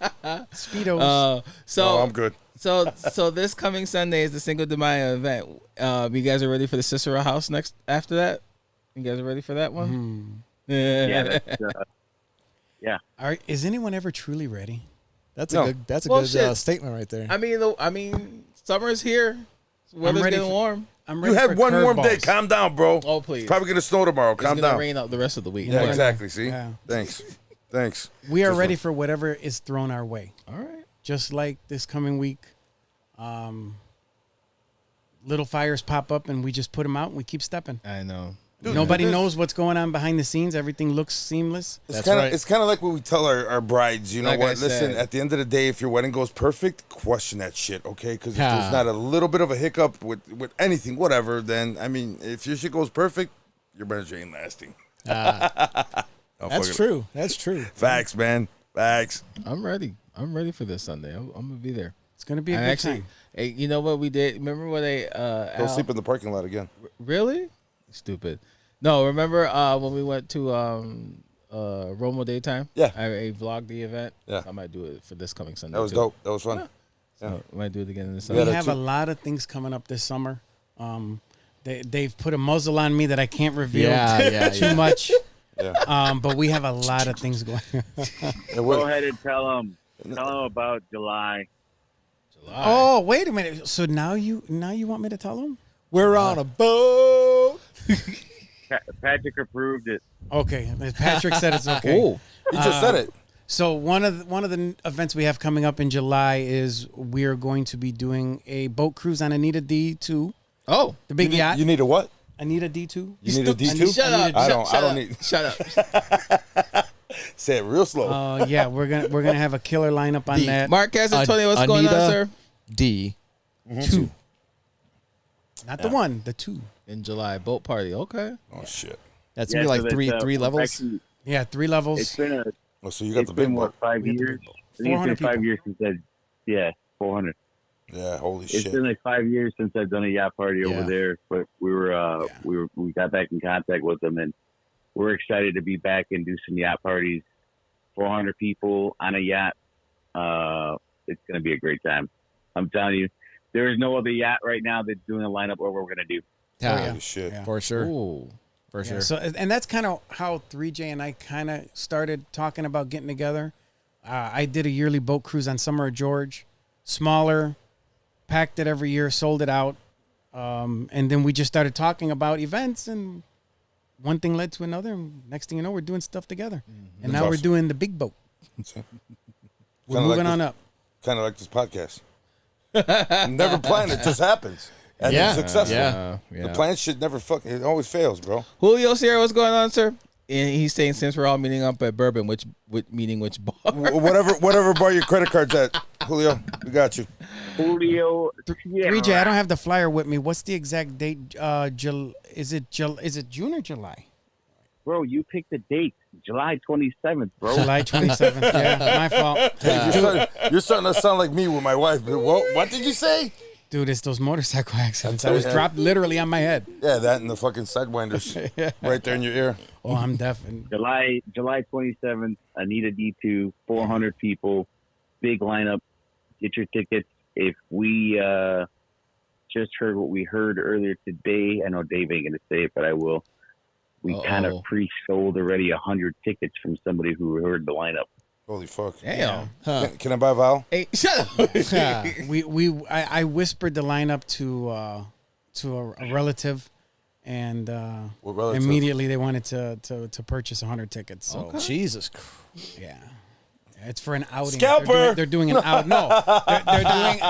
Speedos. so Oh, I'm good. so this coming Sunday is the Cinco de Mayo event. You guys are ready for the Cicero House next after that? You guys are ready for that one? Yeah, that's, Is anyone ever truly ready? That's No. a good. That's a Well, good shit. statement right there. I mean, summer's here. Weather's ready getting for- warm. I'm You ready had for one warm day. curveballs. Calm down, bro. Oh, please. It's probably going to snow tomorrow. It's Calm gonna down. rain out the rest of the week. Yeah, Yeah. exactly. See? Yeah. Thanks. Thanks. We are Just ready for whatever is thrown our way. All right. Just like this coming week, little fires pop up and we just put them out and we keep stepping. I know. Dude, Nobody this- knows what's going on behind the scenes. Everything looks seamless. It's That's kind of right. it's kind of like what we tell our brides. You know Like I what? Listen, said. at the end of the day, if your wedding goes perfect, question that shit, okay? Because if Ah. there's not a little bit of a hiccup with anything, whatever, then I mean, if your shit goes perfect, your marriage ain't lasting. Oh, That's fuck it. true. That's true. Facts, man. Facts. I'm ready. I'm ready for this Sunday. I'm gonna be there. It's going to be a I good actually, time. hey, you know what we did? Remember when they Don't sleep in the parking lot again. Really? Stupid. No, remember when we went to Romo Daytime? Yeah. I vlogged the event. Yeah. I might do it for this coming Sunday. That was too. dope. That was fun. So I might do it again in the We summer. that have too. a lot of things coming up this summer. They've put a muzzle on me that I can't reveal too much. Yeah. But we have a lot of things going on. And what- Go ahead and tell them about July. July. Oh, wait a minute. So now you want me to tell them? We're on a boat. Patrick approved it. Okay. Patrick said it's okay. Oh, he just said it. So one of the events we have coming up in July is we are going to be doing a boat cruise on Anita D2, oh. the big yacht. You need a what? Anita D2. You need a D2? Shut up. I shut don't up, need. Shut up. Say it real slow. Yeah, we're gonna have a killer lineup on that. Marquez Antonio, what's going on, Anita sir? D. Two, not the one, the two. In July, boat party. Okay. Oh shit. That's gonna be like so three that's, levels. actually, Yeah, 3 levels. it's been Oh, so you got it's the big been boat. what 5 We have the years? big boat. I think it's 400 been 5 people. years since 400. Yeah. Holy It's shit. been like 5 years since I've done a yacht party Yeah. over there, but we got back in contact with them, and we're excited to be back and do some yacht parties. 400 people on a yacht. It's going to be a great time. I'm telling you, there is no other yacht right now that's doing a lineup where we're going to do. Yeah, Holy shit. Yeah. for sure. Ooh. For Yeah, sure. so and that's kind of how 3J and I kind of started talking about getting together. I did a yearly boat cruise on Summer of George, smaller, packed it every year, sold it out, and then we just started talking about events, and one thing led to another. And next thing you know, we're doing stuff together, and now That's we're awesome. doing the big boat. We're Kinda moving like on this- up. Kind of like this podcast. Never planned. It just happens. And Yeah. it's successful. Yeah. The plan shit never fucking. It always fails, bro. Julio Sierra, what's going on, sir? And he's saying since we're all meeting up at Bourbon, which bar? Whatever bar your credit card's at, Julio, we got you. Julio, 3J, I don't have the flyer with me. What's the exact date? Is it June or July? bro, you picked the date, July 27th, bro. July 27th. Yeah, my fault. Hey, you're starting to sound like me with my wife. What did you say? Dude, it's those motorcycle accidents. I tell was you. dropped literally on my head. Yeah, that and the fucking sidewinders right there in your ear. Oh, I'm deaf. And July 27th, Anita D2, 400 people, big lineup. Get your tickets. If we just heard what we heard earlier today, I know Dave ain't gonna say it, but I will. We kind of pre-sold already 100 tickets from somebody who heard the lineup. Holy fuck. Damn. Can I buy Val? Hey, shut up. I whispered the lineup to a relative, and What relative? immediately they wanted to purchase 100 tickets. So Jesus Christ. yeah, it's for an outing. Scalper! They're doing an out. No,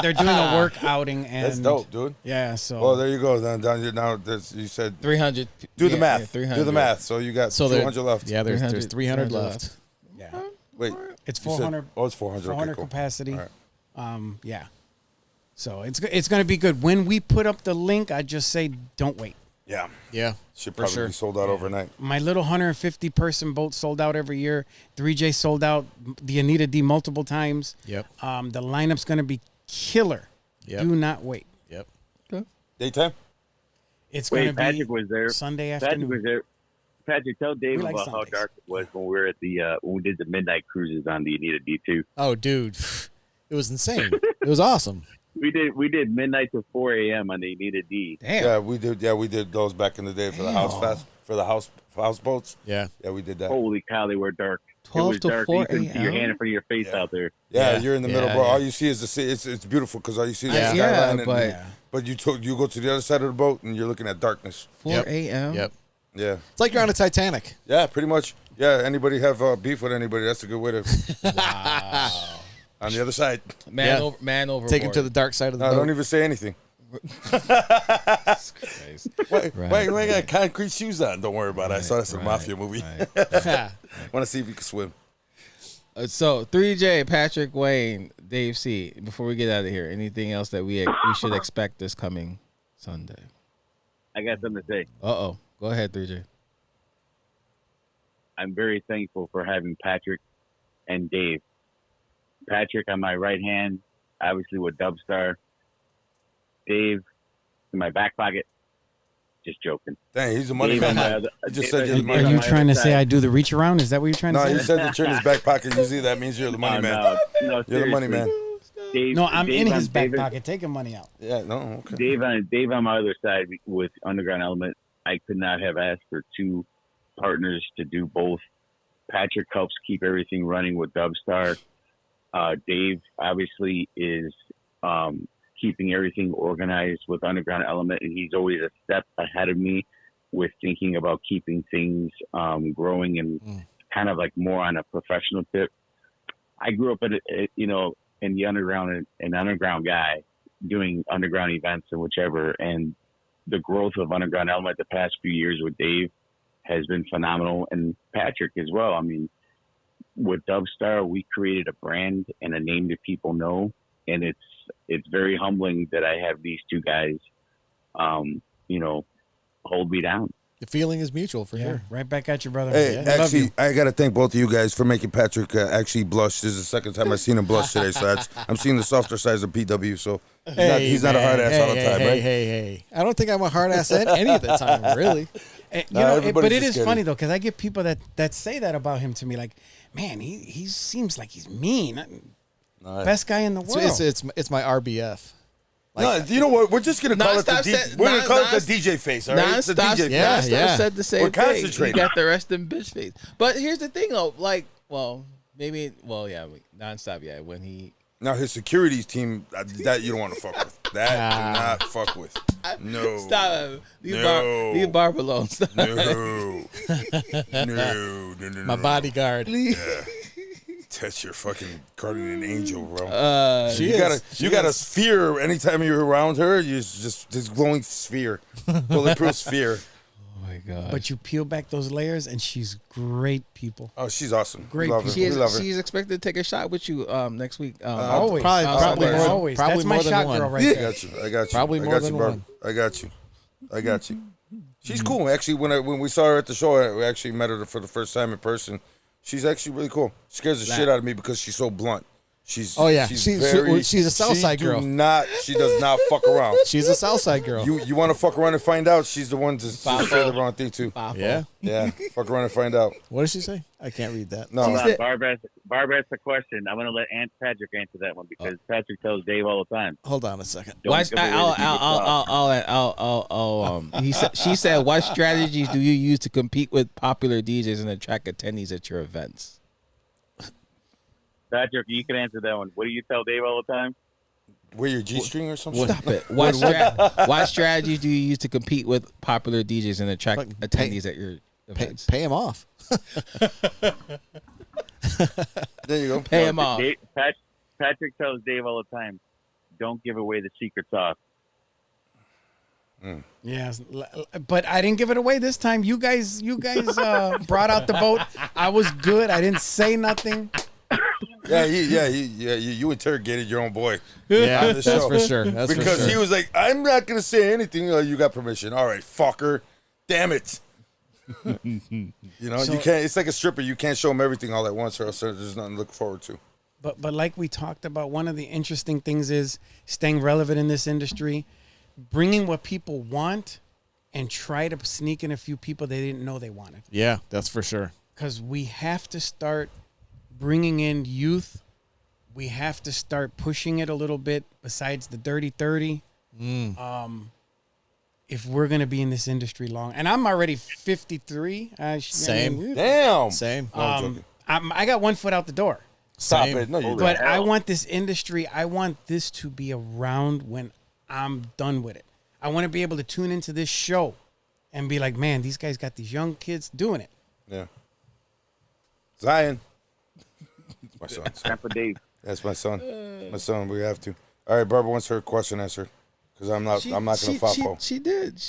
they're doing a work outing, and That's dope, dude. Yeah, so Oh, there you go. Now you said 300. do the math. 300. Do the math. So you got So 200 left. Yeah, there's 300 300 left. yeah, Wait. it's you said- 400. Oh, it's 400. 400 Okay, cool. capacity. All right. Yeah. So it's going to be good. When we put up the link, I just say don't wait. Yeah. Yeah. Should For probably sure. be sold out overnight. My little 150 person boat sold out every year. 3J sold out the Anita D multiple times. Yep. The lineup's going to be killer. Yep. Do not wait. Yep. Daytime? It's going to Wait, be Patrick was there. Sunday Patrick afternoon. was there. Patrick, tell Dave We like about how Sundays. dark it was when we were at the when we did the midnight cruises on the Anita D2. Oh, dude. It was insane. It was awesome. We did midnight to 4 a.m. on the Anita D. Damn. Yeah, we did. Yeah, we did those back in the day for the house fest for the houseboats. Yeah. Yeah, we did that. Holy cow, they were dark. 12 it was to dark. 4 You couldn't see your hand in front of your face out there. Yeah, Yeah. you're in the middle, Yeah, bro. yeah. All you see is the sea. It's beautiful because all you see is Yeah. the Yeah, skyline. but- But you go to the other side of the boat and you're looking at darkness. 4 Yep. a.m. Yep. Yeah, It's like you're on a Titanic. yeah, pretty much. Yeah, anybody have beef with anybody? That's a good way to. On the other side. Man, Yeah. man overboard. Take him to the dark side of the No, boat. don't even say anything. Christ. Why Right. you got concrete shoes on? Don't worry about it. I saw this in a Right, mafia movie. right. Want to see if you can swim. So 3J, Patrick Wayne, Dave C. Before we get out of here, anything else that we should expect this coming Sunday? I got something to say. Go ahead, 3J. I'm very thankful for having Patrick and Dave. Patrick on my right hand, obviously with Dubstar. Dave in my back pocket. Just joking. Dang, he's a money Dave on my man. other- He just Dave- said you're the Dave money Are on you my trying other to say side. I do the reach around? Is that what you're trying to No, say? he said that you're in his back pocket. Usually that means you're the money man. No, You're the money seriously. man. Dave, No, I'm Dave in on his back David- pocket taking money out. Yeah, no, okay. Dave on my other side with Underground Element. I could not have asked for two partners to do both. Patrick helps keep everything running with Dubstar. Dave obviously is keeping everything organized with Underground Element, and he's always a step ahead of me with thinking about keeping things growing and kind of like more on a professional tip. I grew up in the underground, an underground guy doing underground events and whichever, and the growth of Underground Element the past few years with Dave has been phenomenal, and Patrick as well. I mean, with Dubstar, we created a brand and a name that people know, and it's very humbling that I have these two guys, hold me down. The feeling is mutual for Yeah, sure. right back at you, brother. Hey, I love actually, you. I got to thank both of you guys for making Patrick actually blush. This is the second time I've seen him blush today, so I'm seeing the softer sides of PW, so he's not a hard ass all the time, right? Hey. I don't think I'm a hard ass at any of the time, really. everybody's But it just is kidding. funny though, because I get people that say that about him to me, like, man, he seems like he's mean. Best guy in the world. It's my RBF. No, you know what? We're just gonna call it the Nonstop we're gonna call it the said- DJ face. All right, it's the Nonstop, DJ Yeah, face. Nonstop said the same We're thing. He concentrating. got the rest in bitch face. But here's the thing, though. Nonstop. Yeah, when he Now his security team, that you don't want to fuck with. That do not fuck with. No. stop. No. Leave Barb alone. Stop. No. No. My bodyguard. That's your fucking guardian angel, bro. She you is. got a sphere anytime you're around her. You just this glowing sphere, bulletproof sphere. Oh my god. but you peel back those layers, and she's great people. Oh, she's awesome. Great We love her. She We love her. she's expected to take a shot with you next week. Always, probably more- always. probably That's my more than shot one. girl right I there. got you. I got you. Probably I more got than you, bro. one. I got you. I got you. She's cool. Actually, when we saw her at the show, we actually met her for the first time in person. She's actually really cool. She scares the shit out of me because she's so blunt. She's Oh, yeah. she's She's a Southside girl. She does not fuck around. She's a Southside girl. You want to fuck around and find out? She's the one to say the wrong thing too. Yeah. Yeah, fuck around and find out. What did she say? I can't read that. No, Hold on, Barb asked a question. I'm going to let Aunt Patrick answer that one because Patrick tells Dave all the time. Hold on a second. Watch, she said, what strategies do you use to compete with popular DJs and attract attendees at your events? Patrick, you can answer that one. What do you tell Dave all the time? wear your G-string or something. Stop it. What strategies do you use to compete with popular DJs and attract attendees at your events? Pay them off. There you go. Pay him off. Patrick tells Dave all the time, don't give away the secret sauce. Yes, but I didn't give it away this time. You guys brought out the boat. I was good. I didn't say nothing. You interrogated your own boy. Yeah, on the that's show. for sure. That's because for sure. he was like, I'm not going to say anything. You got permission. All right, fucker. Damn it. You can't. It's like a stripper. You can't show them everything all at once, or else there's nothing to look forward to. But like we talked about, one of the interesting things is staying relevant in this industry, bringing what people want, and try to sneak in a few people they didn't know they wanted. Yeah, that's for sure. Because we have to start bringing in youth. We have to start pushing it a little bit. Besides the dirty 30, if we're gonna be in this industry long, and I'm already 53. Same. Damn. Same. No, I'm joking. I got one foot out the door. Stop Same. it. No, you But I want this industry, I want this to be around when I'm done with it. I want to be able to tune into this show and be like, man, these guys got these young kids doing it. Yeah. Zion. It's my son. Grandpa Dave. That's my son. My son. We have to. All right, Barbara wants her question answered because I'm not going to follow. She did.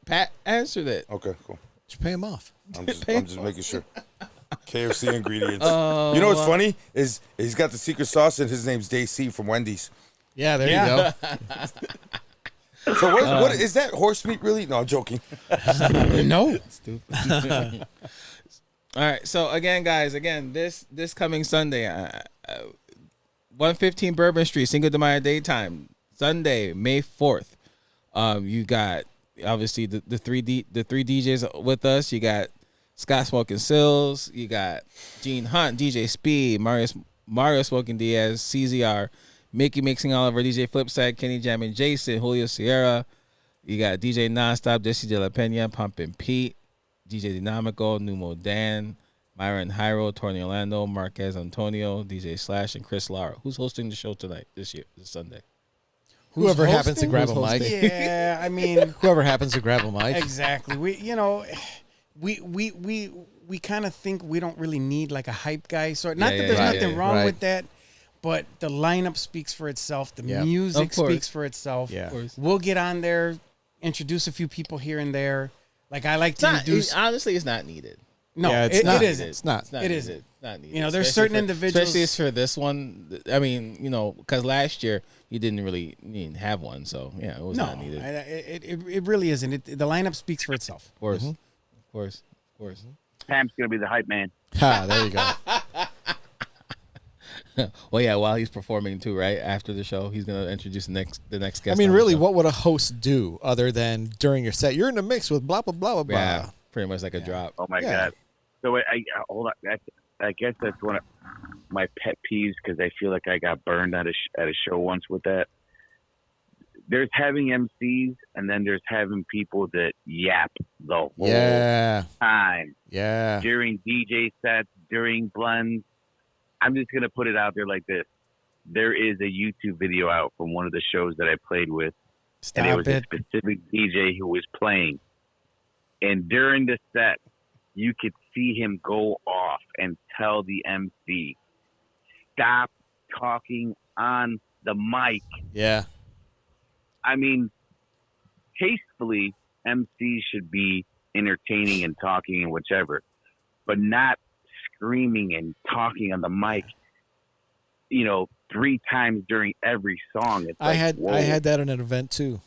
Pat answered it. Okay, cool. Just pay him off. I'm just making sure. KFC ingredients. You know what's funny is he's got the secret sauce and his name's Day C from Wendy's. Yeah, there you go. So what is that horse meat really? No, I'm joking. No. Stupid. All right. So again, guys, this coming Sunday, 115 Bourbon Street, Cinco de Mayo daytime, Sunday, May 4th. You got obviously the three DJs with us. You got Scott Smoking Sills. You got Gene Hunt, DJ Speed, Mario Smoking Diaz, CZR, Mickey Mixing Oliver, DJ Flipside, Kenny Jammin' Jason, Julio Sierra. You got DJ Nonstop, Jesse De La Pena, Pumpin' Pete, DJ Dynamico, Numo Dan, Myron Hyro, Tony Orlando, Marquez Antonio, DJ Slash, and Chris Lara. Who's hosting the show tonight, this Sunday? Whoever happens to grab a mic. Yeah, I mean, Whoever happens to grab a mic. exactly. We kind of think we don't really need like a hype guy. So not that there's nothing wrong with that, but the lineup speaks for itself. The music speaks for itself. Yeah. We'll get on there, introduce a few people here and there. Like I like to introduce. Honestly, it's not needed. No, Yeah, it isn't. It's not. It isn't. Not needed. You know, there's Especially certain individuals. especially it's for this one. I mean, because last year you didn't really have one, so yeah, it was No, not needed. it really isn't. The lineup speaks for itself. Of course, of course. Pam's going to be the hype man. Ha, there you go. Well, yeah, while he's performing too, right after the show, he's gonna introduce the next guest. I mean, on the really, show. what would a host do other than during your set? You're in the mix with blah, blah, blah, blah, blah. Yeah, pretty much like a drop. Oh, my Yeah. God. So I hold on. I guess that's one of my pet peeves because I feel like I got burned at a show once with that. There's having MCs and then there's having people that yap the whole time Yeah. during DJ sets, during blends. I'm just going to put it out there like this. There is a YouTube video out from one of the shows that I played with. And it was a specific DJ who was playing. And during the set, you could see him go off and tell the MC, stop talking on the mic. Yeah. I mean, tastefully, MCs should be entertaining and talking and whichever, but not screaming and talking on the mic, 3 times during every song. It's I had that at an event too,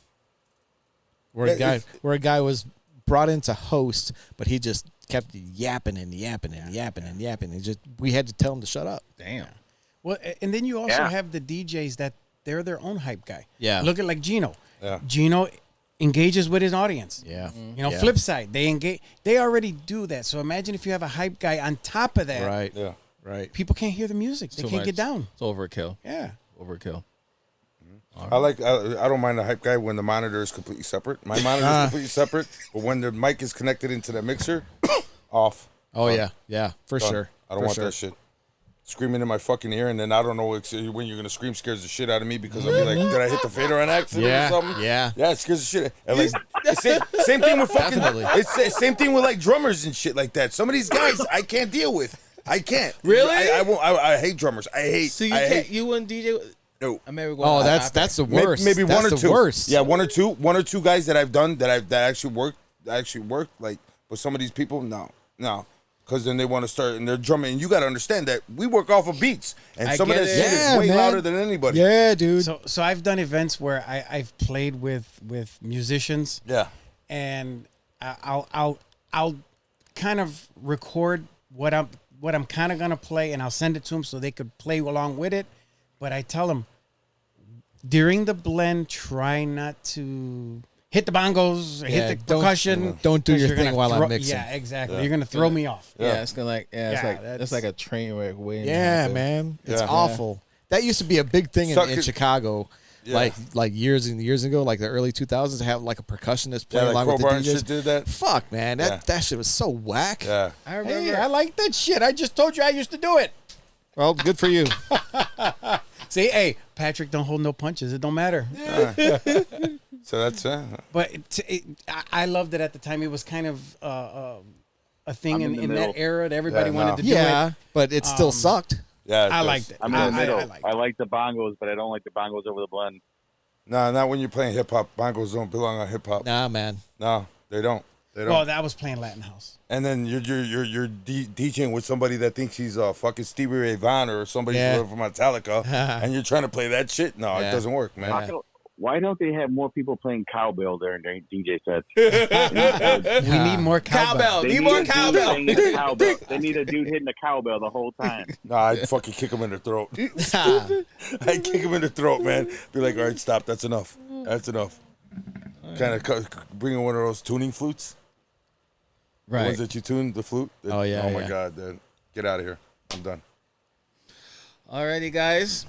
where a guy was brought in to host, but he just kept yapping and yapping and yapping and yapping. We had to tell him to shut up. Damn. Well, and then you also Yeah. have the DJs that they're their own hype guy. Yeah. Look at like Gino. Yeah. Gino engages with his audience. Yeah. You know, Yeah. flip side, they engage. They already do that. So imagine if you have a hype guy on top of that. Right. Yeah. Right. People can't hear the music. They Too can't much. get down. It's overkill. Yeah. Overkill. I don't mind the hype guy when the monitor is completely separate. My monitor is completely separate, but when the mic is connected into the mixer, off. Oh yeah. Yeah. For Done. sure. I don't For want sure. that shit. Screaming in my fucking ear, and then I don't know when you're gonna scream scares the shit out of me because I'll be like, did I hit the fader on accident Yeah, or something? yeah. Yeah, it scares the shit. And like, same thing with fucking. Definitely. It's same thing with like drummers and shit like that. Some of these guys I can't deal with. I can't. Really? I won't. I hate drummers. I hate. So you I can't. hate, You wouldn't DJ. no. I mean, Oh, that's the worst. Maybe That's one or the two. Worst. Yeah, one or two guys that I've done that actually worked. Like, but some of these people, no, because then they want to start and they're drumming. And you got to understand that we work off of beats, and I some of get that it. shit Yeah, is way man. louder than anybody. Yeah, dude. So I've done events where I've played with musicians, Yeah. and I'll kind of record what I'm kind of gonna play, and I'll send it to them so they could play along with it. But I tell them during the blend, try not to hit the bongos, Yeah, hit the don't- percussion. don't do 'cause your you're gonna thing while I'm throw- mixing. Yeah, exactly. You're gonna throw me off. Yeah, it's gonna like. Yeah, it's Yeah, like that's- it's like a train wreck waiting. to Yeah, happen. man. It's Yeah. awful. That used to be a big thing in Suck it. Chicago. Yeah. Like years and years ago, like the early 2000s, to have like a percussionist play Yeah, like along with the Crowbar and DJs. shit did that. Fuck, man, Yeah. that shit was so whack. Yeah. I remember. Hey, I like that shit. I just told you I used to do it. Well, good for you. See, hey, Patrick, don't hold no punches. It don't matter. So that's But I loved it at the time. It was kind of a thing I'm in the in that middle. era that everybody Yeah, wanted no. to do Yeah, it. but it still sucked. yeah. I liked it. I'm in the middle. I liked I it. like the bongos, but I don't like the bongos over the blend. No, not when you're playing hip hop. Bongos don't belong on hip hop. Nah, man. No, they don't. They don't. Well, that was playing Latin House. And then you're DJing with somebody that thinks he's fucking Stevie Ray Vaughan or somebody Yeah. from Metallica, and you're trying to play that shit. No, Yeah. it doesn't work, man. How come- Why don't they have more people playing cowbell during their DJ sets? We need more cowbell. They Need more a dude cowbell. banging the cowbell. They need a dude hitting the cowbell the whole time. Nah, I'd fucking kick him in the throat. I'd kick him in the throat, man. Be like, all right, stop. That's enough. That's enough. Kind of bring in one of those tuning flutes. The Right. ones that you tune, the flute. Oh, yeah, Oh, my yeah. God, dude. Get out of here. I'm done. Alrighty, guys.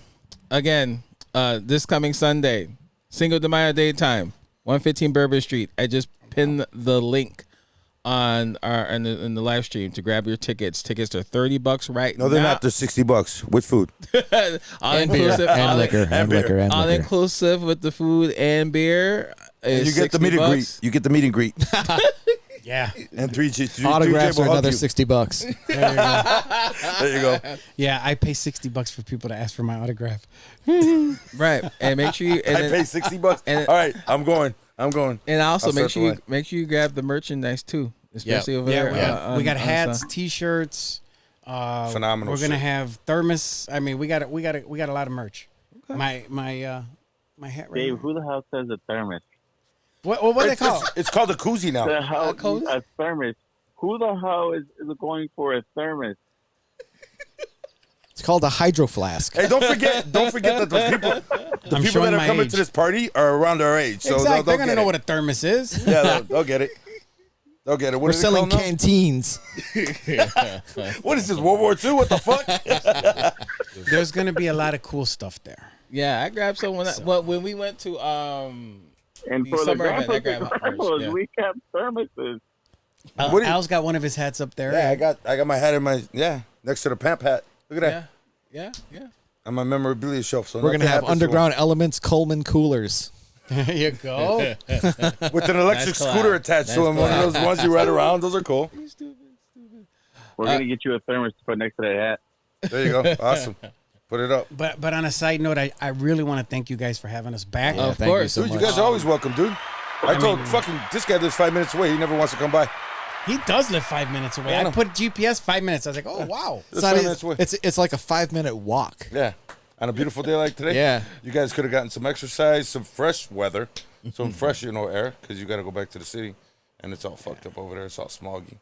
Again, this coming Sunday, Cinco de Mayo daytime, 115 Bourbon Street. I just pinned the link on our in the live stream to grab your tickets. Tickets are $30 right No, they're now. not. They're $60 with food. all And beer, inclusive, and all, liquor, and beer. liquor, and all liquor. inclusive with the food and beer. And Is you get the meet and greet. $60. You get the meet and greet. Yeah. And 3G. Autographs are will hug another you. $60. There you go. There you go. Yeah, I pay $60 for people to ask for my autograph. Right, and make sure you and, I then- pay $60. and- All right, I'm going. and also I'll make start sure the you line. make sure you grab the merchandise too, especially over Yeah, there. we got on hats, T-shirts. Phenomenal We're gonna shit. have thermos. I mean, we got a lot of merch. My hat right Dave, here. who the hell says a thermos? What they It's, call? it's called a koozie now. The hell, cozy? a thermos. Who the hell is going for a thermos? It's called a hydro flask. Hey, don't forget that the people showing that are my coming age. to this party are around our age. So Exactly. they'll They're gonna get know it. what a thermos is. Yeah, they'll get it. They'll get it. What We're is it selling called now? canteens. What is this, World War II? What the fuck? There's gonna be a lot of cool stuff there. Yeah, I grabbed some when we went to And The for the summer event, I grandpas grabbed and hers, grandpas, yeah. we kept thermoses. What do you- Al's got one of his hats up there. Yeah, I got my hat in my next to the pamp hat. Look at that. yeah. On my memorabilia shelf. So We're going to nothing have happens to Underground Elements Coleman coolers. There you go. him. With an electric That's collab. scooter attached to That's him. One of those ones you ride around. Those are cool. We're gonna get you a thermos to put next to that hat. There you go. Awesome. Put it up. But on a side note, I really want to thank you guys for having us back. Yeah, Of thank you course. so Dude, much. you guys are always welcome, dude. I told fucking this guy lives 5 minutes away. He never wants to come by. He does live 5 minutes away. I I know. put GPS 5 minutes. I was like, oh wow. It's It's, not 5 e- minutes away. it's like a 5-minute walk. Yeah. On a beautiful day like today. Yeah. You guys could have gotten some exercise, some fresh weather, some fresh, air, because you got to go back to the city, and it's all fucked up over there. It's all smoggy.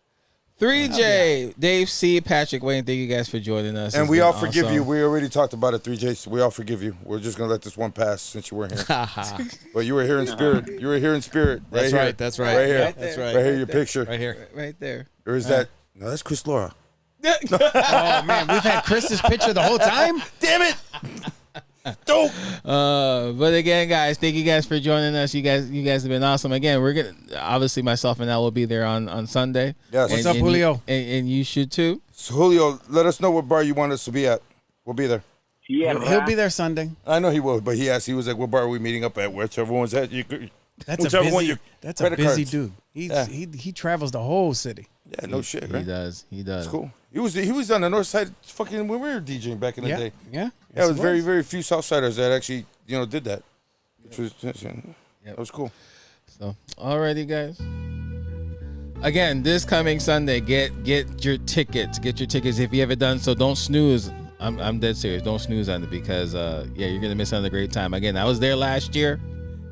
3J, Dave C, Patrick Wayne, thank you guys for joining us. And It's we been all forgive awesome. you. We already talked about it, 3J. So we all forgive you. We're just gonna let this one pass since you weren't here. But you were here in spirit. You were here in spirit. Right That's here. right. That's right. Right here. Right That's there. right. Right here, your picture. Right here. Right there. Or is that? No, that's Chris Laura. Oh man, we've had Chris's picture the whole time. Damn it! Dope. But again, guys, thank you guys for joining us. You guys have been awesome. Again, we're gonna obviously myself and Al will be there on Sunday. Yes. What's up, Julio? And you should too. So, Julio, let us know what bar you want us to be at. We'll be there. Yeah, He'll be there Sunday. I know he will, but he asked. He was like, "What bar are we meeting up at? Whichever one's at." You could, That's whichever a one busy. your That's a credit busy cards. dude. Yeah. He travels the whole city. Yeah, no shit, He right? does. He does. It's cool. He was on the north side, fucking when we were DJing back in the Yeah, day. yeah. Yeah, it was very few Southsiders that actually did that, which was that was cool. So, alrighty, guys. Again, this coming Sunday, get your tickets. Get your tickets if you haven't done so. Don't snooze. I'm dead serious. Don't snooze on it because you're gonna miss out on a great time. Again, I was there last year,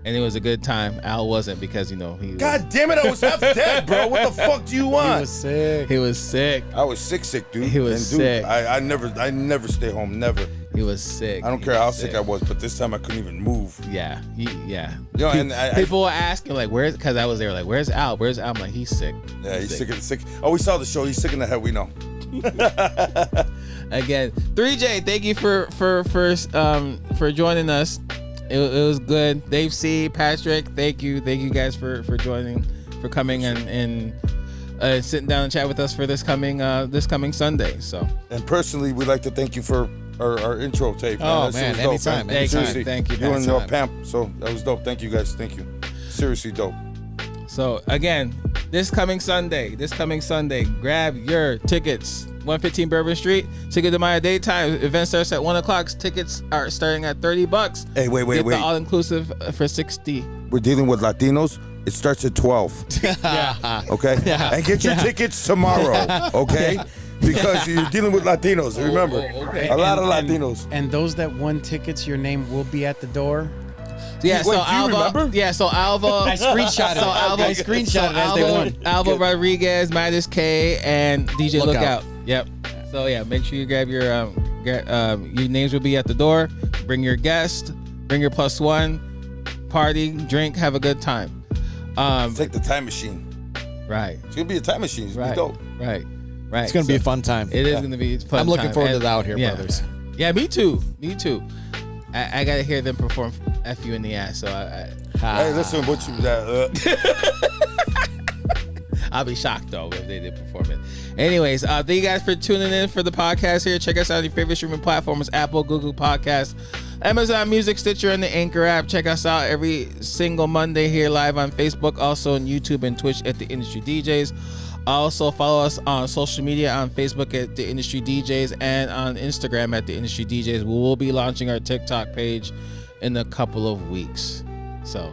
and it was a good time. Al wasn't because he was, God damn it, I was half dead, bro. What the fuck do you He want? was sick. he was sick. I was sick, dude. He was and dude, sick. I never stay home, never. He was sick. I don't He care was how sick I was, but this time I couldn't even move. Yeah, yeah. And People were asking like, "Where's?" Because I was there. Like, "Where's Al? Where's Al?" I'm like, "He's sick." Yeah, he's sick. Oh, we saw the show. He's sick in the head. We know. Again, 3J, thank you for joining us. It was good. Dave C, Patrick, thank you guys for joining, for coming and sitting down and chat with us for this coming Sunday. So, And personally, we'd like to thank you for our intro tape. Oh, That shit man, was dope, anytime, man. anytime. Seriously, Thank you, You and anytime. Pamp. So that was dope. Thank you guys. Thank you. Seriously dope. So again, this coming Sunday, grab your tickets. 115 Bourbon Street. Cinco de Mayo daytime. Event starts at 1:00. Tickets are starting at $30. Hey, wait. Get the all inclusive for $60. We're dealing with Latinos. It starts at 12. Okay? Yeah. And get your tickets tomorrow. Okay? Because you're dealing with Latinos. Remember. okay. A lot of Latinos. And those that won tickets, your name will be at the door. Yeah, Wait, so do you Alva. remember? Yeah, so Alva. I screenshotted it. So Alva, I screenshotted it as they won. Alva Rodriguez, Midas K, and DJ Lookout. Yep. So yeah, make sure you grab your names will be at the door. Bring your guest. Bring your +1. Party, drink, have a good time. Take the time machine. Right. It's going to be a time machine. It's going Right. to be dope. Right. It's gonna be a fun time. It is going to be fun. I'm looking time. forward to And- the Out Here yeah. Brothers. Yeah, me too. I got to hear them perform F You in the Ass. So Hey, listen, what you... I'll be shocked though if they did perform it. Anyways, thank you guys for tuning in for the podcast here. Check us out on your favorite streaming platforms: Apple, Google Podcasts, Amazon Music, Stitcher, and the Anchor app. Check us out every single Monday here live on Facebook, also on YouTube and Twitch at The Industry DJs. Also follow us on social media on Facebook at The Industry DJs and on Instagram at The Industry DJs. We will be launching our TikTok page in a couple of weeks, so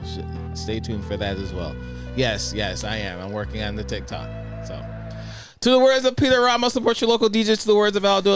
stay tuned for that as well. Yes, I am. I'm working on the TikTok. So, to the words of Peter Ramos, support your local DJs. To the words of Aldo.